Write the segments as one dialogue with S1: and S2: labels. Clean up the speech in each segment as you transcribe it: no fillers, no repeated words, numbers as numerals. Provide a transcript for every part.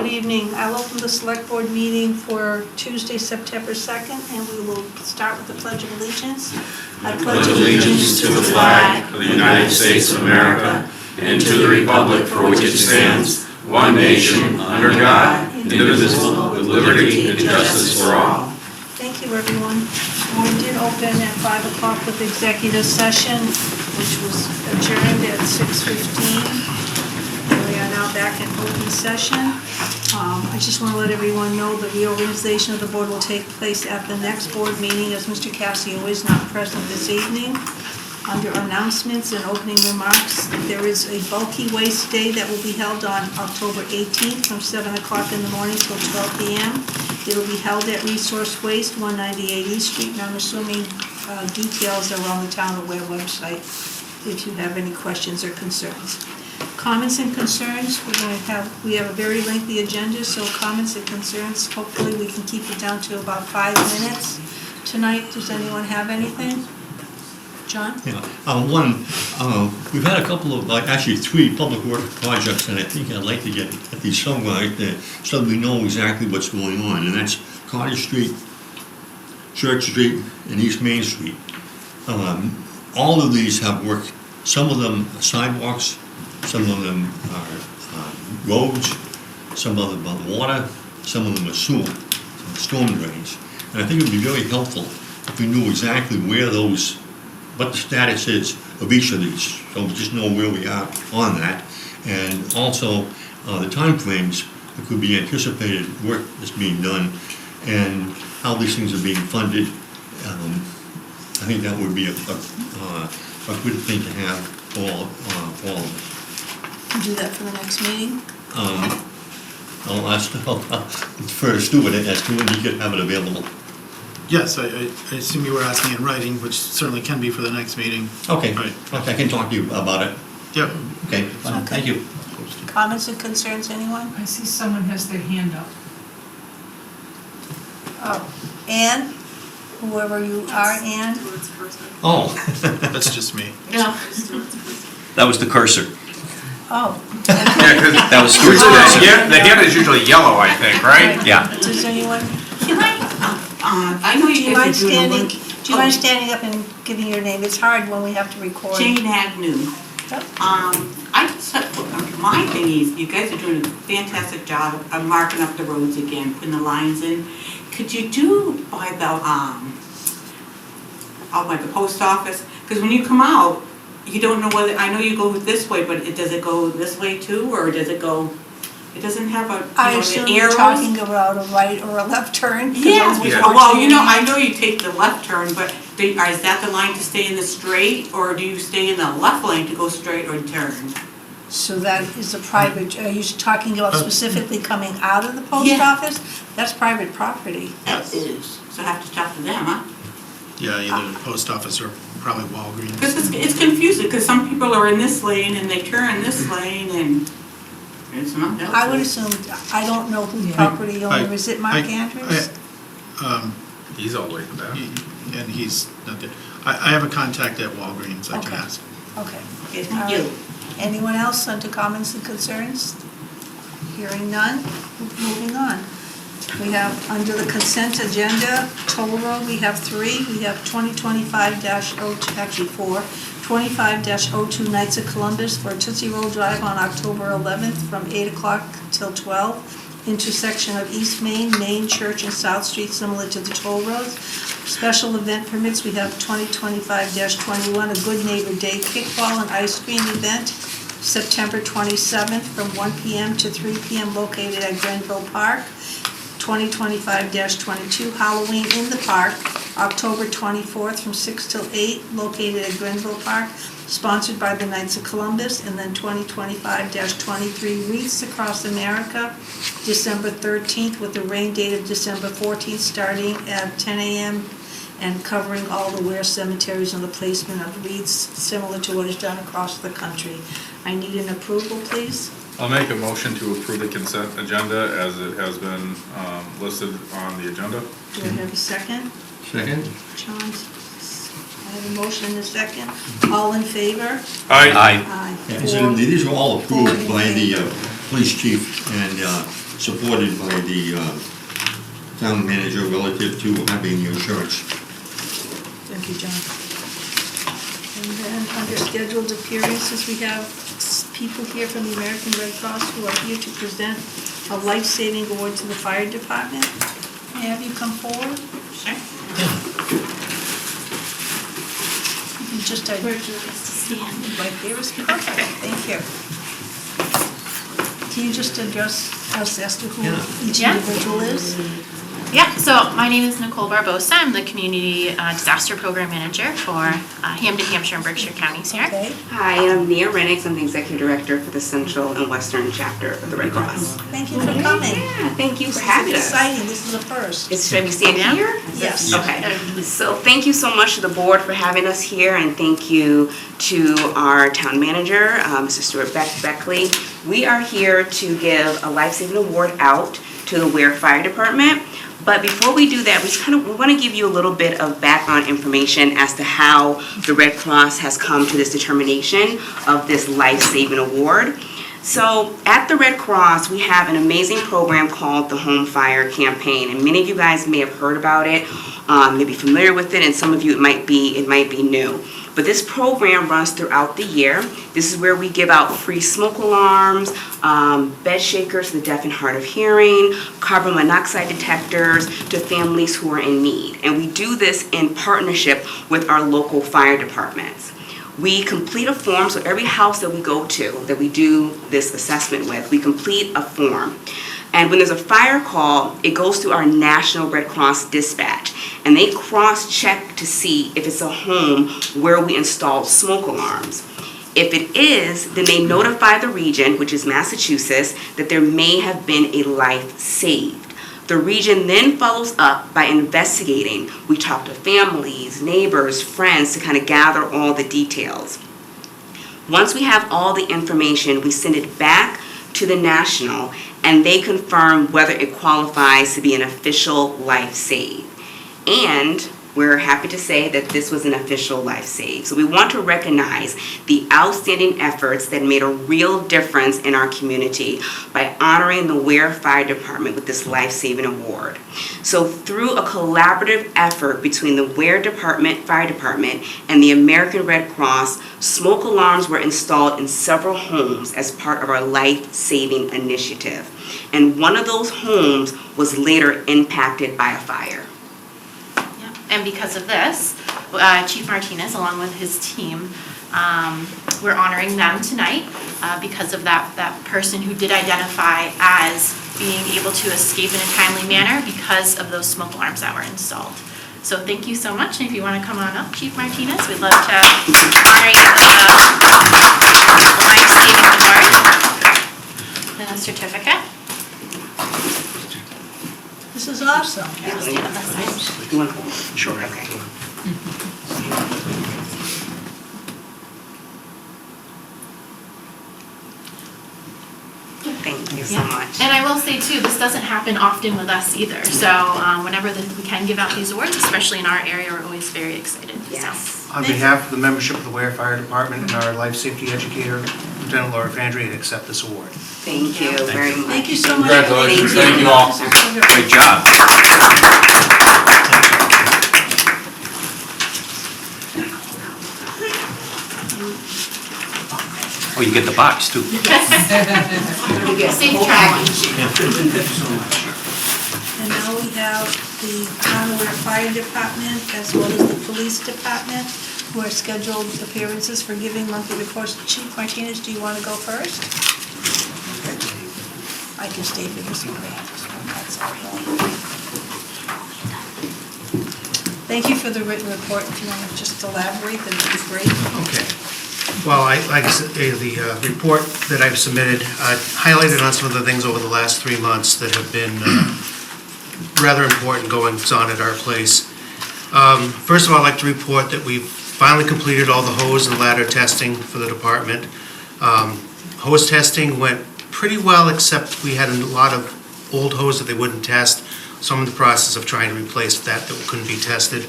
S1: Good evening. I'll open the select board meeting for Tuesday, September 2nd, and we will start with the Pledge of Allegiance. I
S2: pledge allegiance to the flag of the United States of America and to the republic for which it stands, one nation, under God, indivisible, with liberty and justice for all.
S1: Thank you, everyone. We did open at 5 o'clock with executive session, which was adjourned at 6:15. We are now back in open session. I just want to let everyone know the reorganization of the board will take place at the next board meeting, as Mr. Cassio is not present this evening. Under announcements and opening remarks, there is a bulky waste day that will be held on October 18th from 7 o'clock in the morning till 12 p.m. It'll be held at Resource Waste, 198 East Street, and I'm assuming details are on the town aware website if you have any questions or concerns. Comments and concerns, we have a very lengthy agenda, so comments and concerns, hopefully we can keep it down to about 5 minutes tonight. Does anyone have anything? John?
S3: Yeah, we've had a couple of, actually 3 public work projects, and I think I'd like to get at these somewhere so we know exactly what's going on, and that's Cottage Street, Church Street, and East Main Street. All of these have worked. Some of them are sidewalks, some of them are roads, some of them are water, some of them are sewer, storm drains. And I think it would be very helpful if we knew exactly what the status is of each of these, so we just know where we are on that. And also the time frames that could be anticipated work that's being done and how these things are being funded. I think that would be a good thing to have for all of us.
S1: Do that for the next meeting?
S3: I'll defer to Stuart as to when he could have it available.
S4: Yes, I assume you were asking in writing, which certainly can be for the next meeting.
S3: Okay,
S4: Right.
S3: okay, I can talk to you about it.
S4: Yep.
S3: Okay, fine. Thank you.
S1: Comments and concerns, anyone?
S5: I see someone has their hand up.
S1: Oh, Ann? Whoever you are, Ann?
S3: Oh.
S4: That's just me.
S5: Yeah.
S6: That was the cursor.
S1: Oh.
S2: Yeah, because
S6: That was Stuart's cursor.
S2: the hand is usually yellow, I think, right?
S6: Yeah.
S1: Does anyone,
S5: Can I know
S1: do
S5: you
S1: you mind
S5: guys are doing a
S1: standing,
S5: little.
S1: do you mind standing up and giving your name? It's hard when we have to record.
S5: Jane Agnew.
S1: Yep.
S5: I just, my thing is, you guys are doing a fantastic job of marking up the roads again, putting the lines in. Could you do by the, out by the post office? Because when you come out, you don't know whether, I know you go this way, but does it go this way too, or does it go, it doesn't have a,
S1: I
S5: you know,
S1: assume
S5: the
S1: you're
S5: arrows?
S1: talking about a right or a left turn? 'cause
S5: Yeah,
S1: I was
S2: Yeah.
S5: well,
S1: watching
S5: you know,
S1: it.
S5: I know you take the left turn, but is that the line to stay in the straight, or do you stay in the left lane to go straight or turn?
S1: So that is a private, are you talking about specifically coming out of the post
S5: Yeah.
S1: office? That's private property.
S5: That is. So I have to talk to them, huh?
S4: Yeah, either the post office or probably Walgreens.
S5: Because it's confusing, because some people are in this lane and they turn this lane and it's not that.
S1: I would assume, I don't know who the property owner is. Is it Mark Andrews?
S2: He's all the way to that.
S4: And he's not there. I have a contact at Walgreens, I can
S1: Okay.
S4: ask.
S1: Okay.
S5: Okay,
S1: All
S5: thank
S1: right.
S5: you.
S1: Anyone else under comments and concerns? Hearing none, moving on. We have, under the consent agenda, toll road, we have 3. We have 2025-02, actually 4, 25-02 Knights of Columbus for Tootsie Roll Drive on October 11th from 8 o'clock till 12. Intersection of East Main, Main Church, and South Street, similar to the toll roads. Special event permits, we have 2025-21, a Good Neighbor Day kickball and ice cream event, September 27th from 1 p.m. to 3 p.m. located at Grenville Park. 2025-22, Halloween in the Park, October 24th from 6 till 8, located at Grenville Park, sponsored by the Knights of Columbus. And then 2025-23, Wreaths Across America, December 13th, with the rain date of December 14th, starting at 10 a.m. and covering all the Ware cemeteries and the placement of wreaths, similar to what is done across the country. I need an approval, please.
S2: I'll make a motion to approve the consent agenda as it has been listed on the agenda.
S1: Do I have a second?
S3: Second?
S1: John, I have a motion and a second. All in favor?
S2: Aye.
S1: Aye.
S3: Yeah, so these are all approved by the police chief and supported by the town manager relative to having the insurance.
S1: Thank you, John. And then under scheduled appearances, we have people here from the American Red Cross who are here to present a life-saving award to the fire department. May I have you come forward?
S5: Sure.
S1: You can just, right there is perfect, thank you. Can you just address us as to who each
S7: Yeah.
S1: individual is?
S7: Yeah, so my name is Nicole Barbosa. I'm the Community Disaster Program Manager for Hampden, Hampshire, and Berkshire counties here.
S1: Okay,
S8: Hi, I'm Nia Renix. I'm the Executive Director for the Central and Western Chapter of the Red Cross.
S1: thank you for coming.
S8: Yeah, thank you for
S1: This
S8: having
S1: is
S8: us.
S1: exciting, this is a first.
S8: Should we stand
S7: Yeah.
S8: here?
S1: Yes.
S8: Okay, so thank you so much to the board for having us here, and thank you to our town manager, Mr. Stuart Beckley. We are here to give a life-saving award out to the Ware Fire Department. But before we do that, we want to give you a little bit of background information as to how the Red Cross has come to this determination of this life-saving award. So at the Red Cross, we have an amazing program called the Home Fire Campaign, and many of you guys may have heard about it, may be familiar with it, and some of you it might be new. But this program runs throughout the year. This is where we give out free smoke alarms, bed shakers to the deaf and hard of hearing, carbon monoxide detectors to families who are in need. And we do this in partnership with our local fire departments. We complete a form, so every house that we go to, that we do this assessment with, we complete a form. And when there's a fire call, it goes through our National Red Cross dispatch. And they cross-check to see if it's a home where we installed smoke alarms. If it is, then they notify the region, which is Massachusetts, that there may have been a life saved. The region then follows up by investigating. We talk to families, neighbors, friends to kind of gather all the details. Once we have all the information, we send it back to the national, and they confirm whether it qualifies to be an official life save. And we're happy to say that this was an official life save. So we want to recognize the outstanding efforts that made a real difference in our community by honoring the Ware Fire Department with this life-saving award. So through a collaborative effort between the Ware Fire Department and the American Red Cross, smoke alarms were installed in several homes as part of our life-saving initiative. And one of those homes was later impacted by a fire.
S7: And because of this, Chief Martinez, along with his team, we're honoring them tonight because of that person who did identify as being able to escape in a timely manner because of those smoke alarms that were installed. So thank you so much, and if you want to come on up, Chief Martinez, we'd love to honor you with a life-saving award and a certificate.
S1: This is awesome.
S8: You want to hold? Sure. Okay. Thank you so
S7: Yeah.
S8: much.
S7: And I will say too, this doesn't happen often with us either. So whenever we can give out these awards, especially in our area, we're always very excited.
S8: Yes.
S4: On behalf of the membership of the Ware Fire Department and our life safety educator, Lieutenant Laura Fandry, I accept this award.
S8: Thank you very much.
S1: Thank you so much.
S2: Congratulations. Thank you all.
S6: Great job. Oh, you get the box too.
S7: Safe travel.
S1: And now we have the Ware Fire Department as well as the Police Department who are scheduled appearances for giving monthly reports. Chief Martinez, do you want to go first? I can stay for this one. That's all right. Thank you for the written report. If you want to just elaborate, then that'd be great.
S4: Okay. Well, like I said, the report that I've submitted highlighted on some of the things over the last 3 months that have been rather important goings on at our place. First of all, I'd like to report that we've finally completed all the hose and ladder testing for the department. Hose testing went pretty well, except we had a lot of old hose that they wouldn't test. So I'm in the process of trying to replace that couldn't be tested.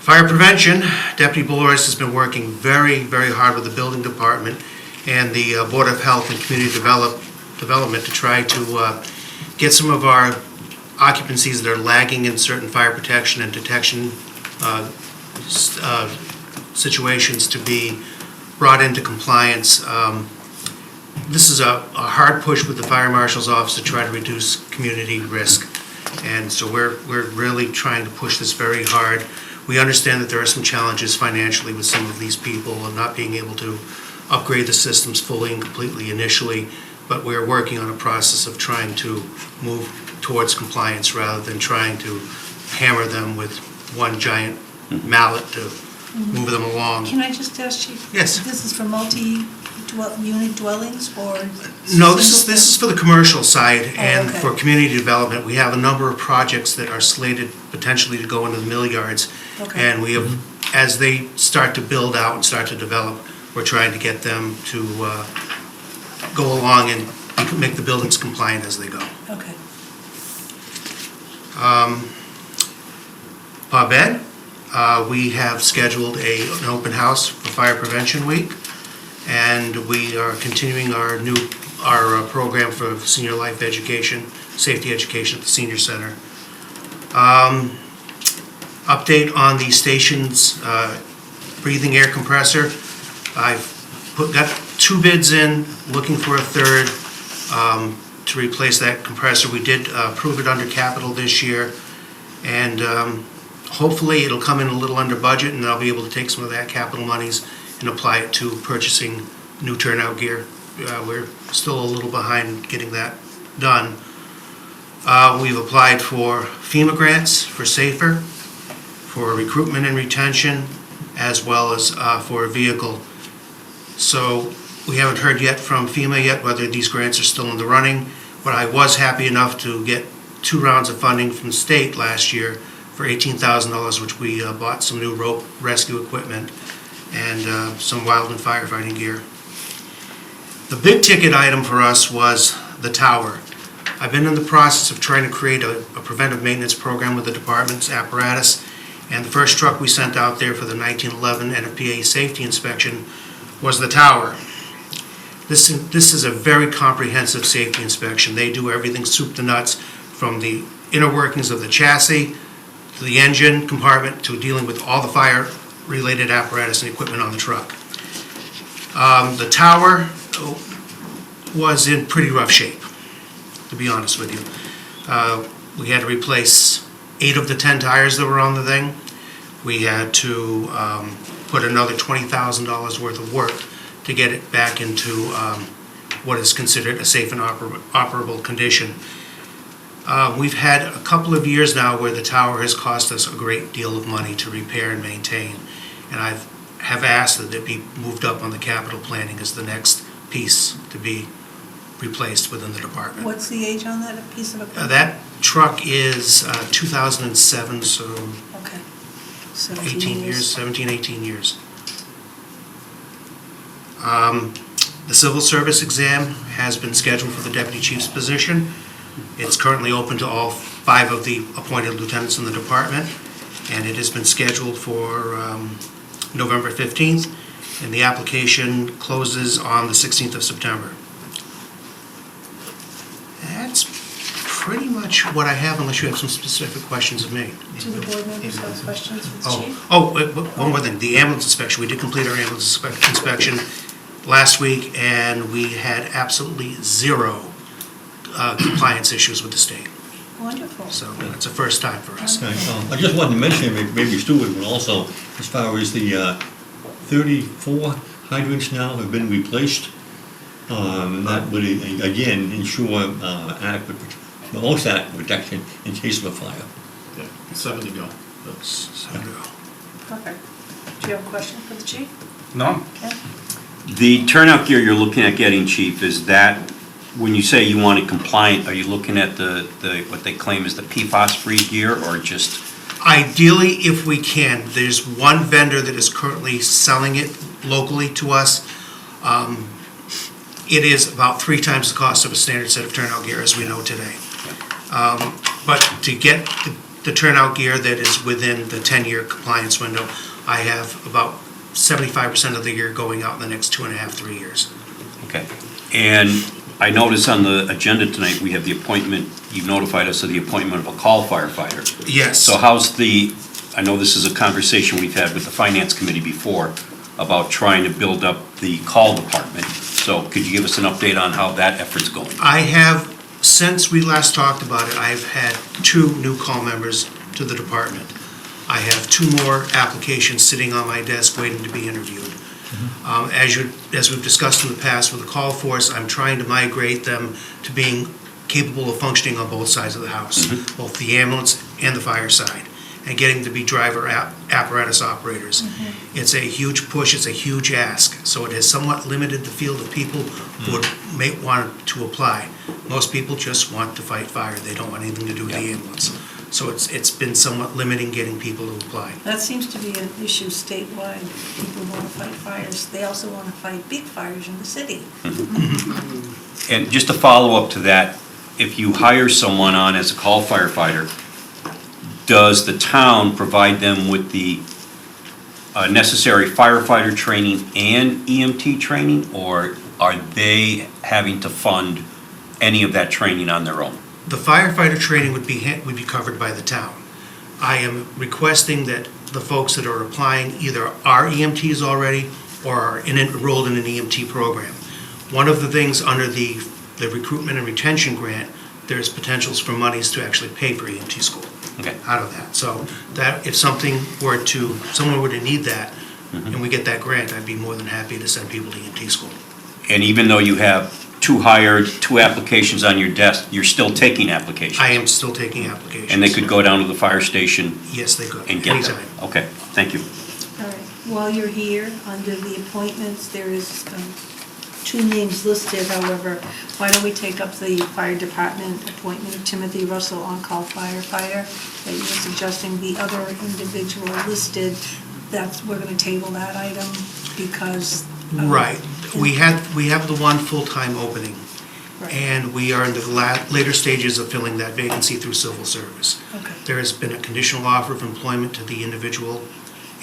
S4: Fire prevention, Deputy Boris has been working very, very hard with the building department and the Board of Health and Community Development to try to get some of our occupancies that are lagging in certain fire protection and detection situations to be brought into compliance. This is a hard push with the fire marshal's office to try to reduce community risk. And so we're really trying to push this very hard. We understand that there are some challenges financially with some of these people and not being able to upgrade the systems fully and completely initially, but we're working on a process of trying to move towards compliance rather than trying to hammer them with one giant mallet to move them along.
S1: Can I just ask you?
S4: Yes.
S1: This is for multi-unit dwellings or?
S4: No, this is for the commercial side and
S1: okay.
S4: for community development. We have a number of projects that are slated potentially to go into the mill yards.
S1: Okay.
S4: And we have, as they start to build out and start to develop, we're trying to get them to go along and make the buildings compliant as they go.
S1: Okay.
S4: Bob Ed, we have scheduled an open house for Fire Prevention Week, and we are continuing our program for senior life education, safety education at the senior center. Update on the station's breathing air compressor. I've got 2 bids in, looking for a third to replace that compressor. We did approve it under capital this year, and hopefully it'll come in a little under budget, and I'll be able to take some of that capital monies and apply it to purchasing new turnout gear. We're still a little behind getting that done. We've applied for FEMA grants for SAFER, for recruitment and retention, as well as for a vehicle. So we haven't heard yet from FEMA yet whether these grants are still in the running, but I was happy enough to get 2 rounds of funding from the state last year for $18,000, which we bought some new rope rescue equipment and some wildland firefighting gear. The big ticket item for us was the tower. I've been in the process of trying to create a preventive maintenance program with the department's apparatus, and the first truck we sent out there for the 1911 NFPA safety inspection was the tower. This is a very comprehensive safety inspection. They do everything soup to nuts, from the inner workings of the chassis, to the engine compartment, to dealing with all the fire-related apparatus and equipment on the truck. The tower was in pretty rough shape, to be honest with you. We had to replace 8 of the 10 tires that were on the thing. We had to put another $20,000 worth of work to get it back into what is considered a safe and operable condition. We've had a couple of years now where the tower has cost us a great deal of money to repair and maintain, and I have asked that it be moved up on the capital planning as the next piece to be replaced within the department.
S1: What's the age on that piece of equipment?
S4: That truck is 2007, so
S1: Okay.
S4: 18 years, 17, 18 years. The civil service exam has been scheduled for the deputy chief's position. It's currently open to all 5 of the appointed lieutenants in the department, and it has been scheduled for November 15th, and the application closes on the 16th of September. That's pretty much what I have, unless you have some specific questions of me.
S1: Do the board members have questions for the chief?
S4: One more thing, the ambulance inspection. We did complete our ambulance inspection last week, and we had absolutely 0 compliance issues with the state.
S1: Wonderful.
S4: So it's a first time for us.
S3: Okay, I just wanted to mention, maybe Stuart, but also as far as the 34 hydrants now have been replaced, and that would again ensure most adequate protection in case of a fire.
S2: Yeah, 7 to go.
S1: Perfect. Do you have a question for the chief?
S6: No.
S1: Okay.
S6: The turnout gear you're looking at getting, Chief, is that, when you say you want it compliant, are you looking at the what they claim is the PFAS-free gear, or just?
S4: Ideally, if we can, there's one vendor that is currently selling it locally to us. It is about 3 times the cost of a standard set of turnout gear, as we know today. But to get the turnout gear that is within the 10-year compliance window, I have about 75% of the gear going out in the next 2.5, 3 years.
S6: Okay. And I notice on the agenda tonight, we have the appointment, you've notified us of the appointment of a call firefighter.
S4: Yes.
S6: So how's I know this is a conversation we've had with the Finance Committee before about trying to build up the call department. So could you give us an update on how that effort's going?
S4: I have, since we last talked about it, I've had 2 new call members to the department. I have 2 more applications sitting on my desk waiting to be interviewed. As we've discussed in the past with the call force, I'm trying to migrate them to being capable of functioning on both sides of the house, both the ambulance and the fire side, and getting to be driver apparatus operators. It's a huge push, it's a huge ask, so it has somewhat limited the field of people who may want to apply. Most people just want to fight fire, they don't want anything to do with the ambulance. So it's been somewhat limiting getting people to apply.
S1: That seems to be an issue statewide. People want to fight fires. They also want to fight big fires in the city.
S6: And just to follow up to that, if you hire someone on as a call firefighter, does the town provide them with the necessary firefighter training and EMT training, or are they having to fund any of that training on their own?
S4: The firefighter training would be covered by the town. I am requesting that the folks that are applying either are EMTs already or are enrolled in an EMT program. One of the things under the recruitment and retention grant, there's potentials for monies to actually pay for EMT school out of that. So that if someone were to need that, and we get that grant, I'd be more than happy to send people to EMT school.
S6: And even though you have 2 hired, 2 applications on your desk, you're still taking applications?
S4: I am still taking applications.
S6: And they could go down to the fire station?
S4: Yes, they could,
S6: And get them?
S4: anytime.
S6: Okay, thank you.
S1: All right, while you're here, under the appointments, there is 2 names listed, however, why don't we take up the fire department appointment of Timothy Russell, on-call firefighter, that you were suggesting the other individual listed, we're gonna table that item because.
S4: Right. We have the 1 full-time opening,
S1: Right.
S4: and we are in the later stages of filling that vacancy through civil service.
S1: Okay.
S4: There has been a conditional offer of employment to the individual,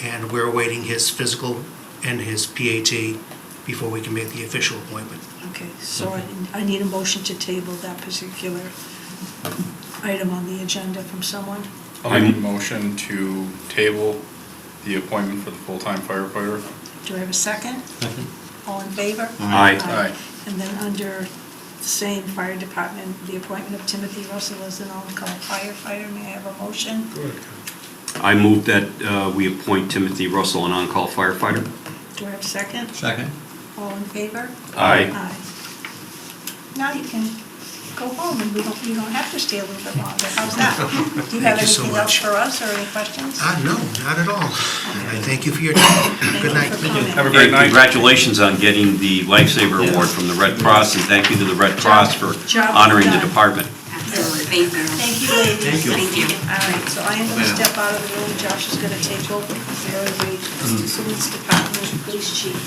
S4: and we're awaiting his physical and his PAT before we can make the official appointment.
S1: Okay, so I need a motion to table that particular item on the agenda from someone.
S2: I'll make a motion to table the appointment for the full-time firefighter.
S1: Do I have a second? All in favor?
S6: Aye.
S2: Aye.
S1: And then under the same fire department, the appointment of Timothy Russell as an on-call firefighter, may I have a motion?
S6: I move that we appoint Timothy Russell an on-call firefighter.
S1: Do I have a second?
S3: Second?
S1: All in favor?
S6: Aye.
S1: Aye. Now you can go home and you don't have to stay a little bit longer. How's that? Do you have
S4: Thank you so
S1: anything else
S4: much.
S1: for us or any questions?
S4: No, not at all. I thank you for your time. Good night.
S1: Thank you for coming.
S2: Have a great
S6: And
S2: night.
S6: congratulations on getting the Lifesaver Award from the Red Cross, and thank you to the Red Cross for
S1: Job
S6: honoring the
S1: done.
S6: department.
S8: Absolutely, thank you.
S1: Thank you, ladies.
S3: Thank you.
S8: Thank you.
S1: All right, so I am going to step out of the room. Josh is going to take over because they already wait. Mr. Police Department, Police Chief.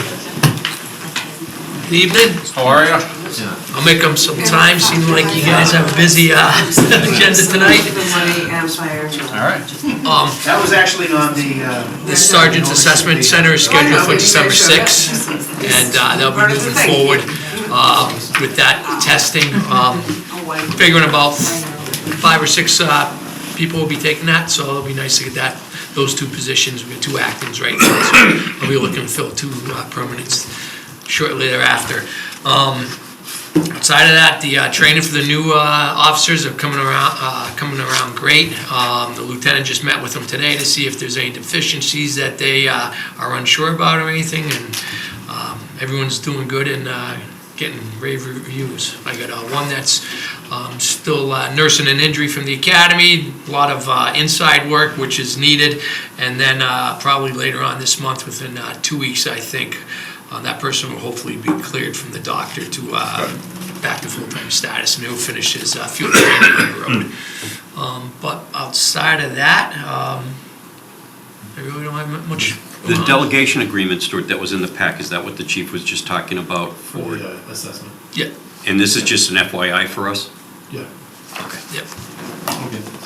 S9: Good evening.
S2: How are you?
S9: I'll make them some time. Seems like you guys have a busy agenda tonight.
S2: All right.
S4: That was actually on the...
S9: The Sergeant's Assessment Center is scheduled for December 6th, and they'll be moving forward with that testing. Figuring about 5 or 6 people will be taking that, so it'll be nice to get those 2 positions. We have 2 actings right now, so I'll be looking to fill 2 permanents shortly thereafter. Outside of that, the training for the new officers are coming around great. The lieutenant just met with them today to see if there's any deficiencies that they are unsure about or anything, and everyone's doing good and getting rave reviews. I got one that's still nursing an injury from the academy, a lot of inside work which is needed, and then probably later on this month, within 2 weeks, I think, that person will hopefully be cleared from the doctor to back to full-time status, and he'll finish his field training on the road. But outside of that, I really don't have much.
S6: The delegation agreement, Stuart, that was in the pack, is that what the chief was just talking about?
S10: For the assessment.
S9: Yeah,
S6: And this is just an FYI for us?
S10: Yeah.
S6: Okay.
S9: yeah.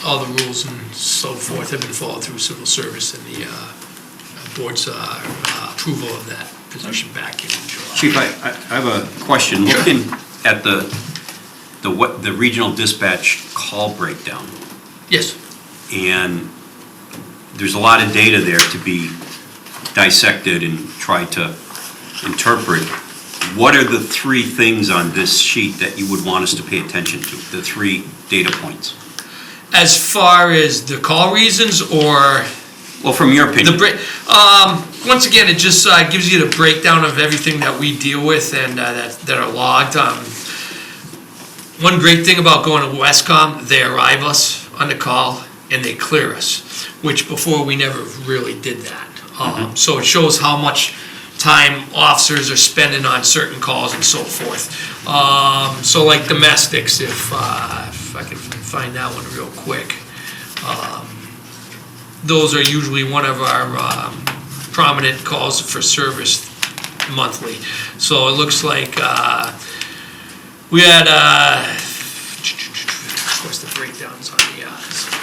S9: All the rules and so forth have been followed through civil service, and the board's approval of that position back in July.
S6: Chief, I have a question.
S9: Sure.
S6: Looking at the regional dispatch call breakdown,
S9: Yes.
S6: and there's a lot of data there to be dissected and tried to interpret. What are the three things on this sheet that you would want us to pay attention to, the three data points?
S9: As far as the call reasons or
S6: Well, from your
S9: the
S6: opinion.
S9: once again, it just gives you the breakdown of everything that we deal with and that are logged. One great thing about going to Westcom, they arrive us on the call and they clear us, which before we never really did that. So it shows how much time officers are spending on certain calls and so forth. So like domestics, if I can find that one real quick. Those are usually one of our prominent calls for service monthly. So it looks like we had, of course, the breakdowns on the,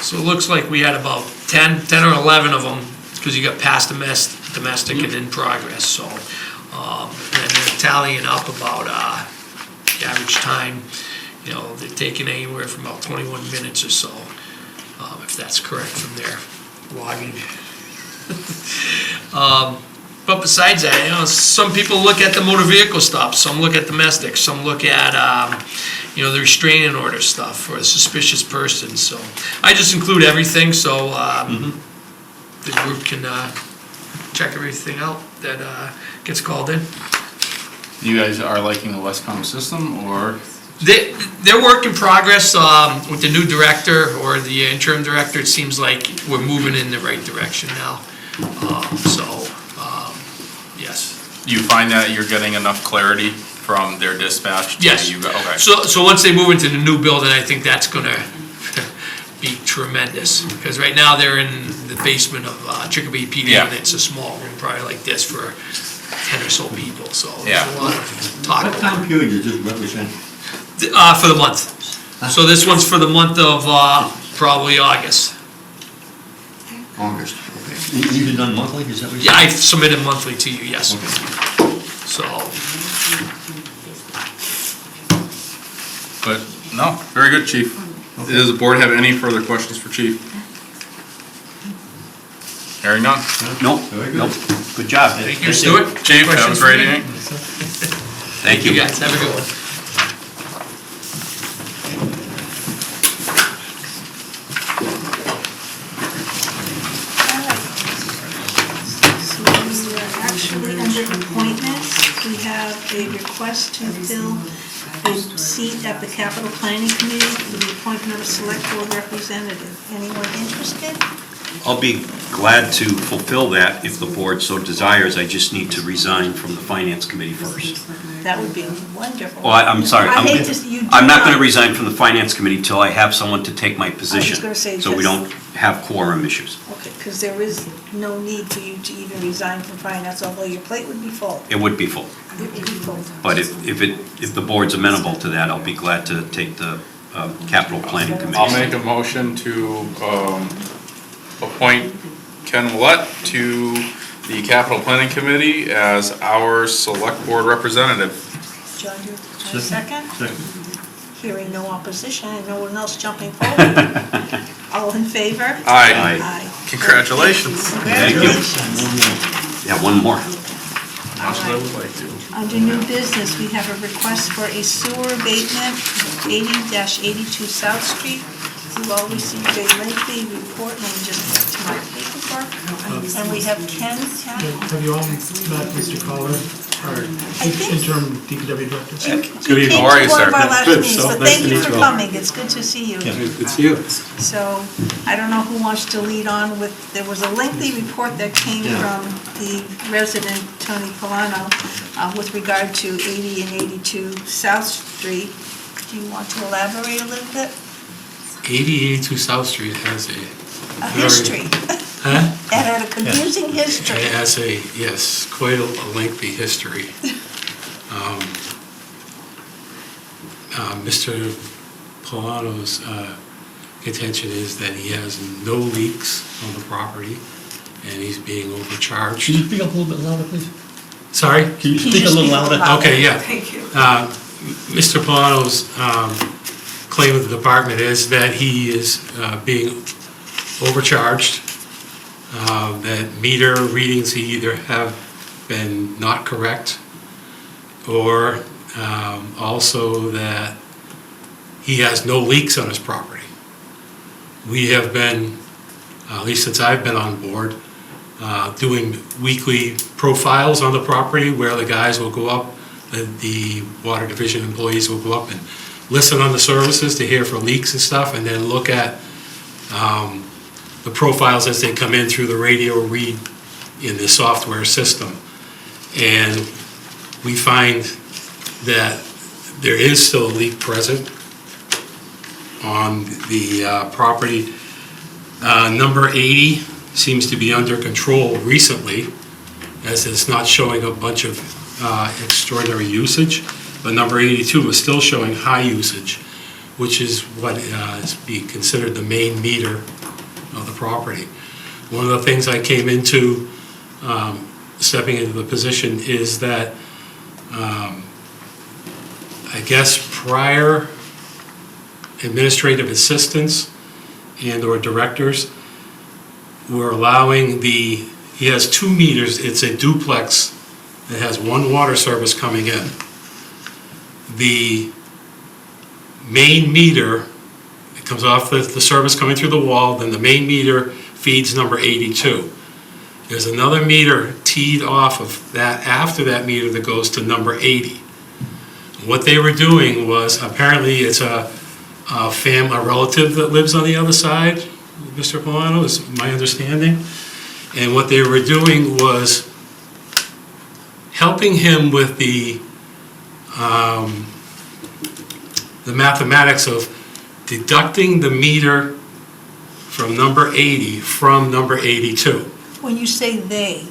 S9: so it looks like we had about 10 or 11 of them, because you got past domestic and in progress, so. And they're tallying up about the average time, they're taking anywhere from about 21 minutes or so, if that's correct from their logging. But besides that, some people look at the motor vehicle stops, some look at domestic, some look at, the restraining order stuff for a suspicious person, so. I just include everything, so the group can check everything out that gets called in.
S10: You guys are liking the Westcom system, or?
S9: They're work in progress with the new director or the interim director. It seems like we're moving in the right direction now. Yes.
S10: Do you find that you're getting enough clarity from their dispatch?
S9: Yes.
S10: Okay.
S9: So once they move into the new building, I think that's gonna be tremendous. Because right now they're in the basement of Chicopee PD,
S10: Yeah.
S9: and it's a small room, probably like this for 10 or so people. So
S10: Yeah.
S9: there's a lot of talk.
S3: What time period does this represent?
S9: For the month. So this one's for the month of probably August.
S3: August, okay. These are done monthly, is that what you're
S9: Yeah,
S3: saying?
S9: I submitted monthly to you, yes.
S3: Okay.
S9: So,
S10: But, no, very good, Chief. Does the board have any further questions for Chief? Hearing none.
S6: Nope,
S3: Very good.
S6: nope. Good job.
S9: thank you, Stuart.
S10: Chief, have a
S9: Questions for
S10: great
S9: me?
S10: evening.
S6: Thank you.
S9: guys, have a good one.
S1: So we are actually under appointments. We have a request to fill a seat at the capital planning committee for the appointment of a select board representative. Anyone interested?
S6: I'll be glad to fulfill that if the board so desires. I just need to resign from the finance committee first.
S1: That would be wonderful.
S6: Oh, I'm sorry.
S1: I hate to, you do
S6: I'm not going to
S1: not-
S6: resign from the finance committee till I have someone to take my position.
S1: gonna say,
S6: So we
S1: because-
S6: don't have quorum issues.
S1: Okay, because there is no need for you to even resign from finance, although your plate would be full.
S6: It would be full.
S1: It would be full.
S6: But if the board's amenable to that, I'll be glad to take the capital planning committee.
S10: I'll make a motion to appoint Ken Willett to the Capital Planning Committee as our select board representative.
S1: John, do you want a second?
S3: Second.
S1: Hearing no opposition and no one else jumping forward. All in favor?
S10: Aye.
S1: Aye.
S10: Congratulations.
S6: Thank you.
S1: Congratulations.
S6: Yeah, one more.
S10: Much as I would like to.
S1: Under new business, we have a request for a sewer abatement, 80-82 South Street. You all received a lengthy report, let me just get to my paperwork. And we have Ken.
S11: Have you all met Mr. Collar, our
S1: think-
S11: interim DPW director?
S10: Good evening. How are you,
S1: One
S10: sir?
S1: of our last
S11: Good,
S1: meetings,
S11: so
S1: but
S11: nice
S1: thank
S11: to
S1: you
S11: meet
S1: for
S11: you all.
S1: coming, it's good to see you.
S11: It's you.
S1: So, I don't know who wants to lead on with, there was a lengthy report that came
S3: Yeah.
S1: from the resident, Tony Polano, with regard to 80 and 82 South Street. Do you want to elaborate a little bit?
S11: 8082 South Street has
S1: A
S11: Very-
S1: history.
S11: huh?
S1: It had a confusing history.
S11: It has yes, quite a lengthy history. Mr. Polano's contention is that he has no leaks on the property, and he's being overcharged.
S3: Can you speak up a little bit louder, please?
S11: Sorry?
S3: Can you
S1: Can you
S3: speak a
S1: just
S3: little
S1: speak a little
S3: louder?
S1: louder?
S11: Okay, yeah.
S5: Thank you.
S11: Mr. Polano's claim of the department is that he is being overcharged, that meter readings either have been not correct, or also that he has no leaks on his property. We have been, at least since I've been on board, doing weekly profiles on the property where the guys will go up, the water division employees will go up and listen on the services to hear for leaks and stuff, and then look at the profiles as they come in through the radio read in the software system. And we find that there is still a leak present on the property. Number 80 seems to be under control recently, as it's not showing a bunch of extraordinary usage, but number 82 is still showing high usage, which is what is being considered the main meter of the property. One of the things I came into stepping into the position is that I guess prior administrative assistants and or directors were allowing he has 2 meters, it's a duplex that has one water service coming in. The main meter, it comes off the service coming through the wall, then the main meter feeds number 82. There's another meter teed off of that after that meter that goes to number 80. What they were doing was, apparently it's a relative that lives on the other side, Mr. Polano, is my understanding. And what they were doing was helping him with the mathematics of deducting the meter from number 80 from number 82.
S1: When you say they?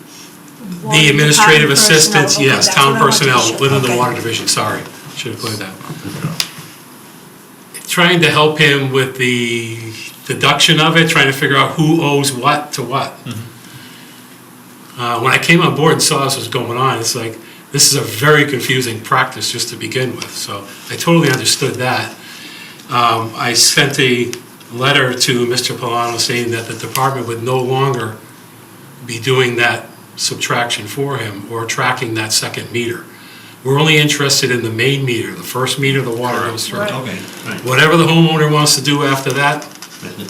S11: The administrative
S1: town
S11: assistants,
S1: personnel, okay,
S11: yes,
S1: that's
S11: town
S1: what I wanted to
S11: personnel
S1: show.
S11: within the
S1: Okay.
S11: water division, sorry, should have cleared that. Trying to help him with the deduction of it, trying to figure out who owes what to what. When I came on board and saw this was going on, it's like, this is a very confusing practice just to begin with, so I totally understood that. I sent a letter to Mr. Polano saying that the department would no longer be doing that subtraction for him or tracking that second meter. We're only interested in the main meter, the first meter the water goes through.
S1: Right.
S3: Okay, right.
S11: Whatever the homeowner wants to do after that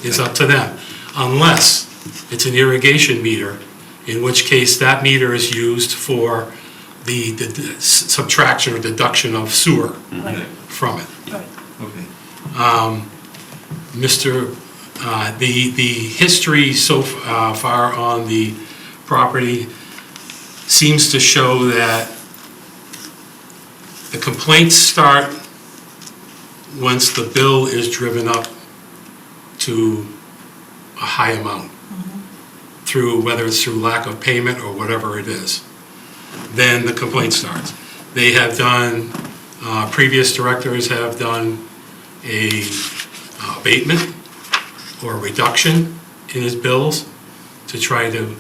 S11: is up to them, unless it's an irrigation meter, in which case that meter is used for the subtraction or deduction of sewer
S1: Right,
S11: from it.
S1: right.
S3: Okay.
S11: The history so far on the property seems to show that the complaints start once the bill is driven up to a high amount, through, whether it's through lack of payment or whatever it is. Then the complaint starts. They have done, previous directors have done a abatement or a reduction in his bills to try to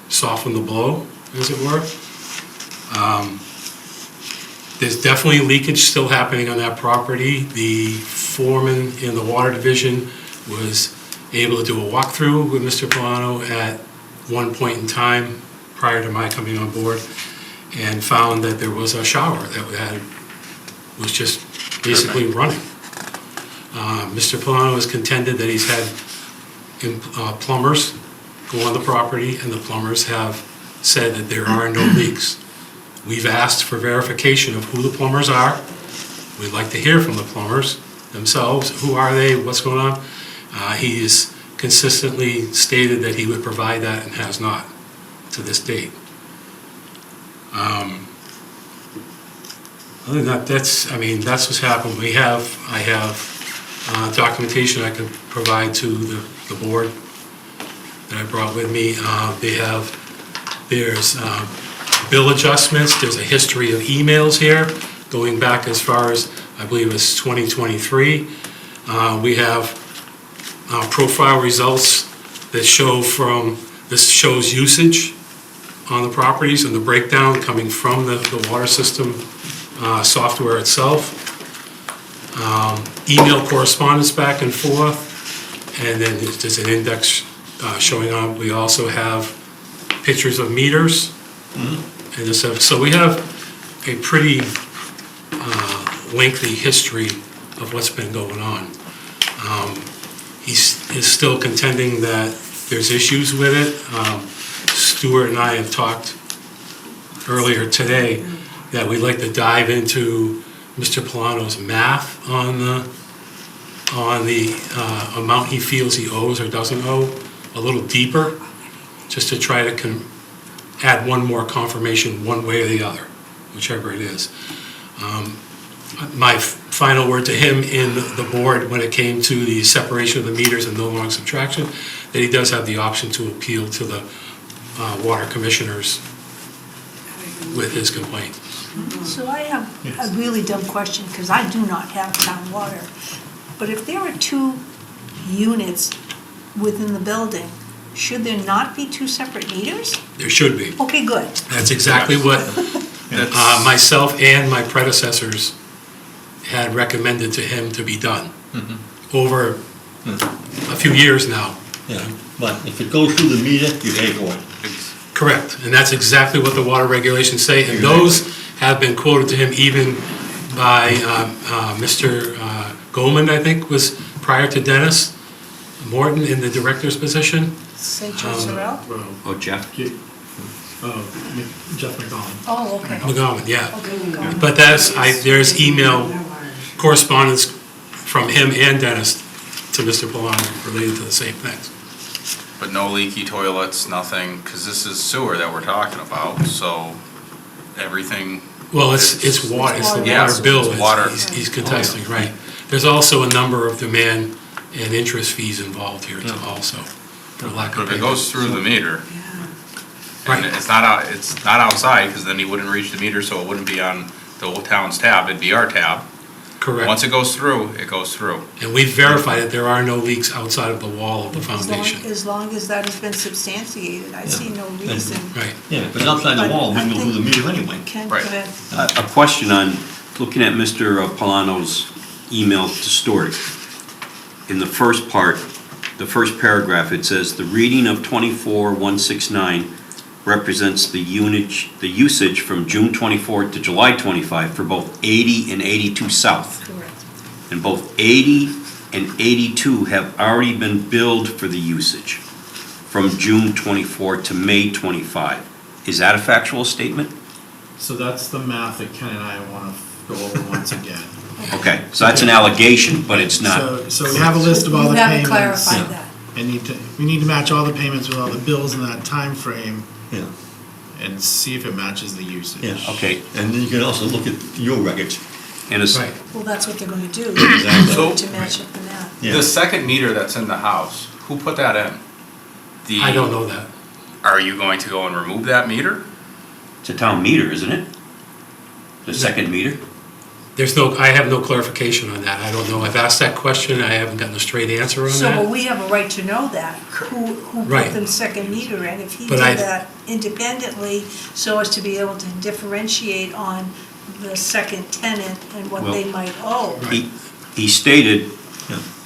S11: soften the blow, as it were. There's definitely leakage still happening on that property. The foreman in the water division was able to do a walkthrough with Mr. Polano at one point in time prior to my coming on board, and found that there was a shower that was just basically running. Mr. Polano has contended that he's had plumbers go on the property, and the plumbers have said that there are no leaks. We've asked for verification of who the plumbers are. We'd like to hear from the plumbers themselves. Who are they? What's going on? He has consistently stated that he would provide that and has not to this date. Other than that, that's what's happened. I have documentation I can provide to the board that I brought with me. There's bill adjustments, there's a history of emails here, going back as far as, I believe it's 2023. We have profile results that show this shows usage on the properties and the breakdown coming from the water system software itself. email correspondence back and forth, and then there's an index showing on. We also have pictures of meters. And so we have a pretty lengthy history of what's been going on. He's still contending that there's issues with it. Stuart and I have talked earlier today that we'd like to dive into Mr. Polano's math on the amount he feels he owes or doesn't owe a little deeper, just to try to add one more confirmation one way or the other, whichever it is. My final word to him in the board when it came to the separation of the meters and no long subtraction, that he does have the option to appeal to the water commissioners with his complaint.
S1: So I have a really dumb question, because I do not have town water. But if there are 2 units within the building, should there not be 2 separate meters?
S11: There should be.
S1: Okay, good.
S11: That's exactly what myself and my predecessors had recommended to him to be done over a few years now.
S3: Yeah, but if it goes through the meter, you pay for it.
S11: Correct, and that's exactly what the water regulations say, and those have been quoted to him even by Mr. Goldman, I think, was prior to Dennis Morton in the director's position.
S1: St. Joe Sorrell?
S6: Oh, Jeff?
S11: Jeff McGowan.
S1: Oh, okay.
S11: McGowan, yeah.
S1: Okay, McGowan.
S11: But there's email correspondence from him and Dennis to Mr. Polano related to the same things.
S10: But no leaky toilets, nothing, because this is sewer that we're talking about, so everything.
S11: Well, it's water, it's the
S10: Yeah,
S11: water bill.
S10: it's water.
S11: He's contesting, right. There's also a number of demand and interest fees involved here too also, for lack
S10: But
S11: of.
S10: if it goes through the meter,
S11: Right.
S10: and it's not outside, because then he wouldn't reach the meter, so it wouldn't be on the old town's tab, it'd be our tab.
S11: Correct.
S10: Once it goes through, it goes through.
S11: And we've verified that there are no leaks outside of the wall of the foundation.
S1: As long as that has been substantiated, I see no reason.
S11: Right.
S3: Yeah, if it's outside the wall, we can go through the meter anyway.
S1: Ken,
S10: Right.
S1: go ahead.
S6: A question on, looking at Mr. Polano's email to Stuart. In the first part, the first paragraph, it says, "The reading of 24,169 represents the usage from June 24 to July 25 for both 80 and 82 South.
S1: Correct.
S6: And both 80 and 82 have already been billed for the usage from June 24 to May 25. Is that a factual statement?
S12: So that's the math that Ken and I want to go over once again.
S6: Okay, so that's an allegation, but it's not.
S12: So we have a list of all the
S1: You haven't
S12: payments.
S1: clarified that.
S12: And we need to match all the payments with all the bills in that time frame
S3: Yeah,
S12: and see if it matches the usage.
S3: yeah.
S6: Okay,
S3: And then you can also look at your records.
S6: and it's,
S11: Right.
S1: Well, that's what they're gonna do,
S3: Exactly.
S1: to match up the map.
S3: Yeah.
S10: The second meter that's in the house, who put that in?
S11: I don't know that.
S10: Are you going to go and remove that meter?
S6: it's a town meter, isn't it? The second meter?
S11: I have no clarification on that. I don't know. I've asked that question. I haven't gotten a straight answer on
S1: So, well,
S11: that.
S1: we have a right to know that, who
S11: Right.
S1: put the second meter in. If he
S11: But
S1: did that independently, so as to be able to differentiate on the second tenant and what
S6: Well-
S1: they might owe.
S6: He stated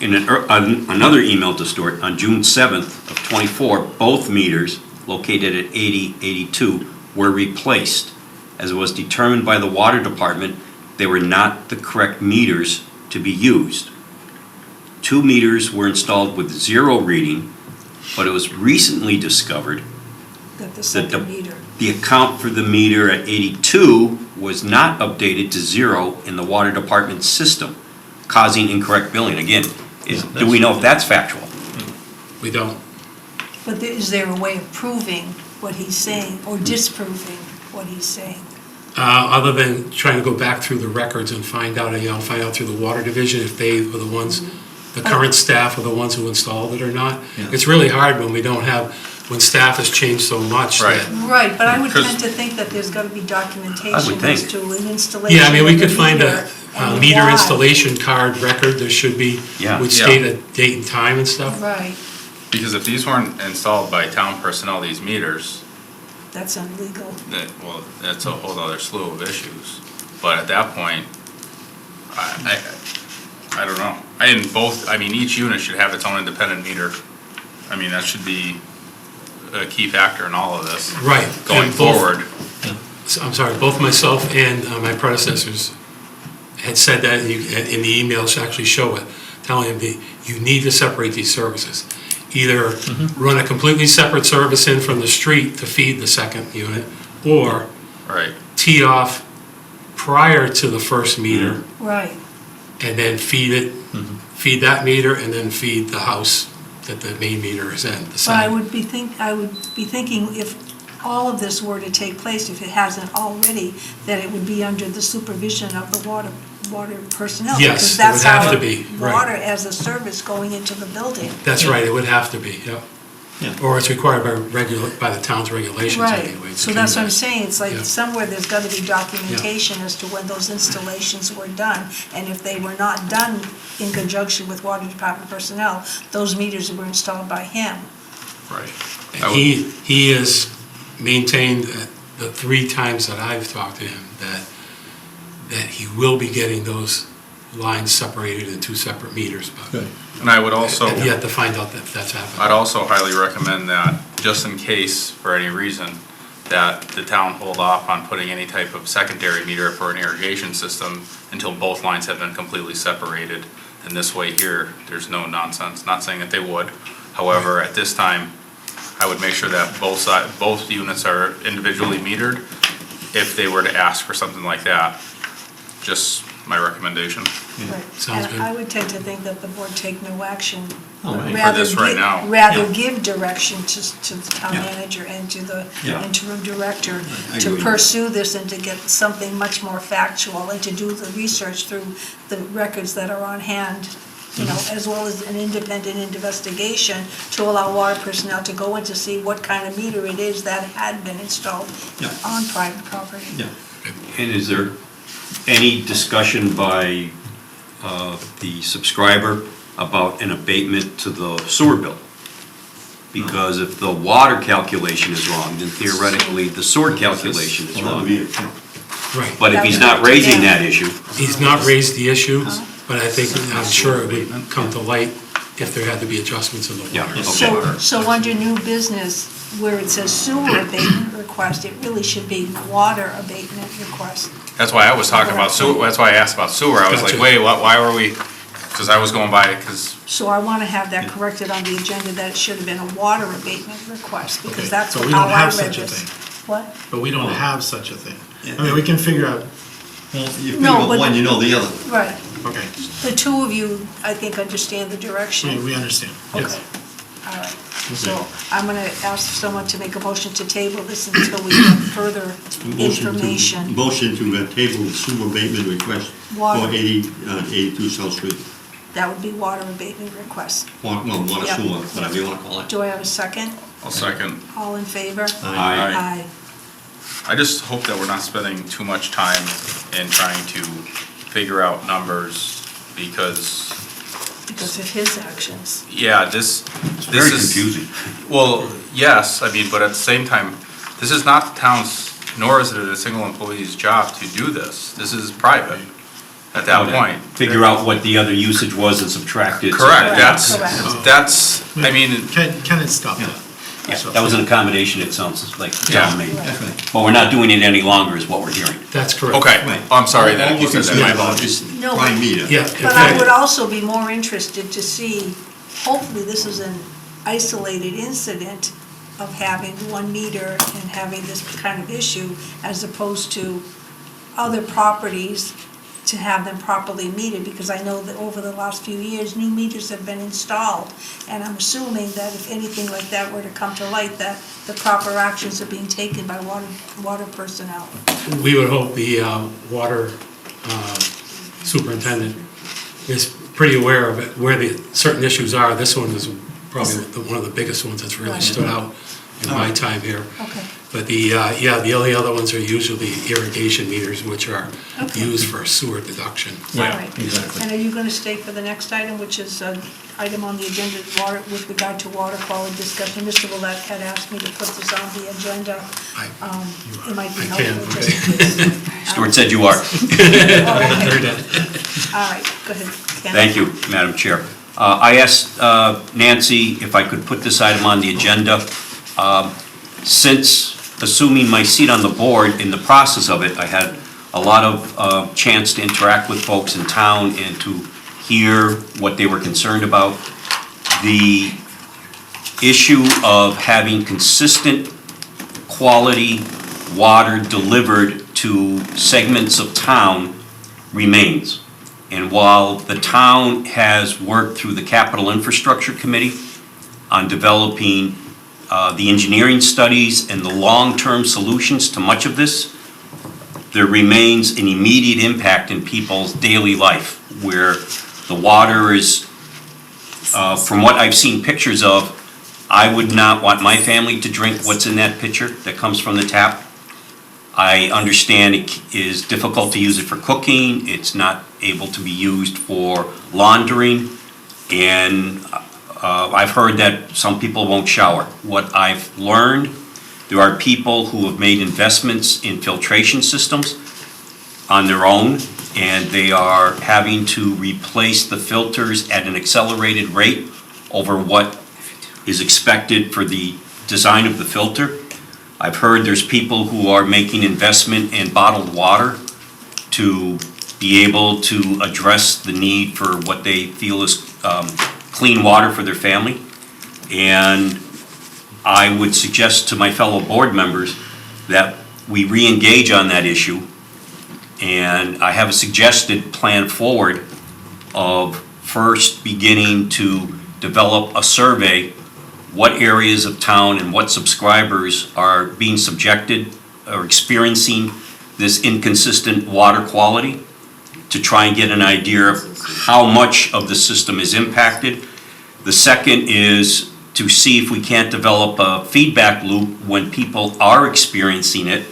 S6: in another email to Stuart, on June 7th of '24, both meters located at 80, 82 were replaced. As it was determined by the water department, they were not the correct meters to be used. 2 meters were installed with 0 reading, but it was recently discovered
S1: That the
S6: that
S1: second meter.
S6: the account for the meter at 82 was not updated to 0 in the water department's system, causing incorrect billing. Again, do we know if that's factual?
S11: We don't.
S1: But is there a way of proving what he's saying, or disproving what he's saying?
S11: Other than trying to go back through the records and find out through the water division if they were the ones, the current staff are the ones who installed it or not.
S3: Yeah.
S11: It's really hard when staff has changed so much.
S10: Right.
S11: that-
S1: Right, but I would
S10: Because-
S1: tend to think that there's gotta be documentation
S6: I would think.
S1: as to an installation.
S11: Yeah, I mean, we
S1: of the
S11: could find a
S1: meter and
S11: meter
S1: why.
S11: installation card record. There should be,
S6: Yeah.
S11: would
S10: Yeah.
S11: state a date and time and stuff.
S1: Right,
S10: Because if these weren't installed by town personnel, these meters,
S1: that's illegal.
S10: that's a whole other slew of issues. But at that point, I don't know. I mean, each unit should have its own independent meter. I mean, that should be a key factor in all of this.
S11: Right.
S10: Going
S11: And both-
S10: forward.
S11: I'm sorry, both myself and my predecessors had said that, and in the emails actually show it, telling them that you need to separate these services. Either run a completely separate service in from the street to feed the second unit, or
S10: Right.
S11: tee off prior to the first meter,
S1: Right.
S11: and then feed that meter, and then feed the house that the main meter is in, the
S1: But I
S11: side.
S1: would be thinking if all of this were to take place, if it hasn't already, that it would be under the supervision of the water personnel.
S11: Yes,
S1: because
S11: it
S1: that's
S11: would have
S1: our
S11: to be, right.
S1: Water as a service going into the building.
S11: That's right, it would have to be, yeah.
S3: Yeah.
S11: Or it's required by the town's regulations
S1: Right,
S11: anyway.
S1: so that's what I'm saying, it's
S11: Yeah.
S1: like somewhere there's gotta be documentation as to when those installations were done, and if they were not done in conjunction with water department personnel, those meters were installed by him.
S10: Right.
S11: And he has maintained the 3 times that I've talked to him, that he will be getting those lines separated in 2 separate meters, but
S3: Good.
S10: And I would also.
S11: I've yet to find out that that's happening.
S10: I'd also highly recommend that, just in case, for any reason, that the town hold off on putting any type of secondary meter for an irrigation system until both lines have been completely separated. And this way here, there's no nonsense, not saying that they would. However, at this time, I would make sure that both units are individually metered if they were to ask for something like that. Just my recommendation.
S1: Right.
S11: Sounds good.
S1: And I would tend to think that the board take no action.
S3: Oh, right.
S1: rather
S10: For this right
S1: give-
S10: now.
S1: Rather
S3: Yeah.
S1: give direction to the town
S3: Yeah.
S1: manager and to the
S3: Yeah.
S1: interim director
S3: I
S1: to
S3: agree.
S1: pursue this and to get something much more factual and to do the research through the records that are on hand, you know,
S3: Mm-hmm.
S1: as well as an independent investigation to allow water personnel to go in to see what kind of meter it is that had been installed
S3: Yeah.
S1: on private property.
S3: Yeah.
S6: And is there any discussion by the subscriber about an abatement to the sewer bill? Because if the water calculation is wrong, then theoretically the sewer calculation is
S3: Well, that would
S6: wrong.
S3: be it, yeah.
S11: Right.
S6: But if he's not raising that issue,
S11: He's not raised the issue, but I think, I'm sure it would come to light if there had to be adjustments in the
S6: Yeah,
S11: water.
S6: okay.
S1: So under new business, where it says sewer abatement request, it really should be water abatement request.
S10: That's why I was talking about sewer, that's why I asked about sewer. I was like,
S11: Gotcha.
S10: wait, why were we, because I was going by, because,
S1: So I want to have that corrected on the agenda, that it should have been a water abatement request,
S12: Okay,
S1: because that's
S12: so
S1: how
S12: we don't
S1: I
S12: have
S1: read
S12: such a
S1: this.
S12: thing.
S1: What?
S12: But we don't have such a thing.
S3: Yeah.
S12: I mean, we can figure out,
S3: Well, you
S1: No,
S3: figure
S1: but-
S3: one, you know the other.
S1: Right.
S12: okay,
S1: The two of you, I think, understand the direction.
S12: we understand, yes.
S1: Okay, all right. So I'm going to ask someone to make a motion to table this until we get further information.
S3: Motion to table the sewer abatement request for
S1: Water.
S3: 82 South Street.
S1: That would be water abatement request.
S3: Water
S1: Yep.
S3: sewer, whatever you want to call it.
S1: Do I have a second?
S10: I'll second.
S1: All in favor?
S6: Aye.
S1: Aye.
S10: I just hope that we're not spending too much time in trying to figure out numbers, because,
S1: Because of his actions.
S10: yeah, this
S6: it's very
S10: is.
S6: confusing.
S10: Well, yes, I mean, but at the same time, this is not the town's, nor is it a single employee's job to do this. This is private at that point.
S6: Figure out what the other usage was and subtract it.
S10: Correct,
S1: Correct.
S10: that's, I mean,
S12: Can it stop that?
S6: Yeah, that was an accommodation, it sounds like the town
S10: Yeah.
S6: made.
S3: That's right.
S6: But we're not doing it any longer is what we're hearing.
S11: That's correct.
S10: okay,
S3: Right.
S10: I'm sorry that
S3: All
S10: you
S3: we
S10: said
S3: can
S10: that, my
S3: say about
S10: apologies.
S3: is
S1: No,
S3: prime meter.
S11: Yeah.
S1: But I would also be more interested to see, hopefully this is an isolated incident of having one meter and having this kind of issue, as opposed to other properties to have them properly metered, because I know that over the last few years, new meters have been installed. And I'm assuming that if anything like that were to come to light, that the proper actions are being taken by water personnel.
S11: We would hope the water superintendent is pretty aware of it, where the certain issues are. This one is probably one of the biggest ones that's really
S1: Right.
S11: stood out in my time here.
S1: Okay.
S11: But the only other ones are usually irrigation meters, which are
S1: Okay.
S11: used for sewer deduction.
S1: All right.
S3: exactly.
S1: And are you going to stay for the next item, which is an item on the agenda, water, with regard to water quality discussion? Mr. Willett had asked me to put this on the agenda. It might be
S11: I can,
S1: helpful just in case.
S6: Stuart said you are.
S1: Oh, okay. All right, go ahead, Ken.
S6: Thank you, Madam Chair. I asked Nancy if I could put this item on the agenda. Since assuming my seat on the board, in the process of it, I had a lot of chance to interact with folks in town and to hear what they were concerned about. The issue of having consistent quality water delivered to segments of town remains. And while the town has worked through the Capital Infrastructure Committee on developing the engineering studies and the long-term solutions to much of this, there remains an immediate impact in people's daily life where the water is, from what I've seen pictures of, I would not want my family to drink what's in that pitcher that comes from the tap. I understand it is difficult to use it for cooking, it's not able to be used for laundering, and I've heard that some people won't shower. What I've learned, there are people who have made investments in filtration systems on their own, and they are having to replace the filters at an accelerated rate over what is expected for the design of the filter. I've heard there's people who are making investment in bottled water to be able to address the need for what they feel is clean water for their family. And I would suggest to my fellow board members that we re-engage on that issue. And I have a suggested plan forward of first beginning to develop a survey what areas of town and what subscribers are being subjected or experiencing this inconsistent water quality, to try and get an idea of how much of the system is impacted. The second is to see if we can't develop a feedback loop when people are experiencing it,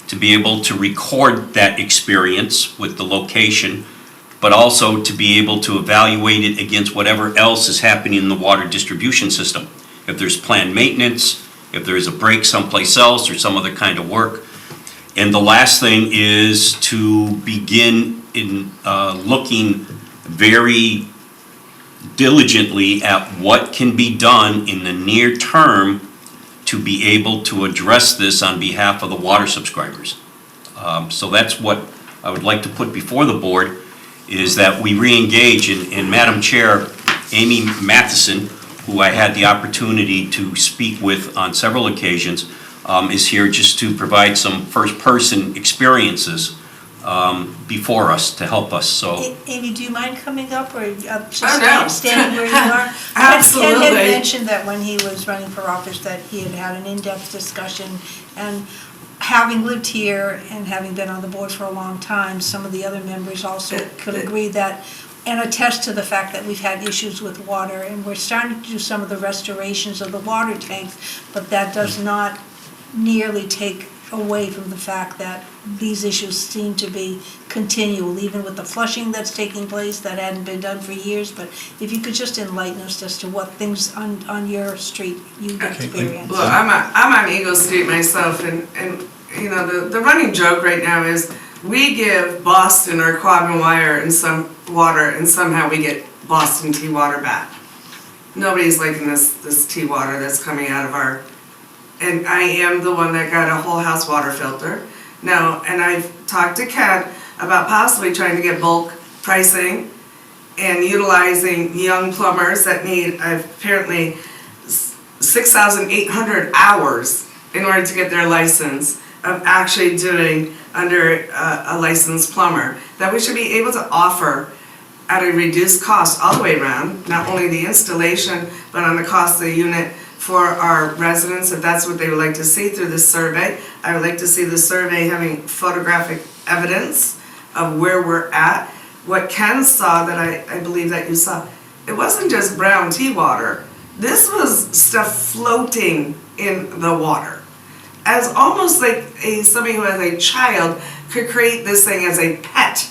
S6: to be able to record that experience with the location, but also to be able to evaluate it against whatever else is happening in the water distribution system. If there's planned maintenance, if there's a break someplace else or some other kind of work. And the last thing is to begin in looking very diligently at what can be done in the near term to be able to address this on behalf of the water subscribers. So that's what I would like to put before the board, is that we re-engage, and Madam Chair, Amy Matheson, who I had the opportunity to speak with on several occasions, is here just to provide some first-person experiences before us to help us, so.
S1: Amy, do you mind coming up or just
S13: no.
S1: standing where you are?
S13: Absolutely.
S1: Ken had mentioned that when he was running for office that he had had an in-depth discussion, and having lived here and having been on the board for a long time, some of the other members also could agree that, and attest to the fact that we've had issues with water, and we're starting to do some of the restorations of the water tanks, but that does not nearly take away from the fact that these issues seem to be continual, even with the flushing that's taking place that hadn't been done for years. But if you could just enlighten us as to what things on your street you've experienced.
S13: Well, I'm on Eagle Street myself, and you know, the running joke right now is we give Boston our Quabbin wire and some water, and somehow we get Boston tea water back. Nobody's liking this tea water that's coming out of our, and I am the one that got a whole house water filter. Now, and I've talked to Ken about possibly trying to get bulk pricing and utilizing young plumbers that need apparently 6,800 hours in order to get their license of actually doing under a licensed plumber, that we should be able to offer at a reduced cost all the way around, not only the installation, but on the cost of the unit for our residents, if that's what they would like to see through this survey. I would like to see the survey having photographic evidence of where we're at. What Ken saw that I believe that you saw, it wasn't just brown tea water. This was stuff floating in the water. As almost like somebody who has a child could create this thing as a pet.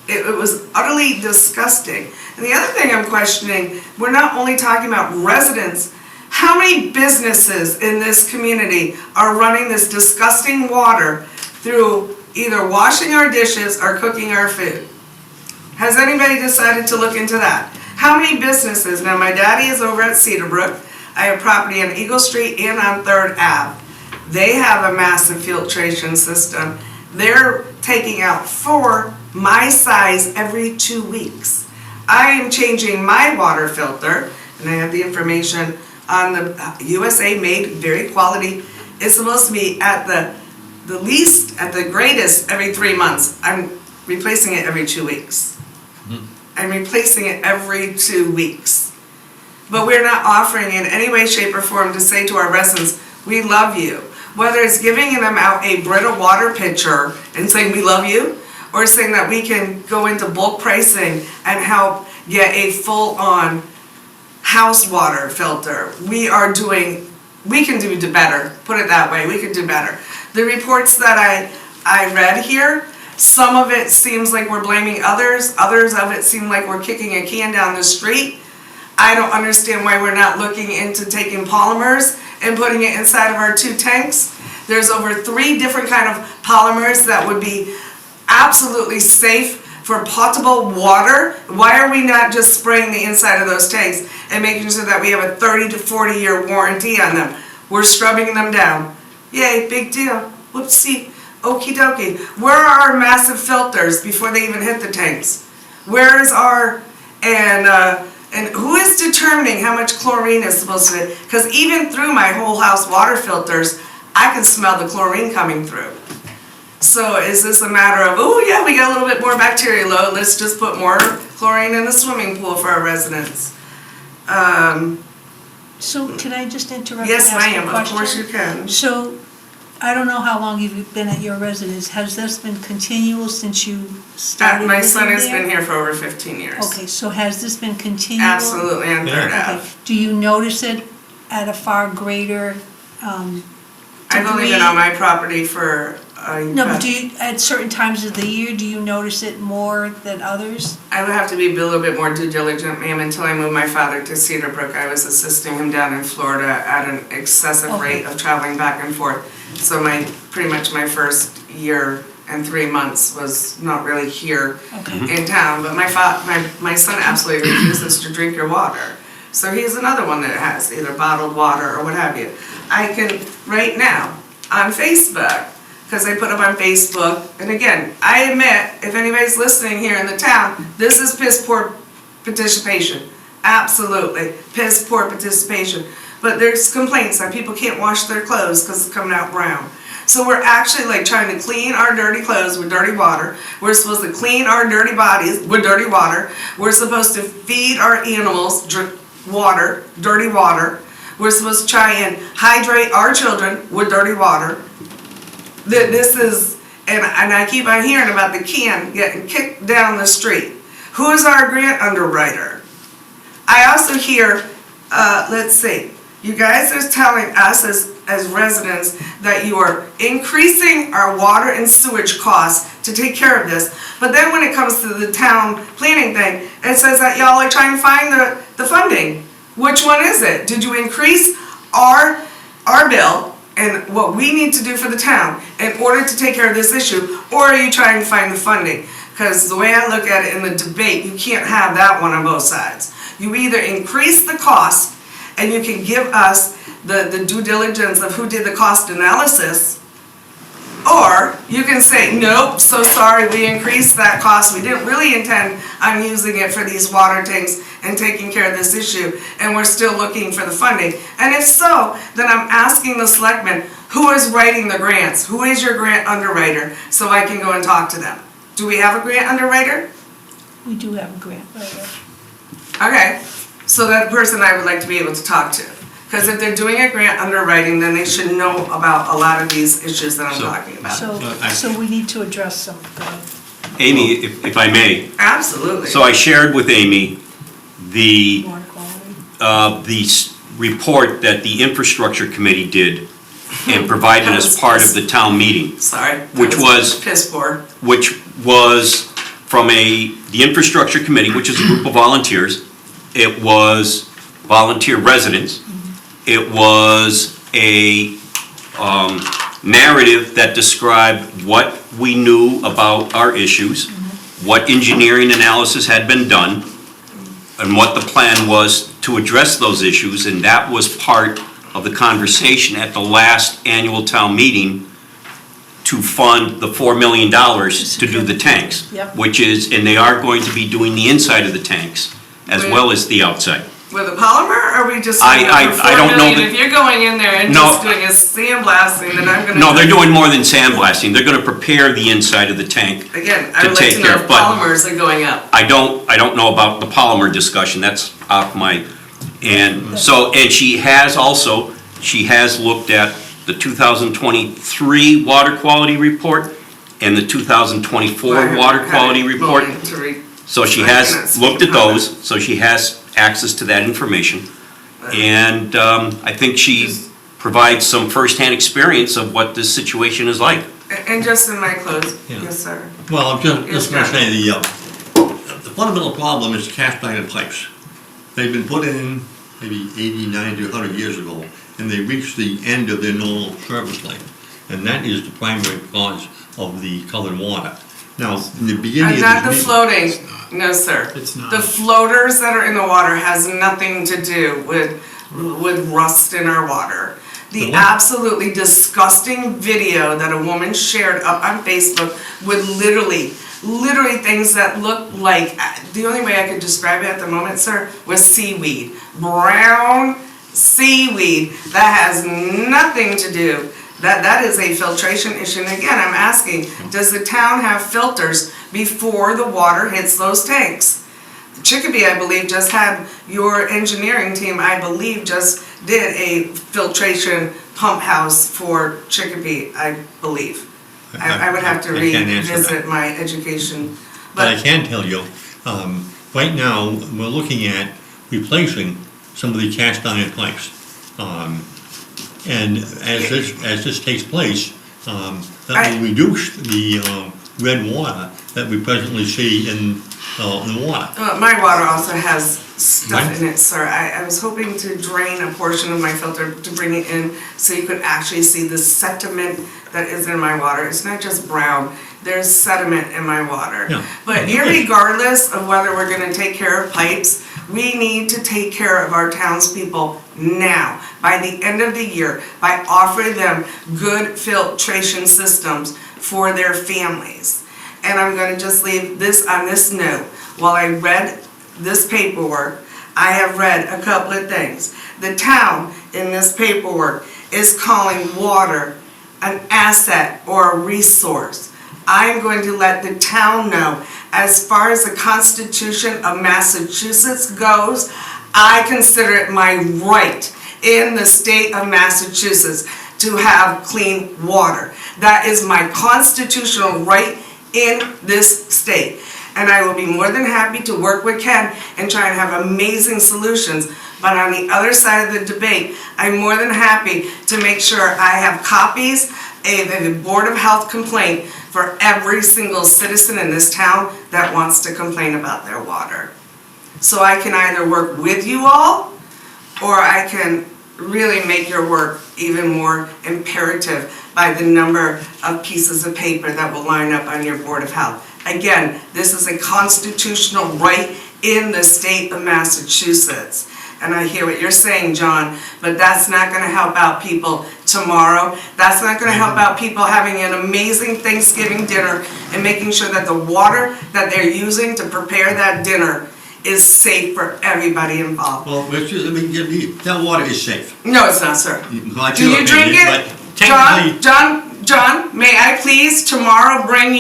S13: It was utterly disgusting. And the other thing I'm questioning, we're not only talking about residents, how many businesses in this community are running this disgusting water through either washing our dishes or cooking our food? Has anybody decided to look into that? How many businesses, now my daddy is over at Cedarbrook, I have property on Eagle Street and on 3rd Ave. They have a massive filtration system. They're taking out 4 my size every 2 weeks. I am changing my water filter, and I have the information on the USA made, very quality. It's supposed to be at the least, at the greatest, every 3 months. I'm replacing it every 2 weeks. I'm replacing it every 2 weeks. But we're not offering in any way, shape, or form to say to our residents, we love you. Whether it's giving them out a Brita water pitcher and saying we love you, or saying that we can go into bulk pricing and help get a full-on house water filter. We can do better, put it that way, we can do better. The reports that I read here, some of it seems like we're blaming others of it seem like we're kicking a can down the street. I don't understand why we're not looking into taking polymers and putting it inside of our 2 tanks. There's over 3 different kind of polymers that would be absolutely safe for potable water. Why are we not just spraying the inside of those tanks and making sure that we have a 30 to 40 year warranty on them? We're scrubbing them down. Yay, big deal. Whoopsie, okie dokie. Where are our massive filters before they even hit the tanks? Where is our, and who is determining how much chlorine is supposed to be? Because even through my whole house water filters, I can smell the chlorine coming through. So is this a matter of, oh yeah, we got a little bit more bacteria load, let's just put more chlorine in the swimming pool for our residents?
S1: So can I just interrupt?
S13: Yes,
S1: and ask a
S13: ma'am, of
S1: question?
S13: course you can.
S1: So, I don't know how long you've been at your residence. Has this been continual since you started
S13: My
S1: living
S13: son has
S1: there?
S13: been here for over 15 years.
S1: Okay, so has this been continual?
S13: Absolutely, on 3rd
S1: Okay.
S13: Ave.
S1: Do you notice it at a far greater
S13: I've only been
S1: degree?
S13: on my property for
S1: No, but do you, at certain times of the year, do you notice it more than others?
S13: I would have to be a little bit more due diligent, ma'am. Until I moved my father to Cedarbrook, I was assisting him down in Florida at an excessive
S1: Okay.
S13: rate of traveling back and forth. So pretty much my first year and 3 months was not really here
S1: Okay.
S13: in town. But my son absolutely refuses to drink your water. So he's another one that has either bottled water or what have you. I can, right now, on Facebook, because I put up on Facebook, and again, I admit, if anybody's listening here in the town, this is piss poor participation. Absolutely, piss poor participation. But there's complaints that people can't wash their clothes because it's coming out brown. So we're actually like trying to clean our dirty clothes with dirty water. We're supposed to clean our dirty bodies with dirty water. We're supposed to feed our animals water, dirty water. We're supposed to try and hydrate our children with dirty water. This is, and I keep on hearing about the can getting kicked down the street. Who is our grant underwriter? I also hear, let's see, you guys are telling us as residents that you are increasing our water and sewage costs to take care of this. But then when it comes to the town planning thing, it says that y'all are trying to find the funding. Which one is it? Did you increase our bill and what we need to do for the town in order to take care of this issue, or are you trying to find the funding? Because the way I look at it in the debate, you can't have that one on both sides. You either increase the cost and you can give us the due diligence of who did the cost analysis, or you can say, nope, so sorry, we increased that cost. We didn't really intend on using it for these water tanks and taking care of this issue, and we're still looking for the funding. And if so, then I'm asking the selectmen, who is writing the grants? Who is your grant underwriter? So I can go and talk to them. Do we have a grant underwriter?
S1: We do have a grant writer.
S13: Okay, so that person I would like to be able to talk to. Because if they're doing a grant underwriting, then they should know about a lot of these issues that I'm talking about.
S1: So we need to address some of them.
S6: Amy, if I may.
S13: Absolutely.
S6: So I shared with Amy the
S1: Water quality.
S6: report that the infrastructure committee did and provided as part of the town meeting.
S13: Sorry.
S6: Which was
S13: piss poor.
S6: Which was from the infrastructure committee, which is a group of volunteers. It was volunteer residents. It was a narrative that described what we knew about our issues. what engineering analysis had been done and what the plan was to address those issues, and that was part of the conversation at the last annual town meeting to fund the $4 million to do the tanks.
S1: Yep.
S6: Which is, and they are going to be doing the inside of the tanks as well as the outside.
S13: With a polymer, or are we just
S6: I-
S13: doing it for
S6: I
S13: 4
S6: don't know
S13: million?
S6: that-
S13: If you're going in there and
S6: No.
S13: just doing a sandblasting, then I'm gonna.
S6: No, they're doing more than sandblasting. They're gonna prepare the inside of the tank.
S13: Again, I
S6: to
S13: would like
S6: take
S13: to
S6: care
S13: know
S6: of,
S13: if
S6: but-
S13: polymers are going up.
S6: I don't know about the polymer discussion, that's off my, and so, and she has looked at the 2023 water quality report and the 2024
S13: I haven't
S6: water
S13: had
S6: quality
S13: a
S6: report.
S13: moment to read.
S6: So she
S13: I cannot
S6: has
S13: speak
S6: looked at
S13: about
S6: those, so she has access to that information. And I think she provides some firsthand experience of what this situation is like.
S13: And just in my close,
S3: Yeah.
S13: yes, sir.
S3: Well, I'm
S13: Yes,
S3: just gonna
S13: John.
S3: say the fundamental problem is cast iron pipes. They've been put in maybe 80, 90, 100 years ago, and they reached the end of their normal service life. And that is the primary cause of the colored water. Now, in the beginning
S13: And
S3: of
S13: not the
S3: this
S13: floating, no, sir.
S12: It's not.
S13: The floaters that are in the water has nothing to do with rust in our water. The
S3: The what?
S13: absolutely disgusting video that a woman shared up on Facebook with literally things that look like, the only way I could describe it at the moment, sir, was seaweed. Brown seaweed that has nothing to do. That is a filtration issue. And again, I'm asking, does the town have filters before the water hits those tanks? Chicopee, I believe, just had, your engineering team, I believe, just did a filtration pump house for Chicopee, I believe. I would have to
S3: I can't answer that.
S13: revisit my education.
S3: But I can tell you, right now, we're looking at replacing some of the cast iron pipes. And as this takes place, that will reduce the red water that we presently see in the water.
S13: My water also has stuff
S3: Right.
S13: in it, sir. I was hoping to drain a portion of my filter to bring it in so you could actually see the sediment that is in my water. It's not just brown, there's sediment in my water.
S3: Yeah.
S13: But
S3: Okay.
S13: irregardless of whether we're gonna take care of pipes, we need to take care of our townspeople now, by the end of the year, by offering them good filtration systems for their families. And I'm gonna just leave this on this note. While I read this paperwork, I have read a couple of things. The town in this paperwork is calling water an asset or a resource. I'm going to let the town know, as far as the Constitution of Massachusetts goes, I consider it my right in the state of Massachusetts to have clean water. That is my constitutional right in this state. And I will be more than happy to work with Ken and try and have amazing solutions. But on the other side of the debate, I'm more than happy to make sure I have copies of a Board of Health complaint for every single citizen in this town that wants to complain about their water. So I can either work with you all, or I can really make your work even more imperative by the number of pieces of paper that will line up on your Board of Health. Again, this is a constitutional right in the state of Massachusetts. And I hear what you're saying, John, but that's not gonna help out people tomorrow. That's not gonna help out people having an amazing Thanksgiving dinner and making sure that the water that they're using to prepare that dinner is safe for everybody involved.
S3: Well, that water is safe.
S13: No, it's not, sir.
S3: Not
S13: Do
S3: your
S13: you drink
S3: opinion,
S13: it?
S3: but technically-
S13: John, may I please tomorrow bring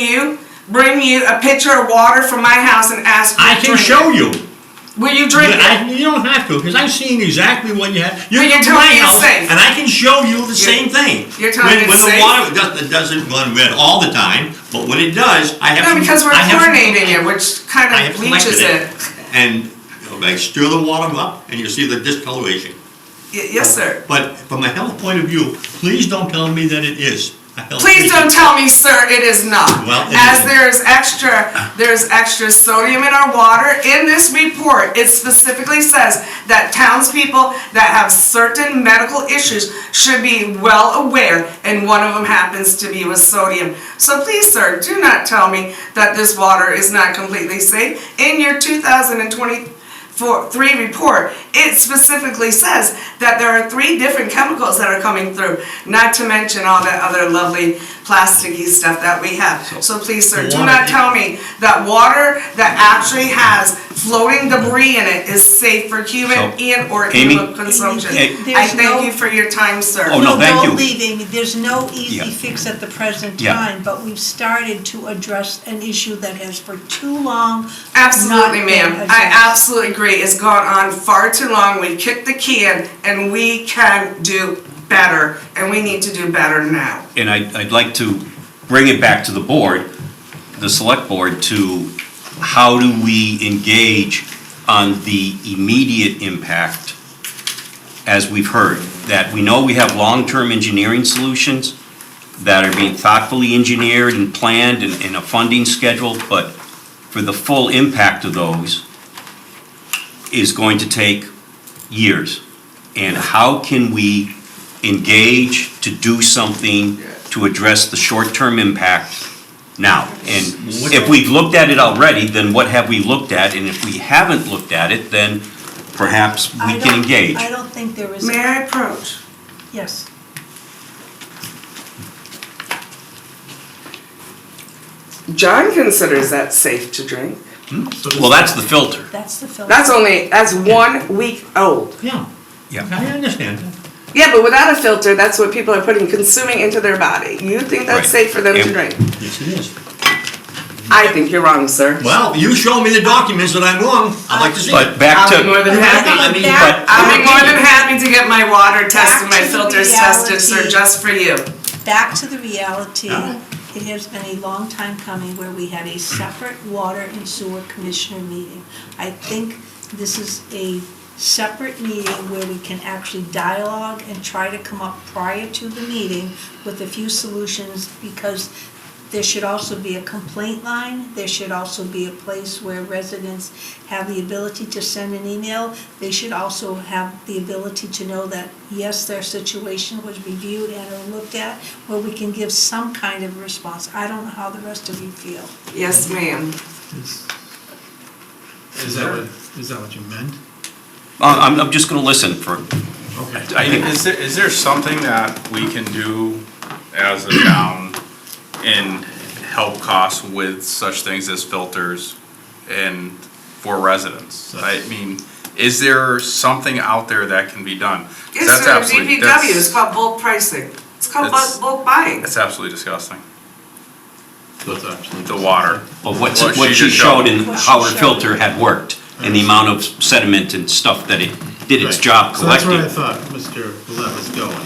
S13: you a pitcher of water from my house and ask you
S3: I
S13: to
S3: can
S13: drink
S3: show
S13: it?
S3: you.
S13: Will you drink it?
S3: You don't have to, because I've seen exactly what you have. You
S13: But you're
S3: come to
S13: telling
S3: my
S13: me it's
S3: house,
S13: safe.
S3: and I can show you the same thing.
S13: You're telling me
S3: When
S13: it's
S3: the
S13: safe?
S3: water doesn't run red all the time, but when it does, I have
S13: No,
S3: to.
S13: because we're
S3: I have to-
S13: chlorinating it, which kind
S3: I have
S13: of
S3: collected
S13: bleaches it.
S3: And I stir the water up, and you see the discoloration.
S13: Yes, sir.
S3: But from a health point of view, please don't tell me that it is.
S13: Please don't tell me, sir, it is not.
S3: Well, it
S13: As
S3: is.
S13: there's extra sodium in our water. In this report, it specifically says that townspeople that have certain medical issues should be well aware, and one of them happens to be with sodium. So please, sir, do not tell me that this water is not completely safe. In your 2023 report, it specifically says that there are 3 different chemicals that are coming through, not to mention all that other lovely plasticky stuff that we have. So please, sir, do not tell me that water that actually has floating debris in it is safe for human and or
S6: Amy?
S13: animal consumption.
S6: Hey.
S13: I thank you for your time, sir.
S6: Oh, no, thank you.
S1: leaving, there's no easy
S6: Yeah.
S1: fix at the present
S6: Yeah.
S1: time, but we've started to address an issue that has for too long
S13: Absolutely,
S1: not been
S13: ma'am. I
S1: addressed.
S13: absolutely agree. It's gone on far too long. We've kicked the can, and we can do better, and we need to do better now.
S6: And I'd like to bring it back to the board, the select board, to how do we engage on the immediate impact, as we've heard, that we know we have long-term engineering solutions that are being thoughtfully engineered and planned and a funding schedule, but for the full impact of those is going to take years. And how can we engage to do something to address the short-term impact now? And if we've looked at it already, then what have we looked at? And if we haven't looked at it, then perhaps we can engage.
S1: I don't think there is.
S13: May I approach?
S1: Yes.
S13: John considers that safe to drink.
S6: Well, that's the filter.
S1: That's the filter.
S13: That's 1 week old.
S3: Yeah.
S6: Yeah.
S3: I understand that.
S13: Yeah, but without a filter, that's what people are consuming into their body. You think that's
S6: Right.
S13: safe for them to
S6: And-
S13: drink?
S3: Yes, it is.
S13: I think you're wrong, sir.
S3: Well, you show me the documents that I'm wrong. I'd like to see it.
S6: But back
S13: I'll be more
S6: to,
S13: than happy.
S3: I mean,
S1: Back-
S13: I'll be more than happy to get my water tested, my
S1: Back to the
S13: filters tested, sir,
S1: reality.
S13: just for you.
S1: Back to the reality, it has been a long time coming where we had a separate water and sewer commissioner meeting. I think this is a separate meeting where we can actually dialogue and try to come up prior to the meeting with a few solutions, because there should also be a complaint line. There should also be a place where residents have the ability to send an email. They should also have the ability to know that, yes, their situation was reviewed and or looked at, where we can give some kind of response. I don't know how the rest of you feel.
S13: Yes, ma'am.
S12: Is that what you meant?
S6: I'm just gonna listen for,
S12: Okay.
S10: Is there something that we can do as a town and help costs with such things as filters and for residents? I mean, is there something out there that can be done? 'Cause
S13: Yes,
S10: that's
S13: sir,
S10: absolutely-
S13: DPW,
S10: that's-
S13: it's called bulk pricing. It's called
S10: It's-
S13: bulk buying.
S10: It's absolutely disgusting,
S12: That's actually.
S10: the water.
S6: but what
S10: What
S6: she
S10: she just
S6: showed
S10: showed.
S6: and how her filter had worked, and the amount of sediment and stuff that it did its
S12: Right.
S6: job
S12: So that's
S6: collecting.
S12: where I thought Mr. Bullet was going.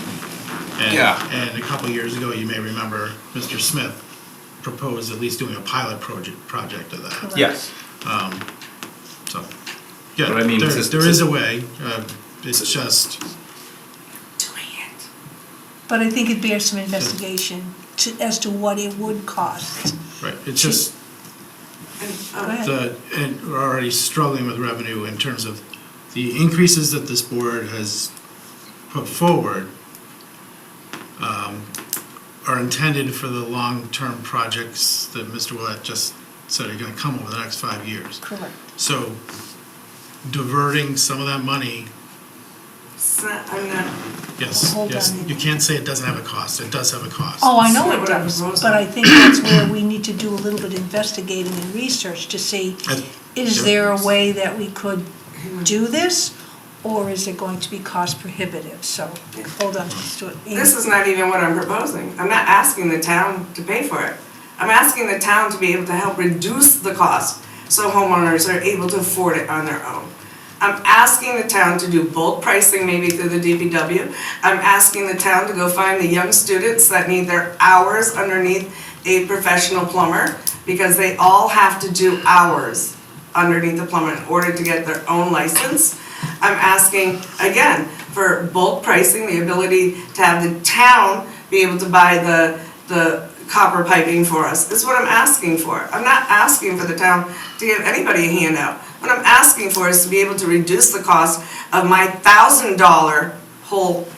S12: And-
S10: Yeah.
S12: And a couple of years ago, you may remember, Mr. Smith proposed at least doing a pilot project of that.
S1: Correct.
S6: Yes.
S12: So, yeah,
S10: But I mean,
S12: there is a way, it's just,
S13: Doing it.
S1: But I think it bears some investigation as to what it would cost.
S12: right, it's just,
S1: Go ahead.
S12: and we're already struggling with revenue in terms of the increases that this board has put forward are intended for the long-term projects that Mr. Willett just said are gonna come over the next 5 years.
S1: Correct.
S12: So diverting some of that money,
S13: I'm not,
S12: yes,
S1: Hold
S12: yes,
S1: on.
S12: you can't say it doesn't have a cost, it does have a cost.
S1: Oh, I know
S13: That's
S1: it
S13: what I'm
S1: does,
S13: proposing.
S1: but I think that's where we need to do a little bit of investigating and research to see, is there a way that we could do this? Or is it going to be cost prohibitive? So, hold on, let's do it.
S13: this is not even what I'm proposing. I'm not asking the town to pay for it. I'm asking the town to be able to help reduce the cost so homeowners are able to afford it on their own. I'm asking the town to do bulk pricing, maybe through the DPW. I'm asking the town to go find the young students that need their hours underneath a professional plumber, because they all have to do hours underneath the plumber in order to get their own license. I'm asking, again, for bulk pricing, the ability to have the town be able to buy the copper piping for us. Is what I'm asking for. I'm not asking for the town to give anybody a handout. What I'm asking for is to be able to reduce the cost of my $1,000 whole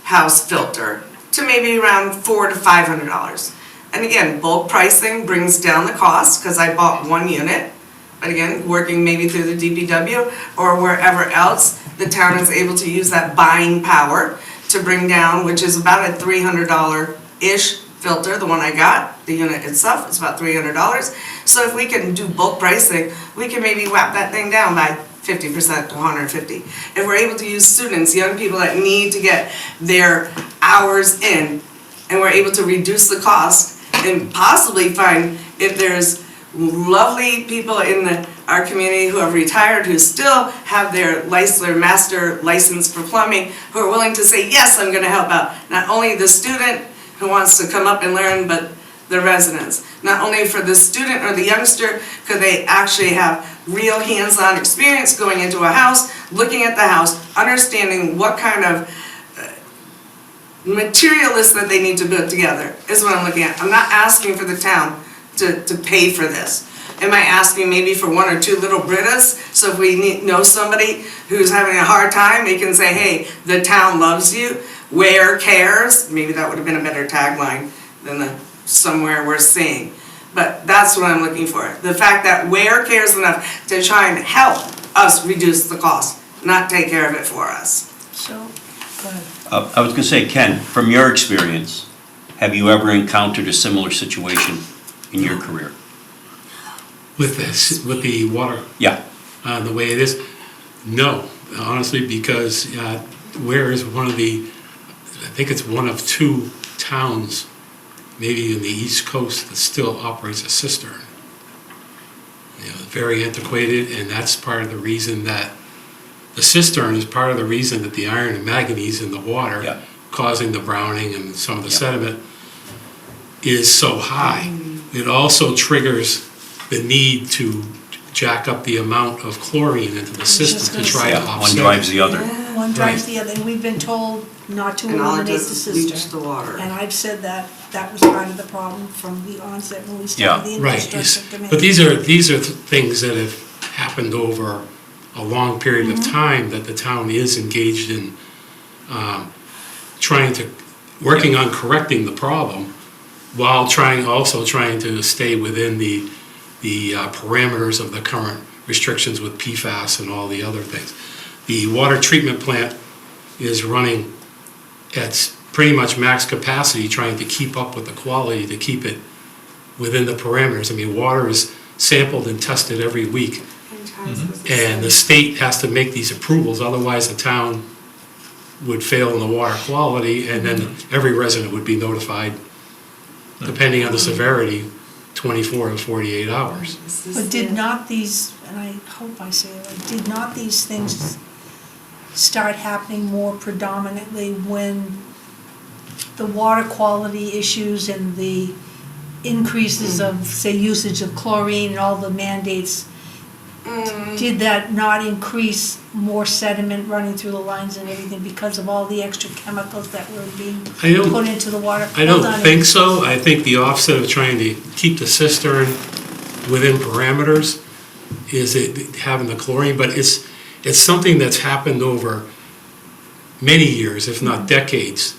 S13: house filter to maybe around $400 to $500. And again, bulk pricing brings down the cost because I bought one unit. But again, working maybe through the DPW or wherever else, the town is able to use that buying power to bring down, which is about a $300-ish filter, the one I got, the unit itself, it's about $300. So if we can do bulk pricing, we can maybe whap that thing down by 50% to 150. If we're able to use students, young people that need to get their hours in, and we're able to reduce the cost and possibly find if there's lovely people in our community who have retired, who still have their master license for plumbing, who are willing to say, yes, I'm gonna help out. Not only the student who wants to come up and learn, but the residents. Not only for the student or the youngster, could they actually have real hands-on experience going into a house, looking at the house, understanding what kind of materialist that they need to put together, is what I'm looking at. I'm not asking for the town to pay for this. Am I asking maybe for one or two little Britas? So if we know somebody who's having a hard time, they can say, hey, the town loves you, where cares? Maybe that would have been a better tagline than the somewhere we're seeing. But that's what I'm looking for. The fact that where cares enough to try and help us reduce the cost, not take care of it for us.
S1: So, go ahead.
S6: I was going to say, Ken, from your experience, have you ever encountered a similar situation in your career?
S11: With this, with the water,
S6: Yeah.
S11: the way it is, no, honestly, because Ware is one of the, I think it's one of two towns, maybe in the East Coast, that still operates a cistern. You know, very antiquated, and that's part of the reason that the cistern is part of the reason that the iron and manganese in the water,
S6: Yeah.
S11: causing the browning and some of the sediment, is so high. It also triggers the need to jack up the amount of chlorine into the system to try to
S6: Yeah, one
S11: offset.
S6: drives the other.
S1: One drives the other, and we've been told not to
S13: And all it
S1: eliminate the
S13: does is leach
S1: cistern.
S13: the water.
S1: And I've said that was part of the problem from the onset when we started the
S11: Right,
S1: infrastructure committee.
S11: but these are things that have happened over a long period of time that the town is engaged in working on correcting the problem while also trying to stay within the parameters of the current restrictions with PFAS and all the other things. The water treatment plant is running at pretty much max capacity, trying to keep up with the quality, to keep it within the parameters. I mean, water is sampled and tested every week, and the state has to make these approvals, otherwise the town would fail in the water quality, and then every resident would be notified, depending on the severity, 24 to 48 hours.
S1: But did not these, and I hope I say it right, did not these things start happening more predominantly when the water quality issues and the increases of, say, usage of chlorine and all the mandates, did that not increase more sediment running through the lines and everything because of all the extra chemicals that were being put into the water?
S11: I don't think so. I think the offset of trying to keep the cistern within parameters is having the chlorine, but it's something that's happened over many years, if not decades,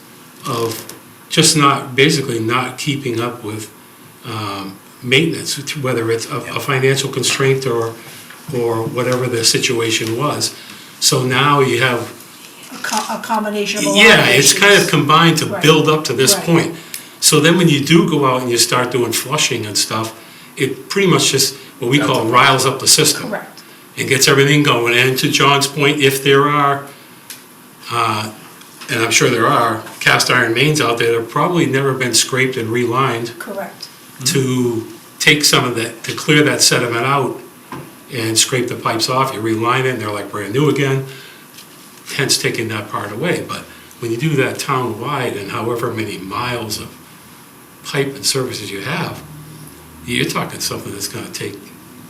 S11: of just basically not keeping up with maintenance, whether it's a financial constraint or whatever the situation was. So now you have
S1: A combination of a lot of
S11: yeah, it's kind of
S1: issues.
S11: combined to
S1: Right.
S11: build up to this
S1: Right.
S11: point. So then when you do go out and you start doing flushing and stuff, it pretty much just, what we call riles up the system.
S1: Correct.
S11: And gets everything going. And to John's point, if there are, and I'm sure there are, cast iron mains out there that have probably never been scraped and relined
S1: Correct.
S11: to take some of that, to clear that sediment out and scrape the pipes off, you reline it and they're like brand new again, hence taking that part away. But when you do that town-wide and however many miles of pipe and services you have, you're talking something that's gonna take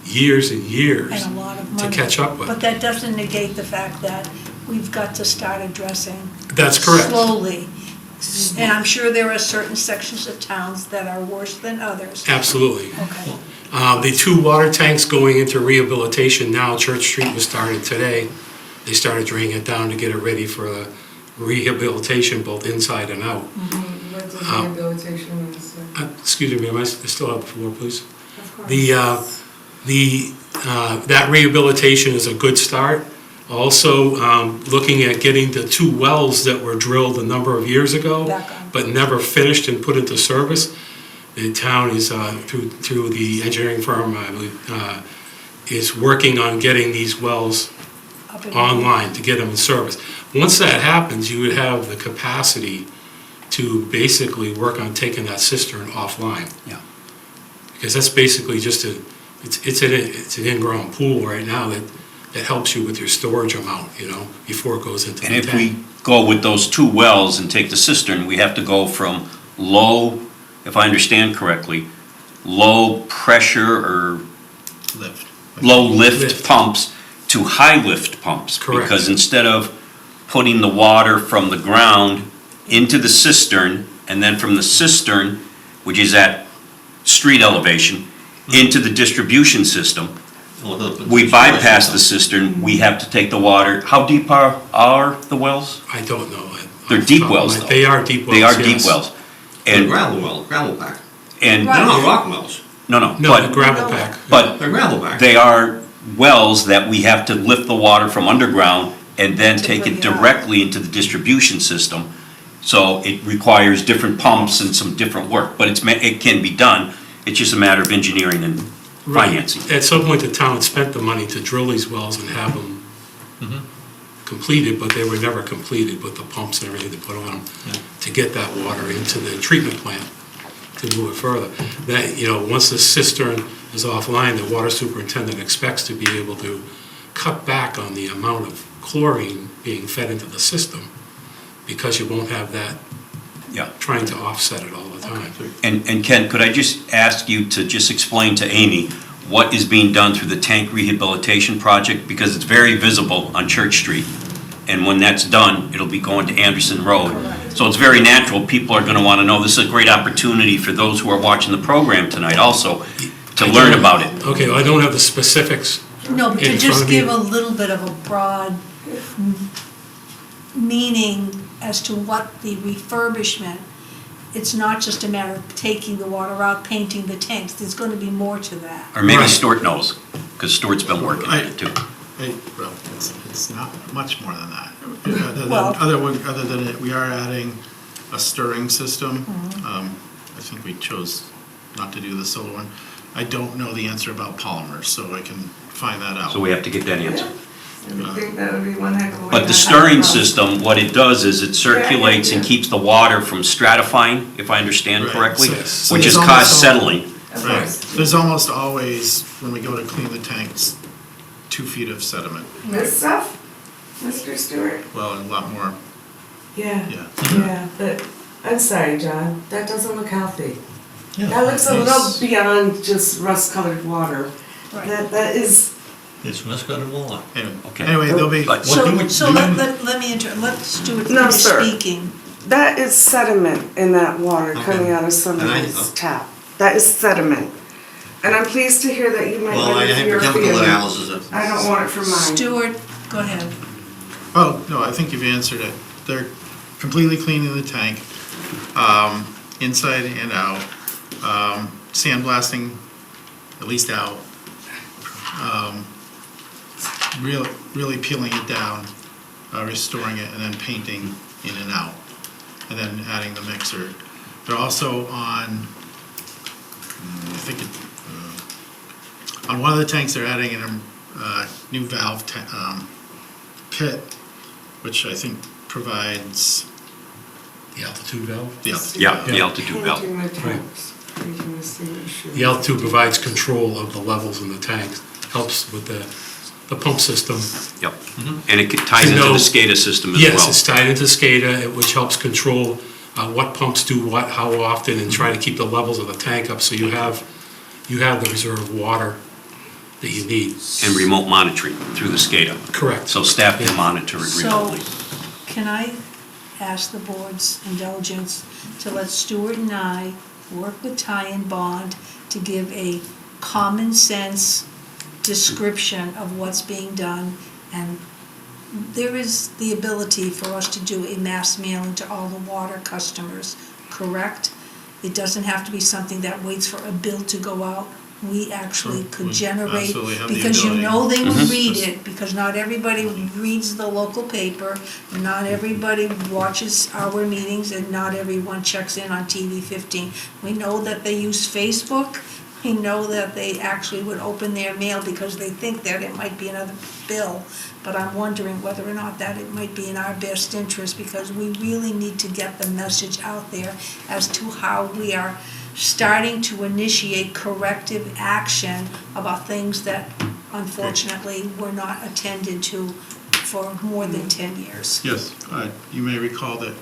S11: years and years
S1: And a lot of
S11: to
S1: money.
S11: catch up with.
S1: But that doesn't negate the fact that we've got to start addressing
S11: That's correct.
S1: slowly And I'm sure there are certain sections of towns that are worse than others.
S11: Absolutely.
S1: Okay.
S11: The 2 water tanks going into rehabilitation now, Church Street was started today. They started draining it down to get it ready for the rehabilitation, both inside and out.
S13: What does rehabilitation mean?
S11: Excuse me, I still have the floor, please?
S13: Of course.
S11: That rehabilitation is a good start. Also, looking at getting the 2 wells that were drilled a number of years ago,
S1: Back on.
S11: but never finished and put into service. The town is, through the engineering firm, I believe, is working on getting these wells
S1: Up and
S11: online to get them in service. Once that happens, you would have the capacity to basically work on taking that cistern offline.
S6: Yeah.
S11: Because that's basically just it's an in-ground pool right now that helps you with your storage amount, before it goes into the
S6: And
S11: tank.
S6: if we go with those 2 wells and take the cistern, we have to go from low, if I understand correctly, low pressure or
S12: Lift.
S6: low lift
S11: Lift.
S6: pumps to high lift pumps.
S11: Correct.
S6: Because instead of putting the water from the ground into the cistern, and then from the cistern, which is at street elevation, into the distribution system, we bypass the cistern, we have to take the water. How deep are the wells?
S11: I don't know.
S6: They're deep wells, though.
S11: They are deep wells,
S6: They are deep
S11: yes.
S6: wells.
S3: And
S6: And,
S3: gravel pack.
S6: and,
S1: Right.
S3: They're not rock wells.
S6: no,
S11: No, the
S6: but,
S11: gravel pack.
S6: but
S3: They're gravel pack.
S6: they are wells that we have to lift the water from underground and then
S1: To
S6: take
S1: bring
S6: it
S1: it out.
S6: directly into the distribution system. So it requires different pumps and some different work, but it can be done. It's just a matter of engineering and financing.
S11: At some point, the town spent the money to drill these wells and have them completed, but they were never completed with the pumps and everything to put on them to get that water into the treatment plant to move it further. That, once the cistern is offline, the water superintendent expects to be able to cut back on the amount of chlorine being fed into the system, because you won't have that
S6: Yeah.
S11: trying to offset it all the time.
S6: And Ken, could I just ask you to just explain to Amy what is being done through the tank rehabilitation project? Because it's very visible on Church Street. And when that's done, it'll be going to Anderson Road. So it's very natural, people are gonna wanna know. This is a great opportunity for those who are watching the program tonight also to learn about it.
S11: Okay, well, I don't have the specifics.
S1: No, but to
S11: in front
S1: just
S11: of me.
S1: give a little bit of a broad meaning as to what the refurbishment, it's not just a matter of taking the water out, painting the tanks, there's gonna be more to that.
S6: Or maybe
S11: Right.
S6: Stuart knows, because Stuart's been working on it too.
S12: Well, it's not much more than that.
S1: Well-
S12: Other than it, we are adding a stirring system. I think we chose not to do the solar one. I don't know the answer about polymers, so I can find that out.
S6: So we have to get that answer.
S13: I think that would be one heck of a way.
S6: But the
S13: to
S6: stirring
S13: have it.
S6: system, what it does is it circulates and keeps the water from stratifying, if I understand
S12: Right.
S6: correctly,
S12: So
S6: which
S12: there's
S6: has
S12: almost
S6: caused settling.
S13: Of
S12: Right,
S13: course.
S12: there's almost always, when we go to clean the tanks, 2 feet of sediment.
S13: This stuff, Mr. Stewart?
S12: Well, a lot more,
S13: Yeah,
S12: yeah.
S13: yeah, but I'm sorry, John, that doesn't look healthy.
S3: Yeah,
S13: That looks a little
S3: it's-
S13: beyond just rust-colored water.
S1: Right.
S13: That is,
S3: It's what's got it all.
S6: Okay.
S12: Anyway, there'll be,
S6: But-
S3: What do we-
S1: So
S3: do we-
S1: let me let Stuart
S13: No,
S1: finish
S13: sir.
S1: speaking.
S13: that is sediment in that water
S3: Okay.
S13: coming out of somebody's tap. That is sediment. And I'm pleased to hear that you might
S3: Well, I
S13: want it for
S3: have
S13: your
S3: chemical
S13: family.
S3: analysis.
S13: I don't want it for mine.
S1: Stuart, go ahead.
S12: oh, no, I think you've answered it. They're completely cleaning the tank, inside and out, sandblasting, at least out. Really peeling it down, restoring it, and then painting in and out, and then adding the mixer. They're also on, I think on one of the tanks, they're adding in a new valve pit, which I think provides
S11: The altitude valve?
S12: the altitude.
S6: Yeah, the altitude valve.
S13: Painting the tanks, painting the station.
S11: The altitude provides control of the levels in the tanks, helps with the pump system.
S6: Yep. And it ties into the SCADA system as well.
S11: Yes, it's tied into SCADA, which helps control what pumps do what, how often, and try to keep the levels of the tank up, so you have the reserve water that you need.
S6: And remote monitoring through the SCADA.
S11: Correct.
S6: So staff can
S11: Yeah.
S6: monitor it
S1: So,
S6: remotely.
S1: can I ask the board's indulgence to let Stuart and I work with Ty and Bond to give a common sense description of what's being done. And there is the ability for us to do a mass mailing to all the water customers, correct? It doesn't have to be something that waits for a bill to go out. We actually could
S12: We
S1: generate,
S12: absolutely have the
S1: because you
S12: ability.
S1: know they would
S12: Mhm.
S1: read it, because not everybody reads the local paper, and not everybody watches our meetings, and not everyone checks in on TV 15. We know that they use Facebook. We know that they actually would open their mail because they think that it might be another bill. But I'm wondering whether or not that it might be in our best interest, because we really need to get the message out there as to how we are starting to initiate corrective action about things that unfortunately were not attended to for more than 10 years.
S12: Yes, you may recall that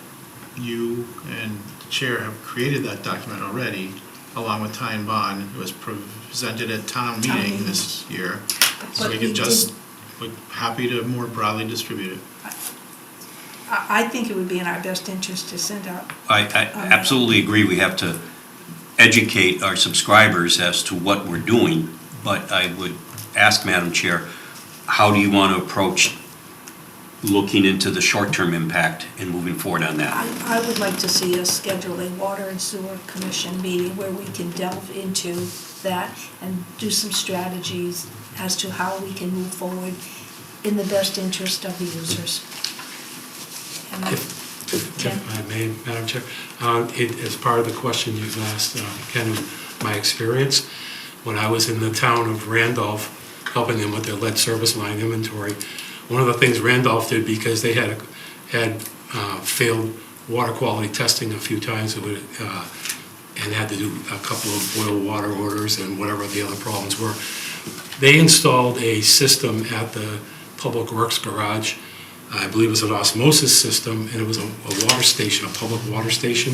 S12: you and the chair have created that document already, along with Ty and Bond. It was presented at town meeting this year, so
S1: But
S12: we
S1: we
S12: could just, we're happy to more broadly distribute it.
S1: I think it would be in our best interest to send out.
S6: I absolutely agree, we have to educate our subscribers as to what we're doing, but I would ask, Madam Chair, how do you want to approach looking into the short-term impact and moving forward on that?
S1: I would like to see us schedule a water and sewer commission meeting where we can delve into that and do some strategies as to how we can move forward in the best interest of the users. And
S11: If I may, Madam Chair, as part of the question you've asked, Ken, my experience, when I was in the town of Randolph, helping them with their lead service line inventory, one of the things Randolph did, because they had failed water quality testing a few times, and had to do a couple of boil water orders and whatever the other problems were, they installed a system at the Public Works garage. I believe it was an osmosis system, and it was a water station, a public water station,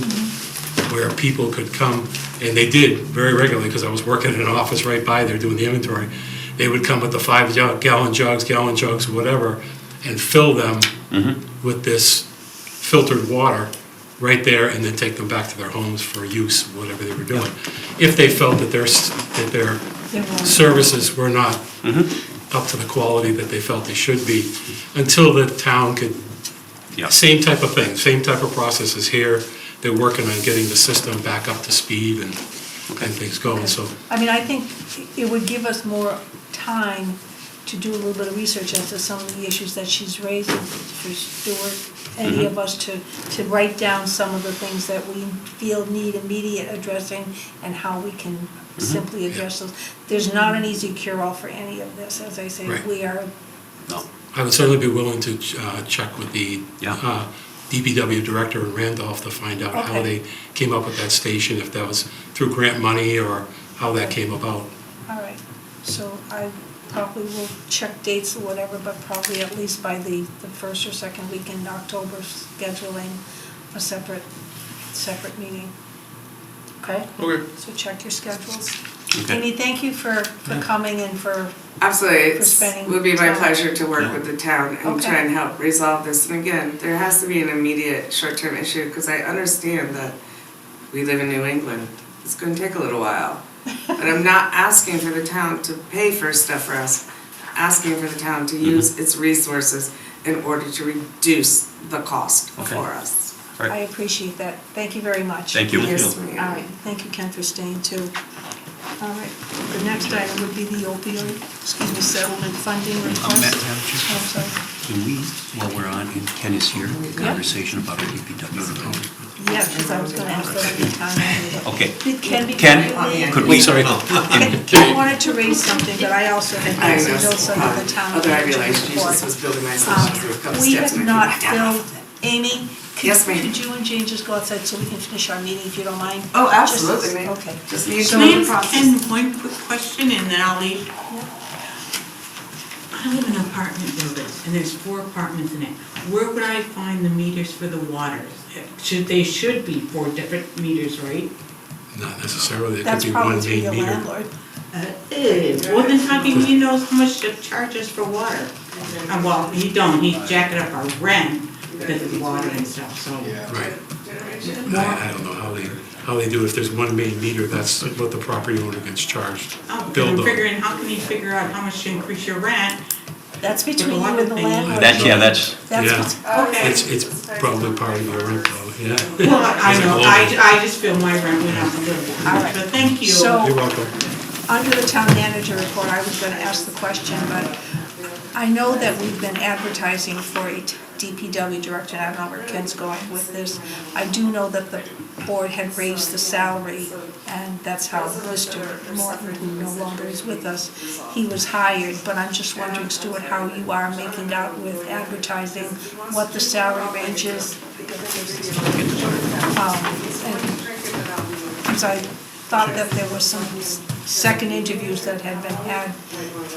S11: where people could come, and they did very regularly, because I was working in an office right by there doing the inventory. They would come with the 5-gallon jugs, whatever, and fill them with this filtered water right there, and then take them back to their homes for use, whatever they were doing. If they felt that their services were not up to the quality that they felt they should be, until the town could, same type of thing, same type of processes here. They're working on getting the system back up to speed and things going, so.
S1: I mean, I think it would give us more time to do a little bit of research as to some of the issues that she's raised for Stuart, any of us to write down some of the things that we feel need immediate addressing and how we can simply address those. There's not an easy cure-all for any of this, as I say.
S11: Right.
S1: We are.
S6: No.
S11: I would certainly be willing to check with the DPW director in Randolph to find out how they came up with that station, if that was through grant money or how that came about.
S1: All right, so I probably will check dates or whatever, but probably at least by the first or second week in October, scheduling a separate meeting. Okay?
S13: Okay.
S1: So check your schedules.
S6: Okay.
S1: Amy, thank you for coming and for
S13: Absolutely,
S1: for spending
S13: it would be my
S1: time.
S13: pleasure to work with the town and
S1: Okay.
S13: try and help resolve this. And again, there has to be an immediate short-term issue, because I understand that we live in New England. It's gonna take a little while. But I'm not asking for the town to pay for stuff for us, asking for the town to use its resources in order to reduce the cost for us.
S1: I appreciate that. Thank you very much.
S6: Thank you.
S13: Yes, ma'am.
S1: All right, thank you, Ken, for staying too. All right, the next item would be the opioid, settlement funding request.
S6: Madam Chair?
S1: Oh, I'm sorry.
S6: Can we, while we're on, and Ken is here, conversation about our DPW account?
S1: Yeah, because I was going to ask that every time.
S6: Okay.
S1: Did Ken become
S6: Ken, could we?
S11: Sorry.
S1: Ken wanted to raise something, but I also had
S13: I
S1: raised
S13: know,
S1: some of the town.
S13: other
S1: manager's
S13: regulations,
S1: report.
S13: this was building myself through a couple
S1: We
S13: steps.
S1: have
S13: and I
S1: not
S13: came back down.
S1: filled, Amy,
S13: Yes, ma'am.
S1: could you and Jane just go outside so we can finish our meeting, if you don't mind?
S13: Oh,
S1: Just-
S13: absolutely, ma'am.
S1: Okay.
S13: Just need to
S5: Can
S13: know
S5: I
S13: the
S5: ask
S13: process.
S5: Ken one quick question and then I'll leave? I live in an apartment building and there's 4 apartments in it. Where would I find the meters for the waters? They should be 4 different meters, right?
S11: Not necessarily, there
S1: That's
S11: could be
S1: probably
S11: one
S1: through
S11: main
S1: your
S11: meter.
S1: landlord.
S5: Well, then how come he knows how much to charge us for water? Well, he don't, he's jacking up our rent, because of the water and stuff, so.
S11: Right. I don't know how they do it. If there's one main meter, that's what the property owner gets charged.
S5: Oh,
S11: Billed
S5: I'm
S11: on.
S5: figuring, how can you figure out how much to increase your rent?
S1: That's
S5: With
S1: between
S5: the
S1: you
S5: water
S1: and the
S5: thing.
S1: landlord.
S6: That's, yeah, that's,
S1: That's
S11: Yeah.
S1: what's-
S5: Okay.
S11: It's probably part of your rent though, yeah.
S5: Well, I
S11: Is it
S5: know,
S11: global?
S5: I just feel my rent went up a little bit.
S1: All right.
S5: But thank you.
S1: So-
S11: You're welcome.
S1: Under the town manager report, I was gonna ask the question, but I know that we've been advertising for a DPW director, and I don't know where Ken's going with this. I do know that the board had raised the salary, and that's how Mr. Morton, who no longer is with us, he was hired, but I'm just wondering, Stuart, how you are making out with advertising, what the salary range is? Because I thought that there were some second interviews that had been had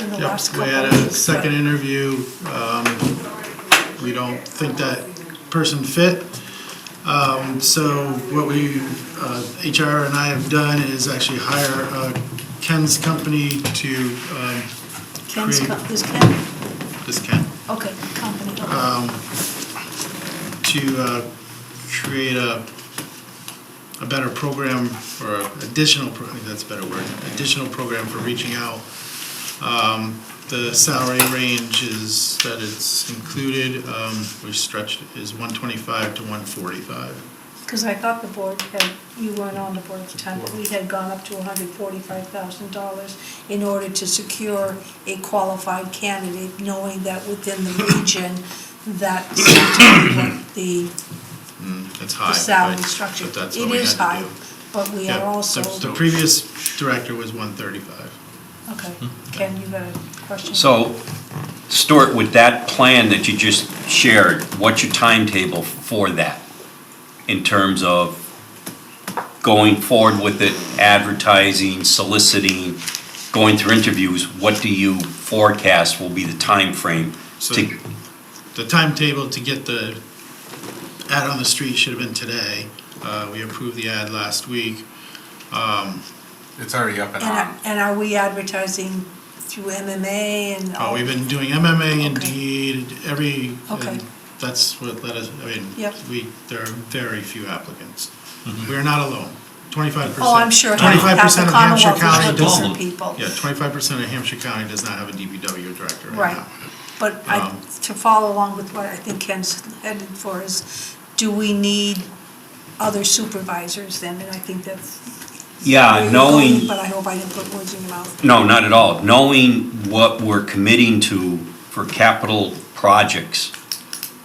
S1: in the last couple
S12: We
S1: of
S12: had a
S1: weeks.
S12: second interview. We don't think that person fit. So what we, HR and I have done is actually hire Ken's company to
S1: Ken's,
S12: create,
S1: is Ken?
S12: this Ken,
S1: Okay, company.
S12: to create a better program, or additional, I think that's a better word, additional program for reaching out. The salary range is, that it's included, we stretched, is 125 to 145.
S1: Because I thought the board had, you weren't on the board at the time, but we had gone up to $145,000 in order to secure a qualified candidate, knowing that within the region, that seemed to be what the
S12: That's high.
S1: salary
S12: but-
S1: structure.
S12: But that's
S1: It
S12: what we
S1: is
S12: had to
S1: high,
S12: do.
S1: but we
S12: Yeah,
S1: are also,
S12: the previous director was 135.
S1: okay, Ken, you got a question?
S6: so, Stuart, with that plan that you just shared, what's your timetable for that? In terms of going forward with it, advertising, soliciting, going through interviews, what do you forecast will be the time frame
S12: So
S6: to,
S12: the timetable to get the ad on the street should have been today. We approved the ad last week.
S10: It's already up and on.
S1: And are we advertising through MMA and all?
S12: We've been doing MMA,
S1: Okay.
S12: Indeed, every,
S1: Okay.
S12: and that's what let us, I mean,
S1: Yep.
S12: there are very few applicants. We are not alone. 25%.
S1: Oh, I'm sure half
S12: 25%
S1: the
S12: of Hampshire
S1: Commonwealth is
S12: County
S1: looking
S12: doesn't.
S1: for people.
S12: Yeah, 25% of Hampshire County does not have a DPW director right
S1: Right.
S12: now.
S1: But
S12: Um,
S1: to follow along with what I think Ken's headed for is, do we need other supervisors then? And I think that's where
S6: yeah,
S1: you're
S6: knowing.
S1: going, but I hope I didn't put words in your mouth.
S6: No, not at all. Knowing what we're committing to for capital projects,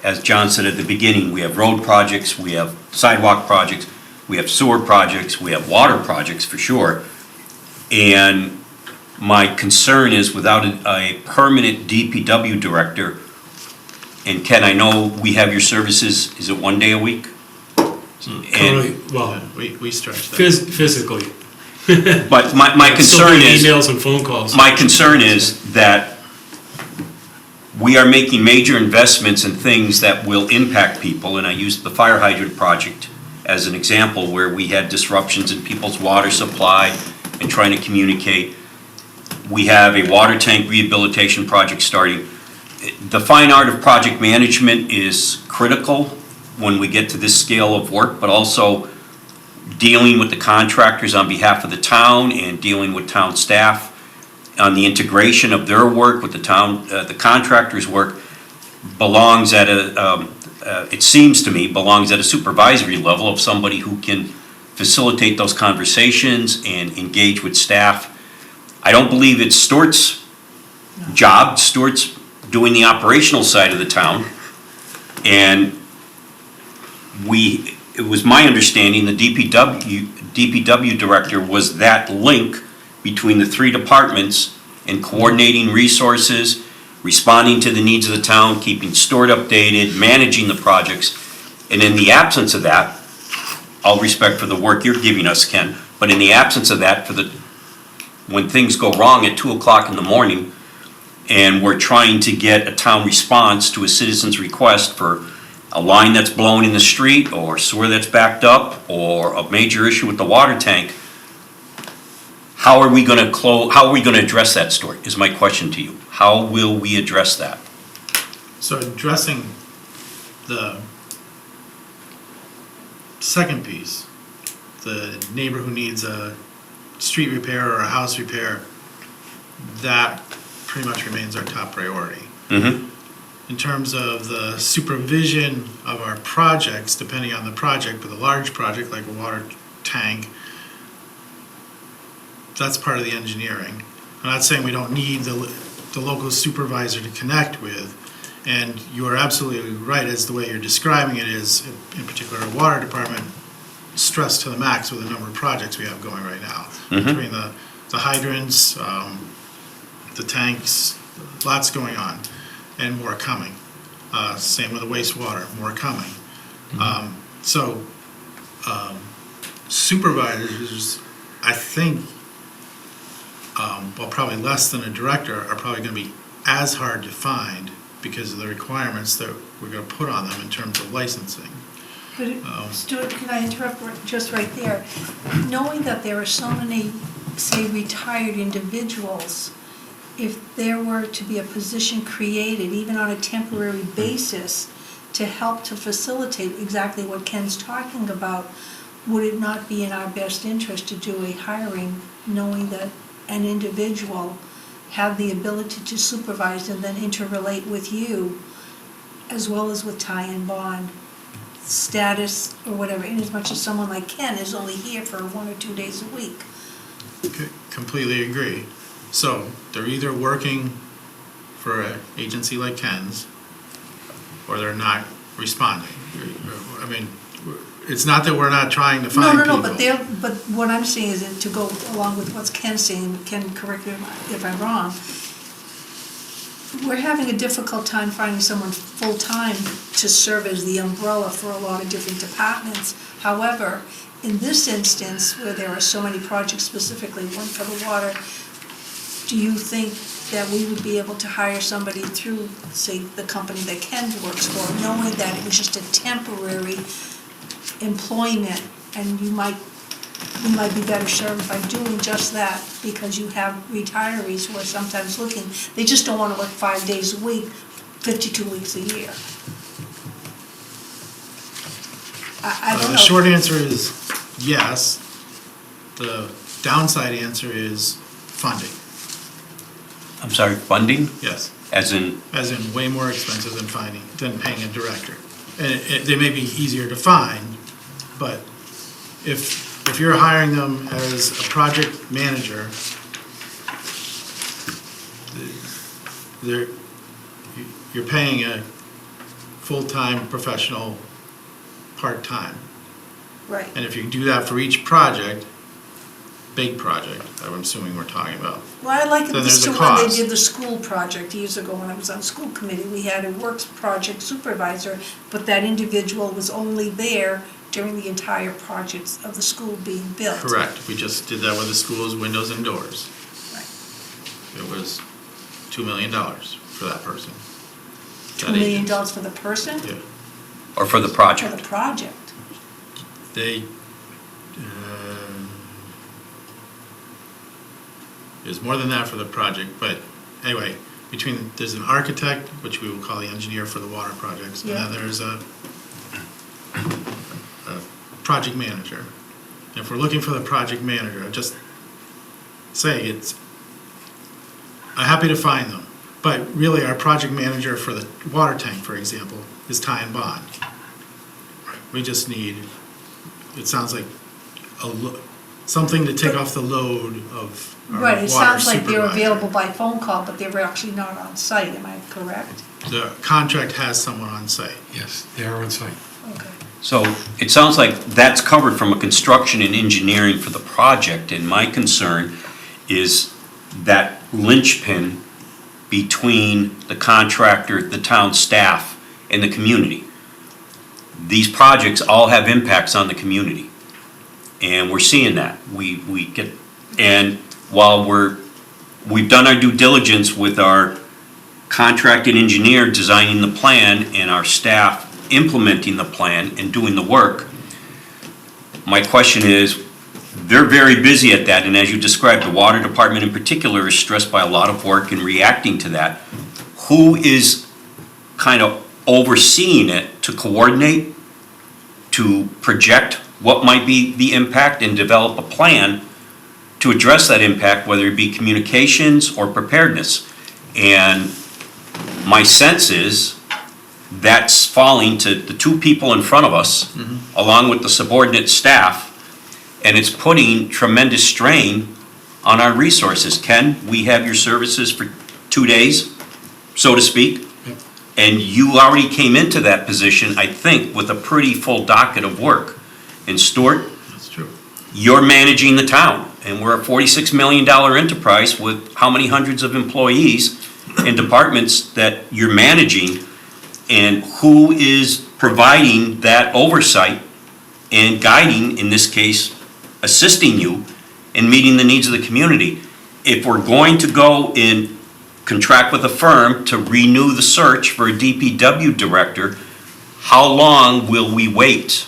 S6: as John said at the beginning, we have road projects, we have sidewalk projects, we have sewer projects, we have water projects for sure. And my concern is without a permanent DPW director, and Ken, I know we have your services, is it 1 day a week?
S11: Currently, well,
S12: We stretch that.
S11: physically.
S6: But my
S11: Still
S6: concern
S11: doing
S6: is.
S11: emails and phone calls.
S6: My concern is that we are making major investments in things that will impact people, and I used the fire hydrant project as an example where we had disruptions in people's water supply and trying to communicate. We have a water tank rehabilitation project starting. The fine art of project management is critical when we get to this scale of work, but also dealing with the contractors on behalf of the town and dealing with town staff on the integration of their work with the town, the contractors' work belongs at it seems to me, belongs at a supervisory level of somebody who can facilitate those conversations and engage with staff. I don't believe it's Stuart's job. Stuart's doing the operational side of the town. And it was my understanding the DPW director was that link between the three departments and coordinating resources, responding to the needs of the town, keeping Stuart updated, managing the projects. And in the absence of that, all respect for the work you're giving us, Ken, but in the absence of that, when things go wrong at 2 o'clock in the morning and we're trying to get a town response to a citizen's request for a line that's blown in the street or sewer that's backed up or a major issue with the water tank, how are we going to address that, Stuart, is my question to you. How will we address that?
S12: So addressing The second piece, the neighbor who needs a street repair or a house repair, that pretty much remains our top priority.
S6: Mm-hmm.
S12: In terms of the supervision of our projects, depending on the project, but a large project like a water tank, that's part of the engineering. I'm not saying we don't need the local supervisor to connect with, and you are absolutely right as the way you're describing it is, in particular, our water department, stressed to the max with the number of projects we have going right now.
S6: Mhm.
S12: Between the hydrants, the tanks, lots going on, and more coming. Same with the wastewater, more coming. Supervisors, I think, well, probably less than a director, are probably gonna be as hard to find because of the requirements that we're gonna put on them in terms of licensing.
S1: But, Stuart, can I interrupt just right there? Knowing that there are so many, say, retired individuals, if there were to be a position created, even on a temporary basis, to help to facilitate exactly what Ken's talking about, would it not be in our best interest to do a hiring, knowing that an individual have the ability to supervise and then interrelate with you, as well as with Ty and Bond status or whatever, in as much as someone like Ken is only here for 1 or 2 days a week?
S12: Completely agree. So they're either working for an agency like Ken's, or they're not responding. I mean, it's not that we're not trying to find people.
S1: But what I'm saying is that to go along with what Ken's saying, Ken, correct me if I'm wrong, we're having a difficult time finding someone full-time to serve as the umbrella for a lot of different departments. However, in this instance, where there are so many projects, specifically one for the water, do you think that we would be able to hire somebody through, say, the company that Ken works for, knowing that it was just a temporary employment, and we might be better served by doing just that, because you have retirees who are sometimes looking, they just don't want to work 5 days a week, 52 weeks a year. I don't know.
S12: The short answer is yes. The downside answer is funding.
S6: I'm sorry, funding?
S12: Yes.
S6: As in,
S12: way more expensive than paying a director. And they may be easier to find, but if you're hiring them as a project manager, you're paying a full-time professional part-time.
S1: Right.
S12: And if you do that for each project, big project, I'm assuming we're talking about,
S1: Well, I like
S12: then
S1: this
S12: there's
S1: to
S12: a
S1: when they
S12: cost.
S1: did the school project years ago when I was on school committee. We had a works project supervisor, but that individual was only there during the entire project of the school being built.
S12: Correct, we just did that with the schools, windows and doors.
S1: Right.
S12: It was $2 million for that person.
S1: $2 million for the person?
S12: Yeah,
S6: or for the
S1: For
S6: project?
S1: the project.
S12: they, there's more than that for the project, but anyway, there's an architect, which we will call the engineer for the water projects, and
S1: Yeah.
S12: then there's a project manager. And if we're looking for the project manager, I'm just saying I'm happy to find them, but really our project manager for the water tank, for example, is Ty and Bond. We just need, it sounds like something to take off the load of our water
S1: Right, it sounds like they're
S12: supervisor.
S1: available by phone call, but they're actually not on site, am I correct?
S12: The contract has someone on site.
S11: Yes, they are on site.
S1: Okay.
S6: So it sounds like that's covered from a construction and engineering for the project, and my concern is that linchpin between the contractor, the town staff, and the community. These projects all have impacts on the community, and we're seeing that. We get, and while we've done our due diligence with our contracted engineer designing the plan and our staff implementing the plan and doing the work, my question is, they're very busy at that, and as you described, the water department in particular is stressed by a lot of work and reacting to that. Who is kind of overseeing it to coordinate, to project what might be the impact and develop a plan to address that impact, whether it be communications or preparedness. And my sense is that's falling to the two people in front of us, along with the subordinate staff, and it's putting tremendous strain on our resources. Ken, we have your services for 2 days, so to speak, and you already came into that position, I think, with a pretty full docket of work. And Stuart,
S12: That's true.
S6: you're managing the town, and we're a $46 million enterprise with how many hundreds of employees and departments that you're managing, and who is providing that oversight and guiding, in this case, assisting you in meeting the needs of the community. If we're going to go and contract with a firm to renew the search for a DPW director, how long will we wait?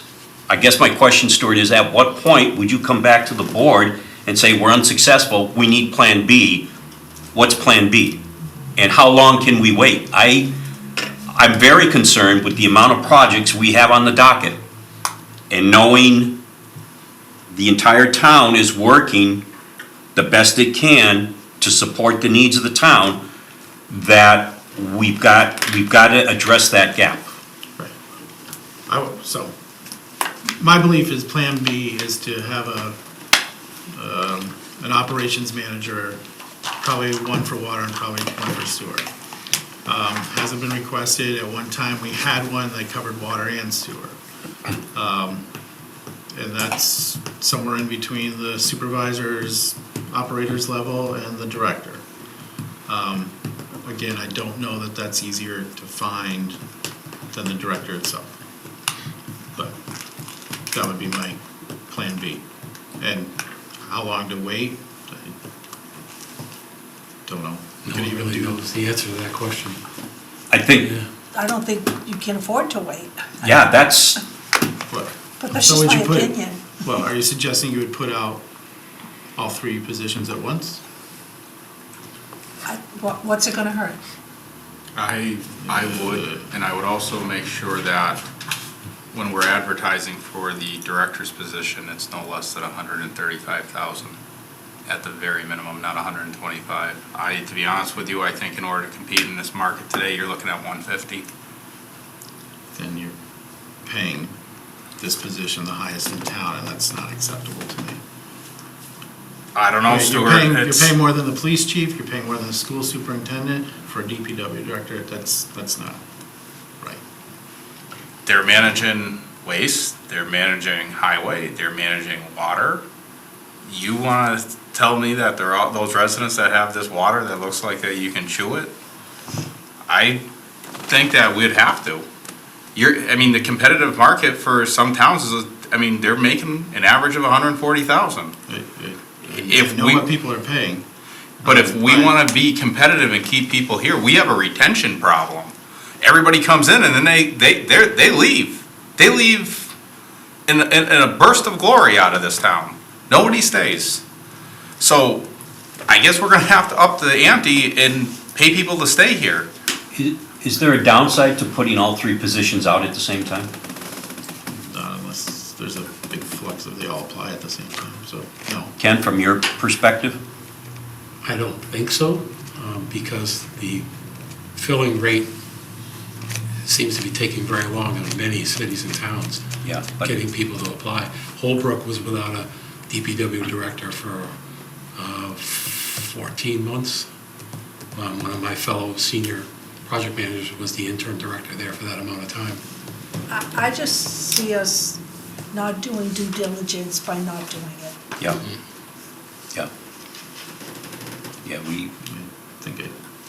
S6: I guess my question, Stuart, is at what point would you come back to the board and say, we're unsuccessful, we need Plan B? What's Plan B? And how long can we wait? I'm very concerned with the amount of projects we have on the docket, and knowing the entire town is working the best it can to support the needs of the town, that we've got to address that gap.
S12: Right. So, my belief is Plan B is to have an operations manager, probably one for water and probably one for sewer. Hasn't been requested. At one time, we had one that covered water and sewer. And that's somewhere in between the supervisor's, operators level and the director. Again, I don't know that that's easier to find than the director itself. But that would be my Plan B. And how long to wait? I don't know.
S11: No one really knows the answer to that question.
S6: I think,
S1: I don't think you can afford to wait,
S6: yeah, that's,
S12: What?
S1: but that's
S12: So
S1: just
S12: would
S1: my
S12: you put-
S1: opinion.
S12: Well, are you suggesting you would put out all three positions at once?
S1: What's it gonna hurt?
S10: I would, and I would also make sure that when we're advertising for the director's position, it's no less than 135,000 at the very minimum, not 125. To be honest with you, I think in order to compete in this market today, you're looking at 150.
S12: Then you're paying this position the highest in town, and that's not acceptable to me.
S10: I don't know,
S12: You're
S10: Stuart.
S12: you're paying more than the police chief, you're paying more than the school superintendent for a DPW director, that's not right.
S10: They're managing waste, they're managing highway, they're managing water. You want to tell me that there are those residents that have this water that looks like that you can chew it? I think that we'd have to. The competitive market for some towns is, they're making an average of 140,000. If
S12: I know
S10: we-
S12: what people are paying.
S10: But if we want to be competitive and keep people here, we have a retention problem. Everybody comes in and then they leave. They leave in a burst of glory out of this town. Nobody stays. So I guess we're going to have to up the ante and pay people to stay here.
S6: is there a downside to putting all three positions out at the same time?
S12: Unless there's a big flux of they all apply at the same time, so, no.
S6: Ken, from your perspective?
S11: I don't think so, because the filling rate seems to be taking very long in many cities and towns,
S6: Yeah, but
S11: getting people to apply. Holbrook was without a DPW director for 14 months. One of my fellow senior project managers was the intern director there for that amount of time.
S1: I just see us not doing due diligence by not doing it.
S6: yeah, yeah. Yeah, we,
S12: I think I
S1: I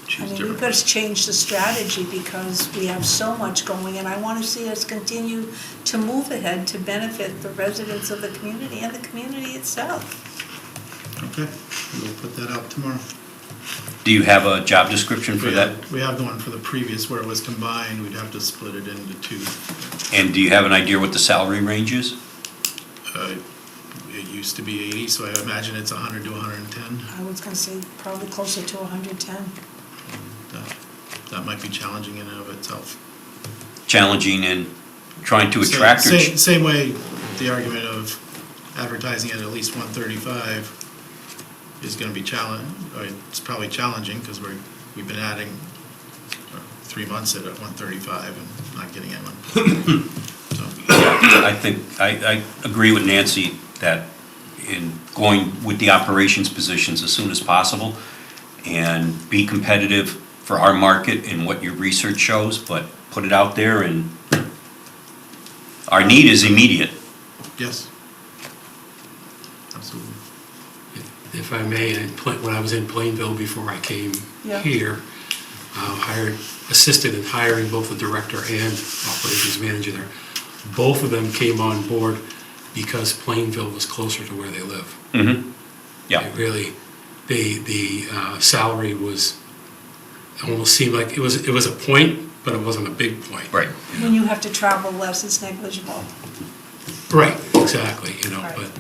S12: choose
S1: mean,
S12: different.
S1: we've got to change the strategy because we have so much going, and I want to see us continue to move ahead to benefit the residents of the community and the community itself.
S12: Okay, we'll put that out tomorrow.
S6: do you have a job description for that?
S12: We have the one for the previous where it was combined, we'd have to split it into two.
S6: And do you have an idea what the salary range is?
S12: It used to be 80, so I imagine it's 100 to 110.
S1: I was going to say probably closer to 110.
S12: That might be challenging in and of itself.
S6: challenging and trying to
S12: Same-
S6: attract.
S12: Same way, the argument of advertising at least 135 is gonna be it's probably challenging, because we've been adding 3 months at 135 and not getting anyone. So,
S6: I think, I agree with Nancy that in going with the operations positions as soon as possible and be competitive for our market and what your research shows, but put it out there, and our need is immediate.
S12: yes. Absolutely.
S11: If I may, when I was in Plainville before I came
S1: Yeah.
S11: here, assisted in hiring both the director and operations manager there. Both of them came on board because Plainville was closer to where they live.
S6: Mm-hmm. Yeah.
S11: It really, the salary was, almost seemed like it was a point, but it wasn't a big point.
S6: Right.
S1: When you have to travel less, it's negligible.
S11: Right, exactly,
S1: Right.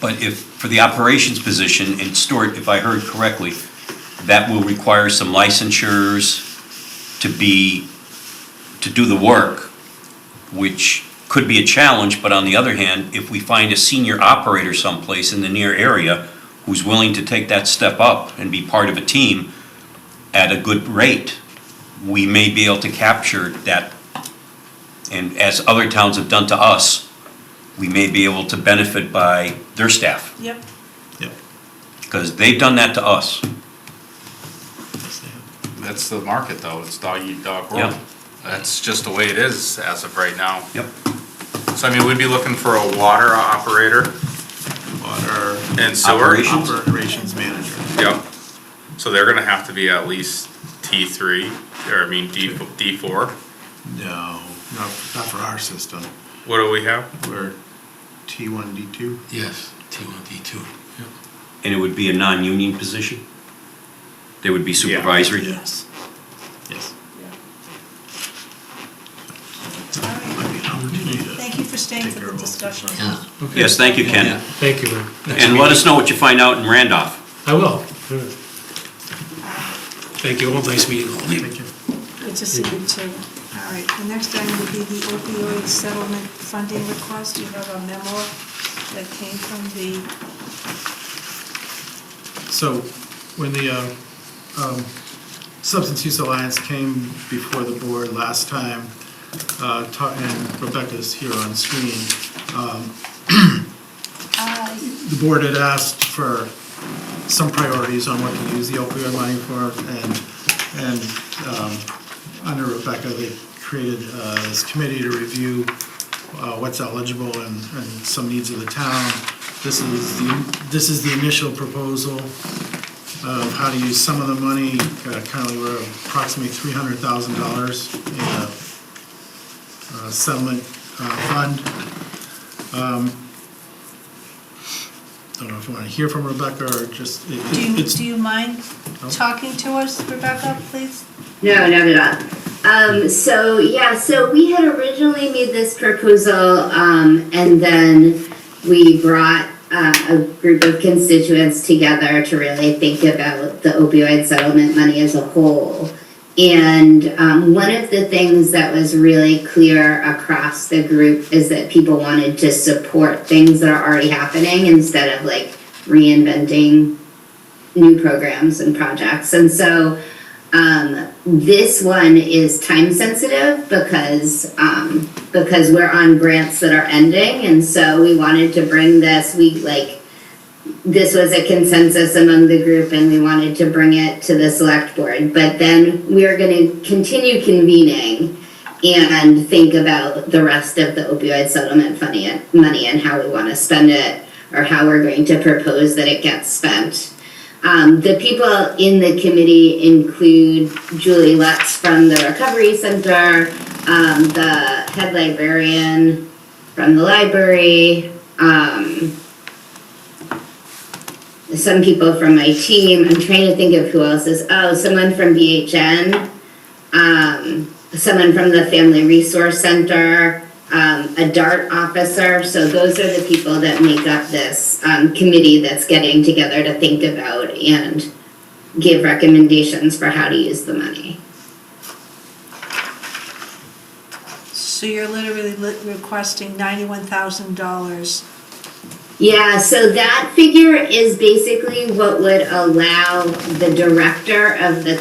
S6: But if, for the operations position, and Stuart, if I heard correctly, that will require some licensures to do the work, which could be a challenge, but on the other hand, if we find a senior operator someplace in the near area who's willing to take that step up and be part of a team at a good rate, we may be able to capture that. And as other towns have done to us, we may be able to benefit by their staff,
S1: Yep.
S12: Yep.
S6: because they've done that to us.
S10: That's the market though, it's dog eat dog
S6: Yeah.
S10: world. That's just the way it is as of right now.
S6: Yep.
S10: So I mean, we'd be looking for a water operator
S12: Water
S10: and sewer.
S12: operations manager.
S10: Yep. So they're gonna have to be at least T3, or I mean D4.
S12: No, not for our system.
S10: What do we have?
S12: We're T1, D2.
S11: Yes, T1, D2. Yep.
S6: And it would be a non-union position? They would be supervisory?
S1: Yes.
S12: Yes.
S1: All right.
S12: Might be an opportunity to
S1: Thank you for staying
S12: take
S1: for
S12: care
S1: the
S12: of all
S1: discussion.
S11: Okay.
S6: Yes, thank you, Ken.
S11: Thank you, Rick.
S6: And let us know what you find out in Randolph.
S11: I will. Thank you all, nice meeting all.
S12: Thank you.
S1: Good to see you too. All right, the next item would be the opioid settlement funding request. You have a memo that came from the,
S12: So, when the Substance Use Alliance came before the board last time, and Rebecca's here on screen, the board had asked for some priorities on what to use the opioid money for, and under Rebecca, they created this committee to review what's eligible and some needs of the town. This is the initial proposal of how to use some of the money. Currently, we're approximately $300,000 in a settlement fund. Don't know if you want to hear from Rebecca or just.
S1: do you mind talking to us, Rebecca, please?
S14: No, not at all. So we had originally made this proposal, and then we brought a group of constituents together to really think about the opioid settlement money as a whole. And one of the things that was really clear across the group is that people wanted to support things that are already happening instead of like reinventing new programs and projects. And so this one is time sensitive because we're on grants that are ending, and so we wanted to bring this. This was a consensus among the group, and we wanted to bring it to the select board. But then we are going to continue convening and think about the rest of the opioid settlement money and how we want to spend it, or how we're going to propose that it gets spent. The people in the committee include Julie Lutz from the Recovery Center, the head librarian from the library, some people from my team. I'm trying to think of who else is, someone from BHN, someone from the Family Resource Center, a DART officer. So those are the people that make up this committee that's getting together to think about and give recommendations for how to use the money.
S1: So you're literally requesting $91,000.
S14: Yeah, so that figure is basically what would allow the director of the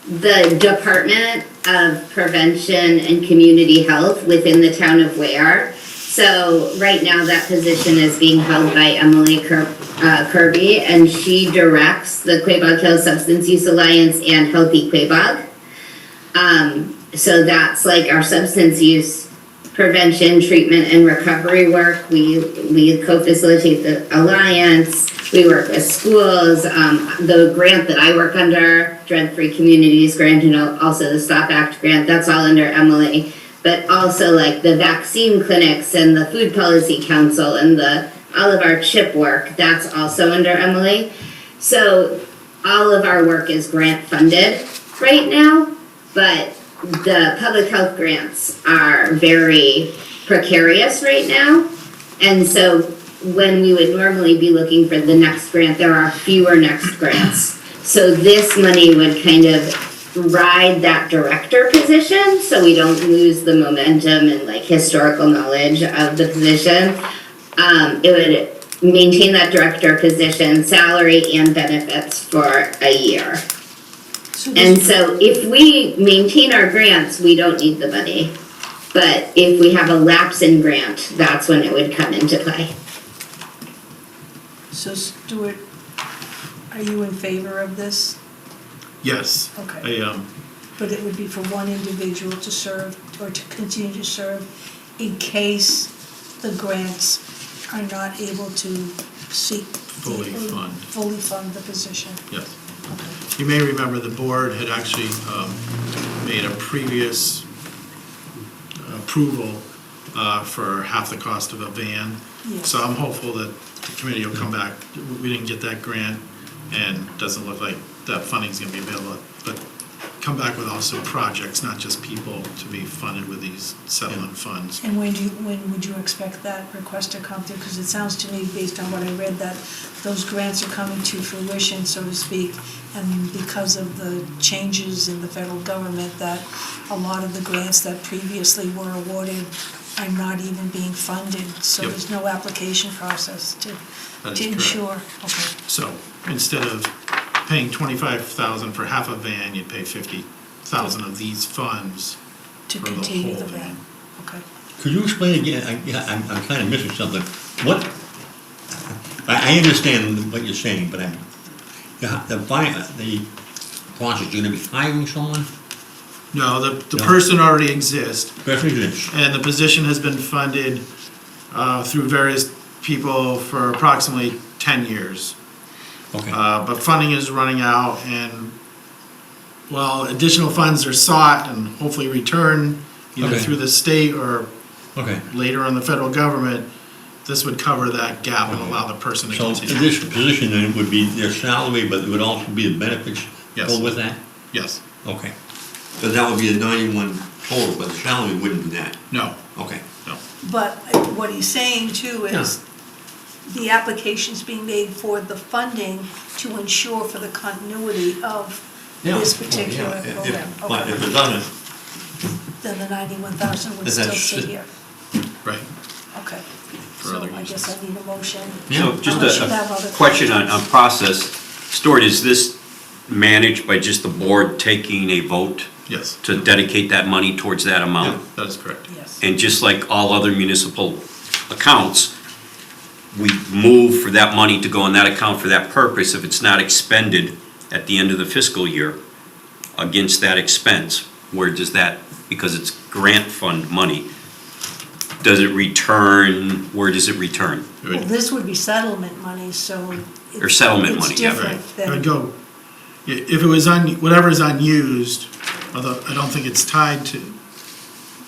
S14: the Department of Prevention and Community Health within the town of Ware. So right now that position is being held by Emily Kirby, and she directs the Quabog Hill Substance Use Alliance and Healthy Quabog. So that's like our substance use prevention, treatment, and recovery work. We co-facilitate the alliance. We work with schools. The grant that I work under, Drug-Free Communities Grant, and also the Stop Act grant, that's all under Emily. But also like the vaccine clinics and the Food Policy Council and all of our CHIP work, that's also under Emily. So all of our work is grant funded right now, but the public health grants are very precarious right now. And so when we would normally be looking for the next grant, there are fewer next grants. So this money would kind of ride that director position, so we don't lose the momentum and like historical knowledge of the position. It would maintain that director position, salary and benefits for a year. And so if we maintain our grants, we don't need the money. But if we have a lapse in grant, that's when it would come into play.
S1: So Stuart, are you in favor of this?
S12: Yes.
S1: Okay. But it would be for one individual to serve or to continue to serve in case the grants are not able to fully fund the position.
S12: Yes. You may remember the board had actually made a previous approval for half the cost of a van.
S1: Yes.
S12: So I'm hopeful that the committee will come back. We didn't get that grant, and doesn't look like that funding's gonna be available, but come back with also projects, not just people, to be funded with these settlement funds.
S1: And when would you expect that request to come through? Because it sounds to me, based on what I read, that those grants are coming to fruition, so to speak, and because of the changes in the federal government, that a lot of the grants that previously were awarded are not even being funded, so
S12: Yep.
S1: there's no application process to ensure. Okay.
S12: So instead of paying $25,000 for half a van, you'd pay $50,000 of these funds
S1: To
S12: for the
S1: continue
S12: whole
S1: the van.
S12: van.
S1: Okay.
S3: Could you explain again, I'm kind of missing something. What, I understand what you're saying, but the process, you're gonna be hiring someone?
S12: No, the
S3: No.
S12: person already exists,
S3: Person exists.
S12: and the position has been funded through various people for approximately 10 years.
S3: Okay.
S12: But funding is running out, and while additional funds are sought and hopefully returned either
S3: Okay.
S12: through the state or
S3: Okay.
S12: later on the federal government, this would cover that gap and allow the person to
S3: So
S12: continue.
S3: this position then would be their salary, but it would also be the benefits
S12: Yes.
S3: go with that?
S12: Yes.
S3: Okay. So that would be a 91 total, but the salary wouldn't do that?
S12: No.
S3: Okay.
S1: But what he's saying too is the application's being made for the funding to ensure for the continuity of this particular program.
S3: But
S1: Okay.
S3: if it doesn't,
S1: Then the 91,000 would
S3: Then
S1: still
S3: that's
S1: sit
S3: it.
S1: here.
S12: Right.
S1: Okay.
S12: For
S1: So
S12: other
S1: I guess I need a motion.
S6: So just
S1: Unless you have
S6: a
S1: other
S6: question on
S1: questions.
S6: process. Stuart, is this managed by just the board taking a vote
S12: Yes.
S6: to dedicate that money towards that
S12: Yeah,
S6: amount?
S12: that is correct.
S1: Yes.
S6: And just like all other municipal accounts, we move for that money to go in that account for that purpose if it's not expended at the end of the fiscal year against that expense. Where does that, because it's grant fund money, does it return, where does it return?
S1: Well, this would be settlement money, so.
S6: Or settlement money, yeah.
S1: It's different
S12: It would
S1: than,
S12: go, if it was whatever is unused, although I don't think it's tied to,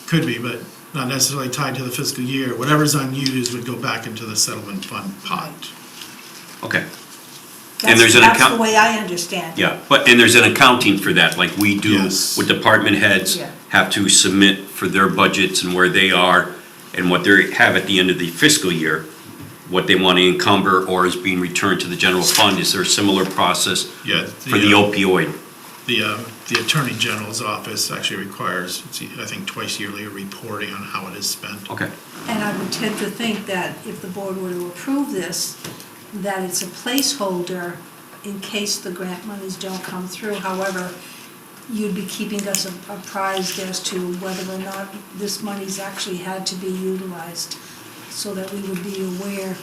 S12: could be, but not necessarily tied to the fiscal year, whatever's unused would go back into the settlement fund pot.
S6: Okay.
S1: that's
S6: there's an
S1: that's the
S6: account-
S1: way I understand it.
S6: Yeah, and there's an accounting for that, like we do
S12: Yes.
S6: with department heads,
S1: Yeah.
S6: have to submit for their budgets and where they are and what they have at the end of the fiscal year, what they want to encumber or is being returned to the general fund. Is there a similar process
S12: Yeah.
S6: for the opioid?
S12: The the Attorney General's office actually requires, I think twice yearly, a reporting on how it is spent.
S6: Okay.
S1: And I would tend to think that if the board were to approve this, that it's a placeholder in case the grant monies don't come through. However, you'd be keeping us apprised as to whether or not this money's actually had to be utilized, so that we would be aware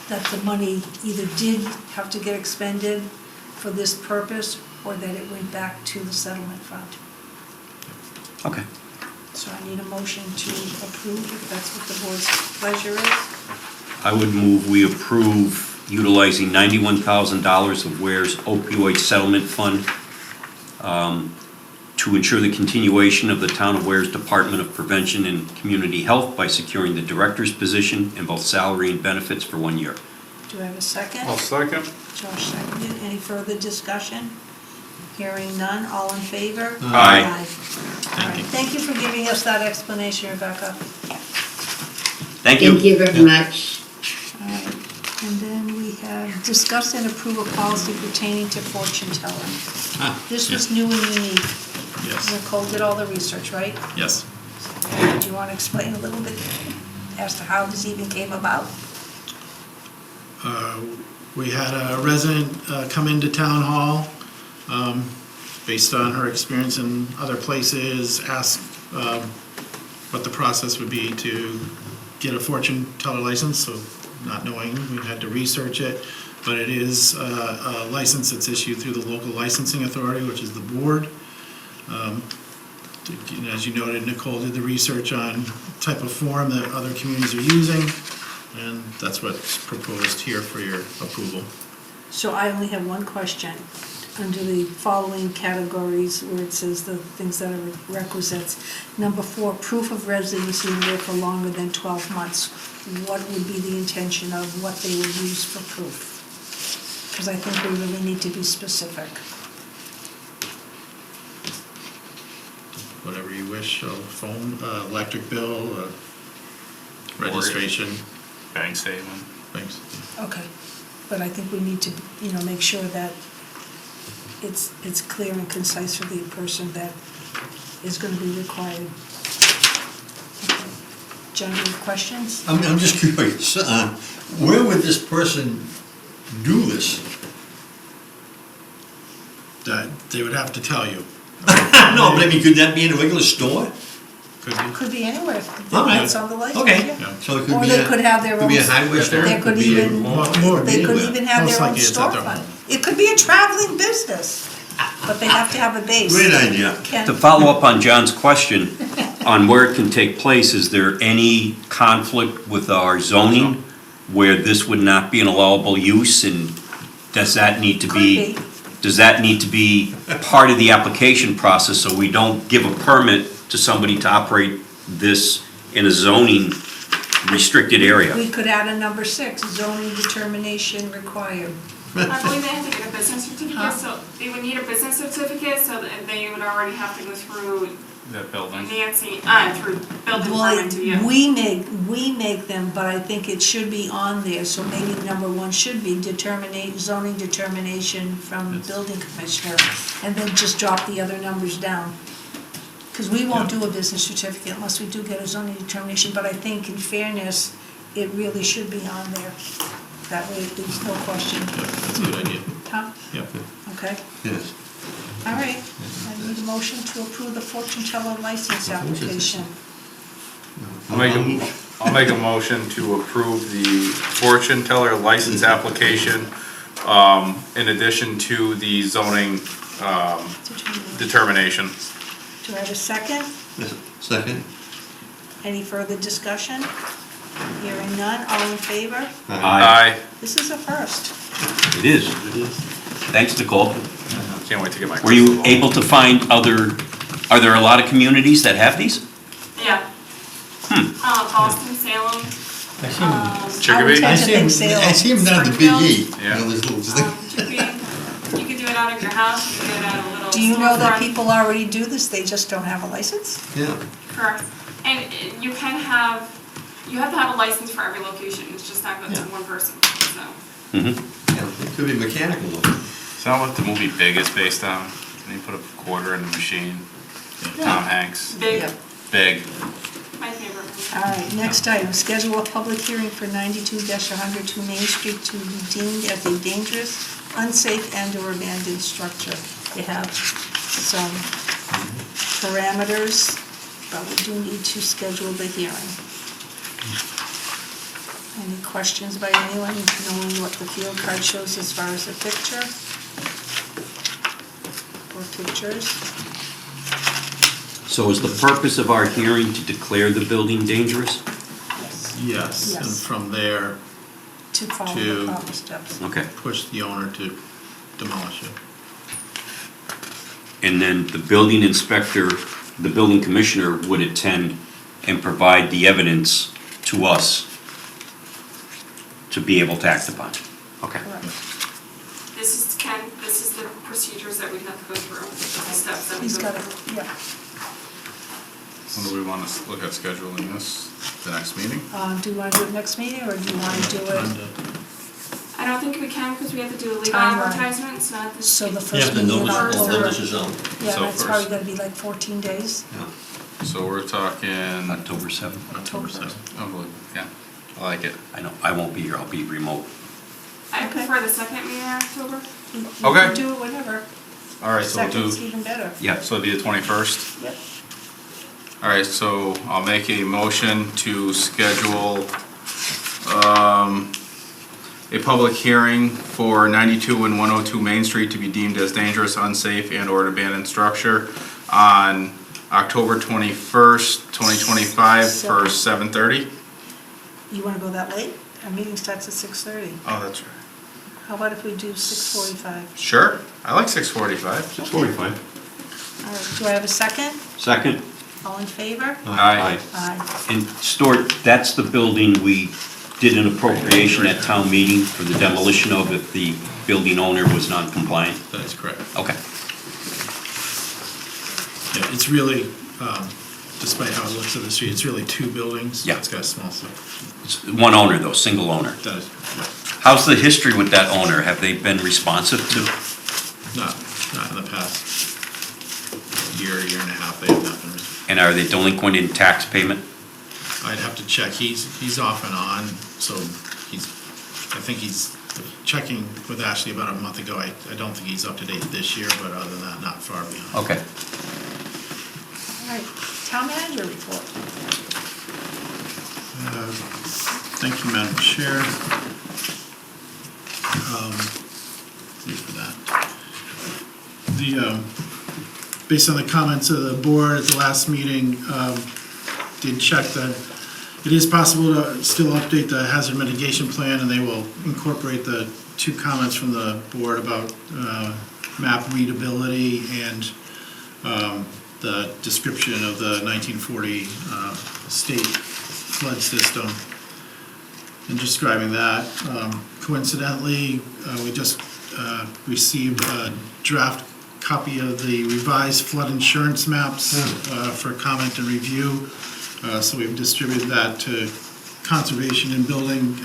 S1: that the money either did have to get expended for this purpose, or that it went back to the settlement fund.
S6: Okay.
S1: So I need a motion to approve, if that's what the board's pleasure is.
S6: I would move we approve utilizing $91,000 of Ware's opioid settlement fund to ensure the continuation of the Town of Ware's Department of Prevention and Community Health by securing the director's position in both salary and benefits for 1 year.
S1: Do I have a second?
S10: I'll second.
S1: Josh seconded. Any further discussion? Hearing none, all in favor?
S6: Aye.
S1: All right, thank you for giving us that explanation, Rebecca.
S6: Thank you.
S14: Thank you very much.
S1: All right, and then we have discuss and approve a policy pertaining to fortune telling. This was new and unique.
S12: Yes,
S1: Nicole did all the research, right?
S12: yes.
S1: Do you want to explain a little bit as to how this even came about?
S12: We had a resident come into town hall, based on her experience in other places, ask what the process would be to get a fortune teller license, so not knowing, we had to research it, but it is a license that's issued through the local licensing authority, which is the board. As you noted, Nicole did the research on type of form that other communities are using, and that's what's proposed here for your approval.
S1: So I only have one question. Under the following categories where it says the things that are requisites. Number 4, proof of residency in there for longer than 12 months. What would be the intention of what they would use for proof? Because I think we really need to be specific.
S12: Whatever you wish, a phone, electric bill, registration,
S10: Bank statement.
S12: things.
S1: Okay, but I think we need to, make sure that it's clear and concise for the person that is going to be required. Okay. John, do you have questions?
S3: I'm just curious, where would this person do this?
S12: That, they would have to tell you.
S3: No, but I mean, could that be in a regular store?
S12: Could be.
S1: Could be anywhere.
S3: All right.
S1: It's on the license.
S3: Okay.
S1: Yeah.
S3: So it could
S1: Or
S3: be
S1: they could have their
S3: could be a
S1: own-
S3: hardware store.
S1: They could
S3: be a-
S1: even,
S12: More
S1: they could
S12: anywhere.
S1: even have
S12: Most
S1: their own
S12: likely it's at their
S1: storefront.
S12: home.
S1: It could be a traveling business, but they have to have a base.
S3: Great idea.
S1: Ken?
S6: To follow up on John's question on where it can take place, is there any conflict with our zoning where this would not be an allowable use, and does that need to be?
S1: Could be.
S6: Does that need to be part of the application process so we don't give a permit to somebody to operate this in a zoning restricted area?
S1: We could add a number 6, zoning determination required.
S15: I believe they have to get a business certificate,
S1: Huh?
S15: so they would need a business certificate, so that they would already have to go through
S10: That building.
S15: Nancy, through building permit to you.
S1: We make them, but I think it should be on there, so maybe number 1 should be zoning determination from building commissioner, and then just drop the other numbers down. Because we won't do a business certificate unless we do get a zoning determination, but I think in fairness, it really should be on there. That way there's no question.
S12: That's a good idea.
S1: Huh?
S12: Yep.
S1: Okay,
S3: Yes.
S1: all right. I need a motion to approve the fortune teller license application.
S10: I'll make a motion to approve the fortune teller license application, in addition to the zoning, determination.
S1: Do I have a second?
S3: Second?
S1: Any further discussion? Hearing none, all in favor?
S10: Aye.
S1: This is a first.
S6: It is. Thanks, Nicole.
S10: Can't wait to get my.
S6: Were you
S10: crystal ball.
S6: able to find are there a lot of communities that have these?
S15: Yeah. Boston, Salem,
S10: Chicopee?
S1: I would tend to think sales.
S3: I see him down at the Big E.
S10: Yeah.
S3: This little thing.
S15: Chicopee. You could do it out of your house, you could do it out of a little
S1: Do you know that
S15: storefront.
S1: people already do this, they just don't have a license?
S3: Yeah.
S15: Correct. And you have to have a license for every location, it's just not good to one person, so.
S6: Mm-hmm.
S3: Yeah, it could be mechanical though.
S10: Is that what the movie Big is based on? And you put a quarter in the machine. Tom Hanks.
S15: Big,
S10: Big.
S15: my favorite.
S1: All right, next item, schedule a public hearing for 92-102 Main Street to be deemed as a dangerous, unsafe, and/or abandoned structure. They have some parameters, but we do need to schedule the hearing. Any questions by anyone, knowing what the field card shows as far as the picture? Or pictures?
S6: So is the purpose of our hearing to declare the building dangerous?
S12: Yes, and
S1: Yes.
S12: from there,
S1: To follow
S12: To-
S1: the proper steps.
S6: Okay.
S12: push the owner to demolish it.
S6: And then the building inspector, the building commissioner would attend and provide the evidence to us to be able to act upon. Okay.
S1: Correct.
S15: This is, Ken, this is the procedures that we have to go through, the steps that we
S1: He's
S15: go
S1: got it,
S15: through.
S1: yeah.
S10: So do we want to look at scheduling this, the next meeting?
S1: Do you want to do it next meeting, or do you want to do it,
S15: I don't think we can because we have to do a legal
S1: Timeline.
S15: advertisement, so not this.
S1: so the
S3: You
S1: first
S3: have to
S1: meeting in
S3: notice all
S1: October?
S3: notices out.
S1: Yeah,
S10: So
S1: that's probably
S10: first.
S1: gonna be like 14 days,
S10: So we're talking,
S6: October 7th.
S1: October 7th.
S10: yeah, I like it.
S6: I know, I won't be here, I'll be remote.
S15: I prefer the second meeting in October.
S1: You
S10: Okay.
S1: can do it whenever.
S10: All right, so we'll
S1: Second's
S10: do,
S1: even better.
S6: Yeah.
S10: so it'll be the 21st?
S1: Yep.
S10: All right, so I'll make a motion to schedule a public hearing for 92 and 102 Main Street to be deemed as dangerous, unsafe, and/or abandoned structure on October 21st, 2025 for 7:30.
S1: You wanna go that late? Our meeting starts at 6:30.
S10: Oh, that's right.
S1: How about if we do 6:45?
S10: Sure, I like 6:45.
S6: 6:45.
S1: All right, do I have a second?
S6: Second?
S1: All in favor?
S10: Aye.
S1: Aye.
S6: And Stuart, that's the building we did an appropriation at town meeting for the demolition of if the building owner was non-compliant?
S12: That is correct.
S6: Okay.
S12: Yeah, it's really, despite how it looks on the street, it's really two buildings.
S6: Yeah.
S12: It's got a small stuff.
S6: It's one owner though, single owner.
S12: That is,
S6: How's the history with that owner? Have they been responsive to?
S12: not in the past year and a half, they have not been.
S6: And are they delinquent in tax payment?
S12: I'd have to check, he's off and on, so I think he's checking with Ashley about a month ago. I don't think he's up to date this year, but other than that, not far behind.
S6: Okay.
S1: All right, town manager report.
S12: Thank you, Madam Chair. Thanks for that. Based on the comments of the board at the last meeting, did check that it is possible to still update the hazard mitigation plan, and they will incorporate the two comments from the board about map readability and the description of the 1940 state flood system. In describing that, coincidentally, we just received a draft copy of the revised flood insurance maps for comment and review. So we've distributed that to conservation and building.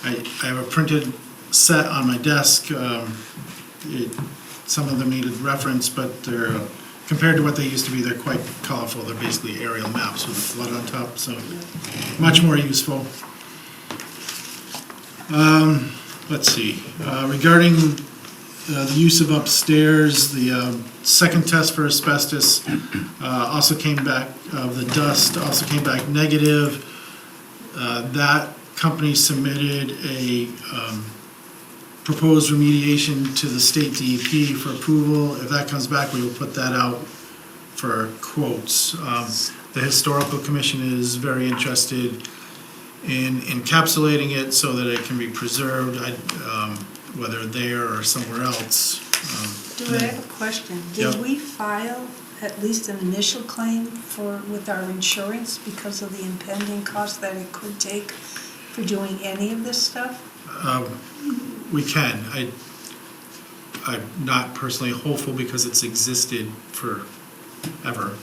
S12: I have a printed set on my desk. Some of them needed reference, but they're, compared to what they used to be, they're quite colorful. They're basically aerial maps with a flood on top, so much more useful. Let's see, regarding the use of upstairs, the second test for asbestos also came back, the dust also came back negative. That company submitted a proposed remediation to the state DEP for approval. If that comes back, we will put that out for quotes. The Historical Commission is very interested in encapsulating it so that it can be preserved, whether there or somewhere else.
S1: Do I have a question?
S12: Yep.
S1: Did we file at least an initial claim with our insurance because of the impending cost that it could take for doing any of this stuff?
S12: We can. I'm not personally hopeful because it's existed forever.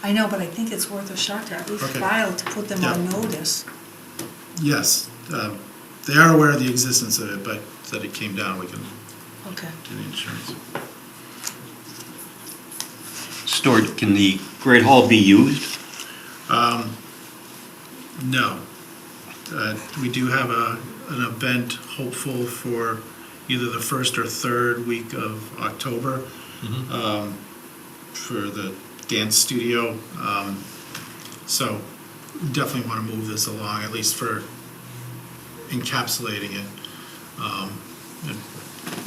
S1: I know, but I think it's worth a shot to at least
S12: Okay.
S1: file to put them on notice.
S12: Yes, they are aware of the existence of it, but that it came down, we can
S1: Okay.
S12: do the insurance.
S6: stored, can the Great Hall be used?
S12: No. We do have an event hopeful for either the first or third week of October for the dance studio. So definitely want to move this along, at least for encapsulating it and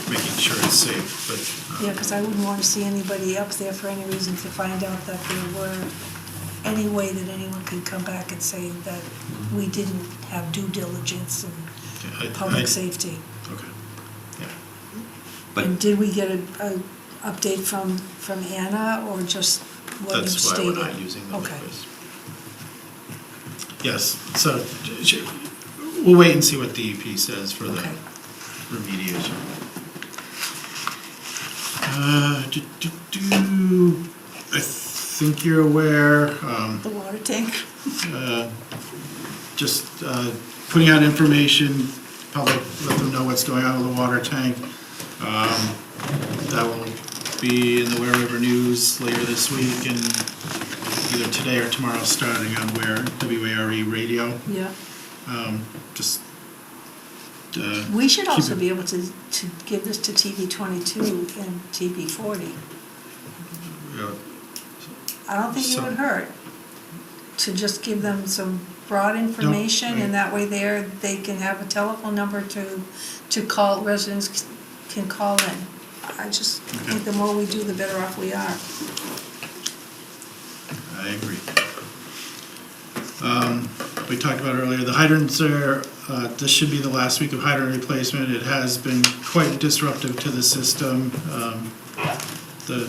S12: making sure it's safe. But
S1: Yeah, because I wouldn't want to see anybody up there for any reason to find out that there were any way that anyone could come back and say that we didn't have due diligence and public safety.
S12: Okay.
S1: And did we get a update from Anna, or just what you
S12: That's
S1: stated?
S12: why we're not using the
S1: Okay.
S12: list. Yes, so we'll wait and see what DEP says for the remediation. I think you're aware,
S1: The water tank?
S12: just putting out information, public, let them know what's going on with the water tank. That will be in the Ware River News later this week, and either today or tomorrow, starting on WARE radio.
S1: Yeah.
S12: Just
S1: We should
S12: keep
S1: also
S12: it-
S1: be able to give this to TV22 and TV40. I don't think it would hurt to just give them some broad information, and that way they can have a telephone number to call, residents can call in. I just think the more we do, the better off we are.
S12: I agree. We talked about earlier, the hydrants are, this should be the last week of hydrant replacement. It has been quite disruptive to the system. The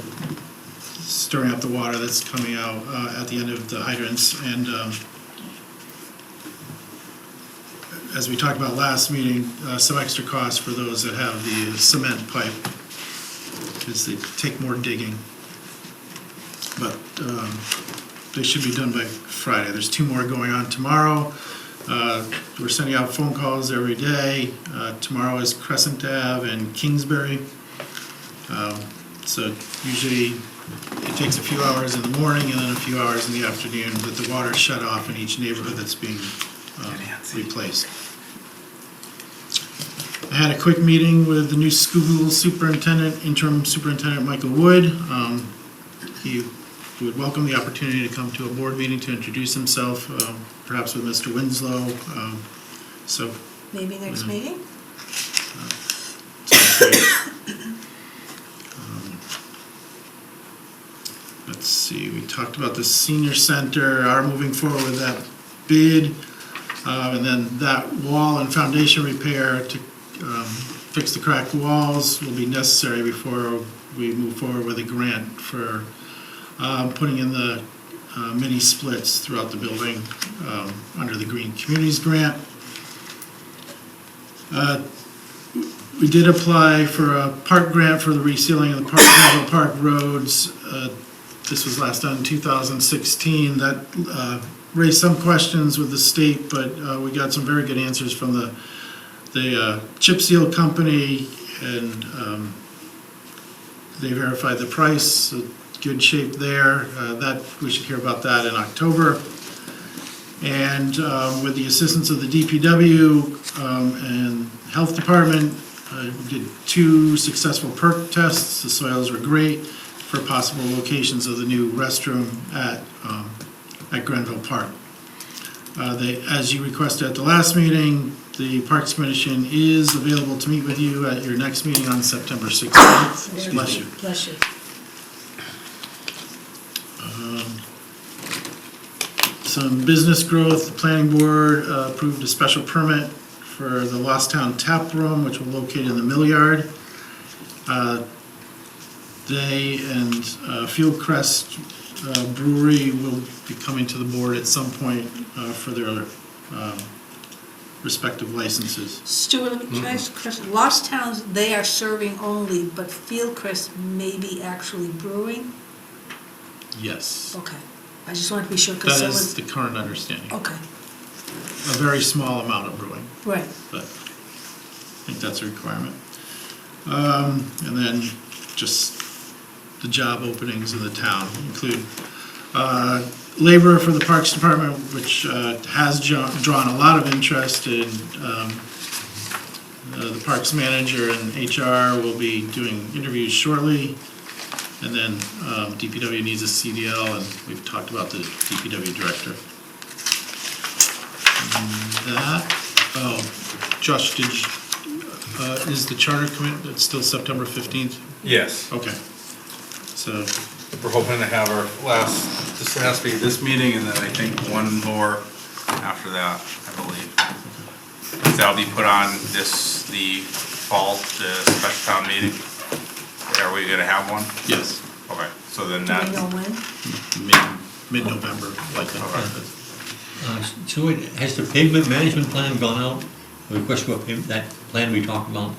S12: stirring up the water that's coming out at the end of the hydrants. And as we talked about last meeting, some extra costs for those that have the cement pipe, because they take more digging. But they should be done by Friday. There's 2 more going on tomorrow. We're sending out phone calls every day. Tomorrow is Crescent Ave and Kingsbury. So usually it takes a few hours in the morning and then a few hours in the afternoon with the water shut off in each neighborhood that's being replaced. I had a quick meeting with the new school superintendent, interim superintendent Michael Wood. He would welcome the opportunity to come to a board meeting to introduce himself, perhaps with Mr. Winslow. So
S1: Maybe next meeting?
S12: Let's see, we talked about the senior center, are moving forward with that bid, and then that wall and foundation repair to fix the cracked walls will be necessary before we move forward with a grant for putting in the mini splits throughout the building under the Green Communities Grant. We did apply for a park grant for the resealing of the Gravel Park roads. This was last done in 2016. That raised some questions with the state, but we got some very good answers from the chip seal company, and they verified the price. So good shape there. That we should hear about that in October. And with the assistance of the DPW and Health Department, we did 2 successful perk tests. The soils were great for possible locations of the new restroom at Grenville Park. As you requested at the last meeting, the Parks Commission is available to meet with you at your next meeting on September 16th. Bless you.
S1: Bless you.
S12: Some business growth. The planning board approved a special permit for the Lost Town Tap Room, which will locate in the Mill Yard. They and Fieldcrest Brewery will be coming to the board at some point for their respective licenses.
S1: Stuart, can I ask a question? Lost Towns, they are serving only, but Fieldcrest may be actually brewing?
S12: Yes.
S1: Okay. I just wanted to be sure, because
S12: That is the current understanding.
S1: Okay,
S12: A very small amount of brewing,
S1: right.
S12: but I think that's a requirement. And then just the job openings in the town include laborer for the Parks Department, which has drawn a lot of interest in the Parks Manager and HR will be doing interviews shortly. And then DPW needs a CDL, and we've talked about the DPW director. Josh, is the charter commit, it's still September 15th?
S10: Yes.
S12: Okay. So,
S10: We're hoping to have our this has to be this meeting, and then I think one more after that, I believe. That'll be put on the fall, the special town meeting. Are we gonna have one?
S12: yes,
S10: Okay, so then
S1: Do
S10: that.
S1: we know when?
S12: mid-November, likely.
S3: So has the pavement management plan gone out? The request for that plan we talked about?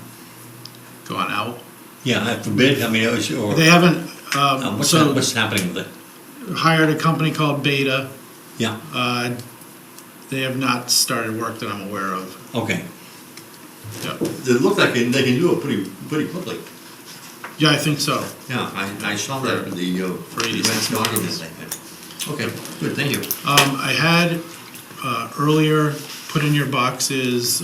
S12: Gone out?
S3: Yeah, for bid, I mean, it was, or,
S12: They haven't,
S3: what's happening with it?
S12: hired a company called Beta.
S3: Yeah,
S12: They have not started work that I'm aware of.
S3: okay.
S12: Yep.
S3: It looked like they can do it pretty quickly.
S12: Yeah, I think so.
S3: Yeah, I saw that for the,
S12: For 86
S3: documents. Okay, good, thank you.
S12: I had earlier put in your boxes,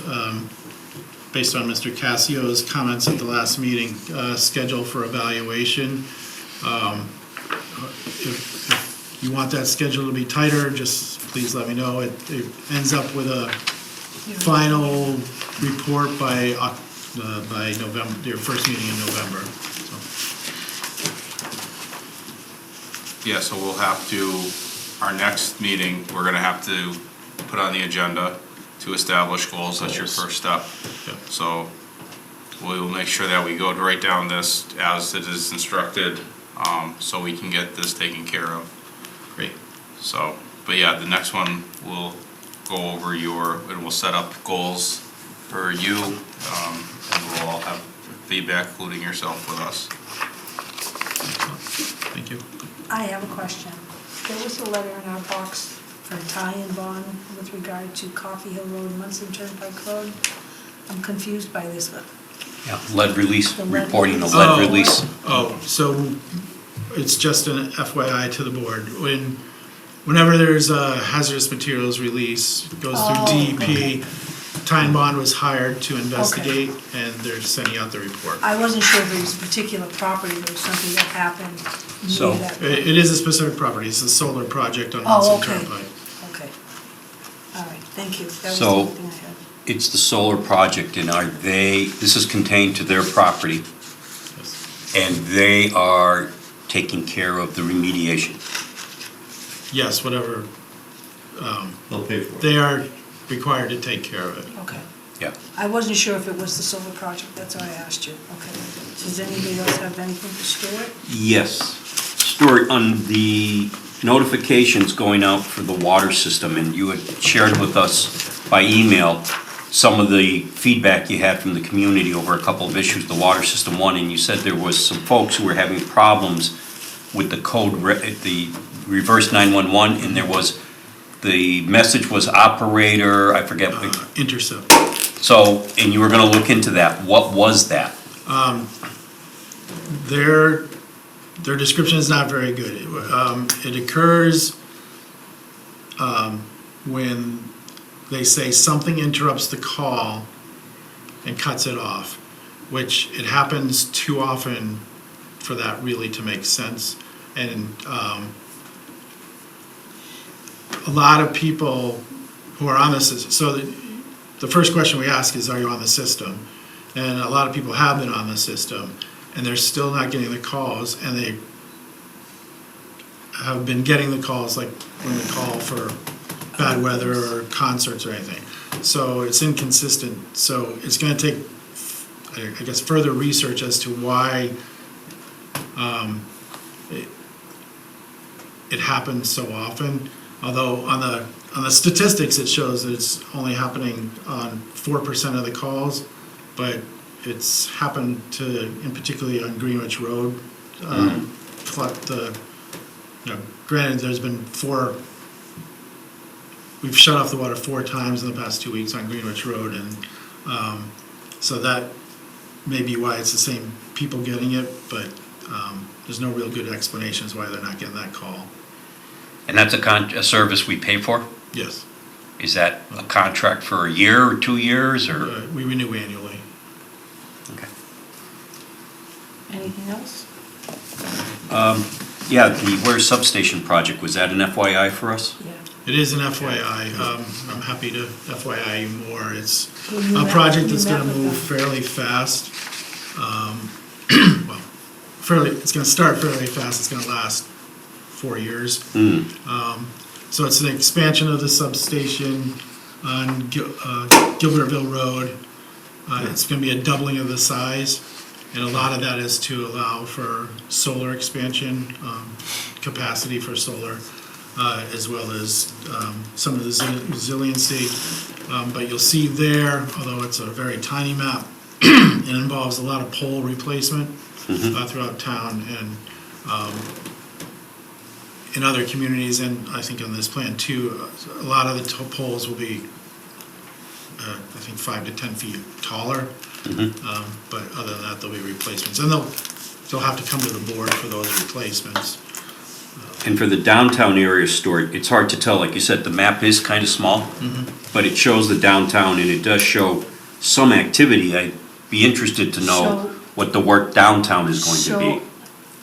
S12: based on Mr. Cassio's comments at the last meeting, schedule for evaluation. If you want that schedule to be tighter, just please let me know. It ends up with a final report by November, your first meeting in November. So,
S10: Yeah, so we'll have to, our next meeting, we're gonna have to put on the agenda to establish goals. That's your first step.
S12: Yep.
S10: So we will make sure that we go to write down this as it is instructed, so we can get this taken care of.
S12: Great.
S10: So, but yeah, the next one will go over and we'll set up goals for you, and we'll all have feedback, including yourself, with us.
S12: Thank you.
S1: I have a question. There was a letter in our box for a tie-in bond with regard to Coffee Hill Road, Munson Turnpike Road. I'm confused by this one.
S6: Yeah, lead release,
S1: The lead
S6: reporting the
S1: release.
S6: lead release.
S12: So it's just an FYI to the board. Whenever there's a hazardous materials release, it goes through DEP. Time Bond was hired to investigate, and they're sending out the report.
S1: I wasn't sure if it was a particular property, there was something that happened
S6: So-
S1: near that.
S12: It is a specific property. It's a solar project on
S1: Oh,
S12: Munson
S1: okay.
S12: Turnpike.
S1: Okay. All right, thank you. That was the
S6: So-
S1: only thing I had.
S6: It's the solar project, and this is contained to their property,
S12: Yes.
S6: and they are taking care of the remediation.
S12: Yes, whatever.
S3: They'll pay for it.
S12: They are required to take care of it.
S1: Okay.
S6: Yeah.
S1: I wasn't sure if it was the solar project, that's why I asked you. Okay. Does anybody else have anything for Stuart?
S6: Yes. Stuart, on the notifications going out for the water system, and you had shared with us by email some of the feedback you had from the community over a couple of issues, the water system one, and you said there was some folks who were having problems with the code, the reverse 911, and the message was operator, I forget.
S12: Intercept.
S6: So, and you were gonna look into that. What was that?
S12: Their description is not very good. It occurs when they say something interrupts the call and cuts it off, which it happens too often for that really to make sense. And a lot of people who are on the system, so the first question we ask is, are you on the system? And a lot of people have been on the system, and they're still not getting the calls, and they have been getting the calls, like when we call for bad weather or concerts or anything. So it's inconsistent. So it's gonna take, I guess, further research as to why it happens so often. Although on the statistics, it shows that it's only happening on 4% of the calls, but it's happened in particularly on Greenwich Road. Granted, there's been we've shut off the water 4 times in the past 2 weeks on Greenwich Road, and so that may be why it's the same people getting it, but There's no real good explanations why they're not getting that call.
S6: And that's a service we pay for?
S12: Yes,
S6: Is that a contract for a year or 2 years, or?
S12: we renew annually.
S6: Okay.
S1: Anything else?
S6: Yeah, the Ware substation project, was that an FYI for us?
S1: Yeah.
S12: It is an FYI. I'm happy to FYI you more. It's
S1: Well, you
S12: a
S1: met-
S12: project
S1: you
S12: that's
S1: met
S12: gonna
S1: with
S12: move
S1: them.
S12: fairly fast. Well, it's gonna start fairly fast. It's gonna last 4 years. So it's an expansion of the substation on Gilbertville Road. It's gonna be a doubling of the size, and a lot of that is to allow for solar expansion, capacity for solar, as well as some of the resiliency. But you'll see there, although it's a very tiny map, it involves a lot of pole replacement throughout town and in other communities, and I think on this plan too, a lot of the poles will be, I think 5 to 10 feet taller. But other than that, there'll be replacements, and they'll have to come to the board for those replacements.
S6: And for the downtown area store, it's hard to tell, like you said, the map is kind of small, but it shows the downtown, and it does show some activity. I'd be interested to know
S1: So-
S6: what the work downtown is going to be.
S1: So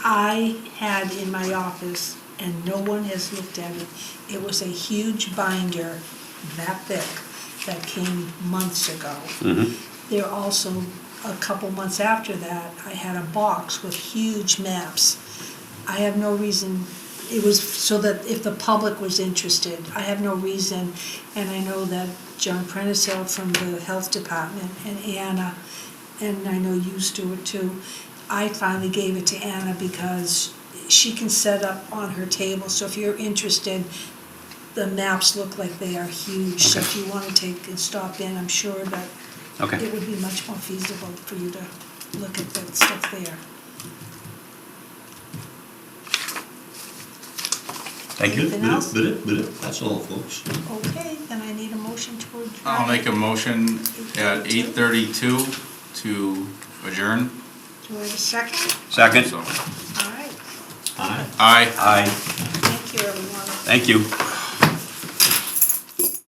S1: I had in my office, and no one has looked at it, it was a huge binder that thick that came months ago. There also, a couple months after that, I had a box with huge maps. I have no reason, it was so that if the public was interested, I have no reason, and I know that John Prentice from the Health Department and Anna, and I know you, Stuart, too, I finally gave it to Anna because she can set up on her table, so if you're interested, the maps look like they are huge, so if you want to take and stop in, I'm sure that
S6: Okay.
S1: it would be much more feasible for you to look at that stuff there.
S6: Thank you.
S1: Anything else?
S3: That's all, folks.
S1: Okay, then I need a motion to adjourn.
S10: I'll make a motion at 8:32 to adjourn.
S1: Do I have a second?
S6: Second?
S10: So,
S1: All right,
S3: Aye.
S10: aye.
S6: Aye.
S1: thank you, everyone.
S6: Thank you.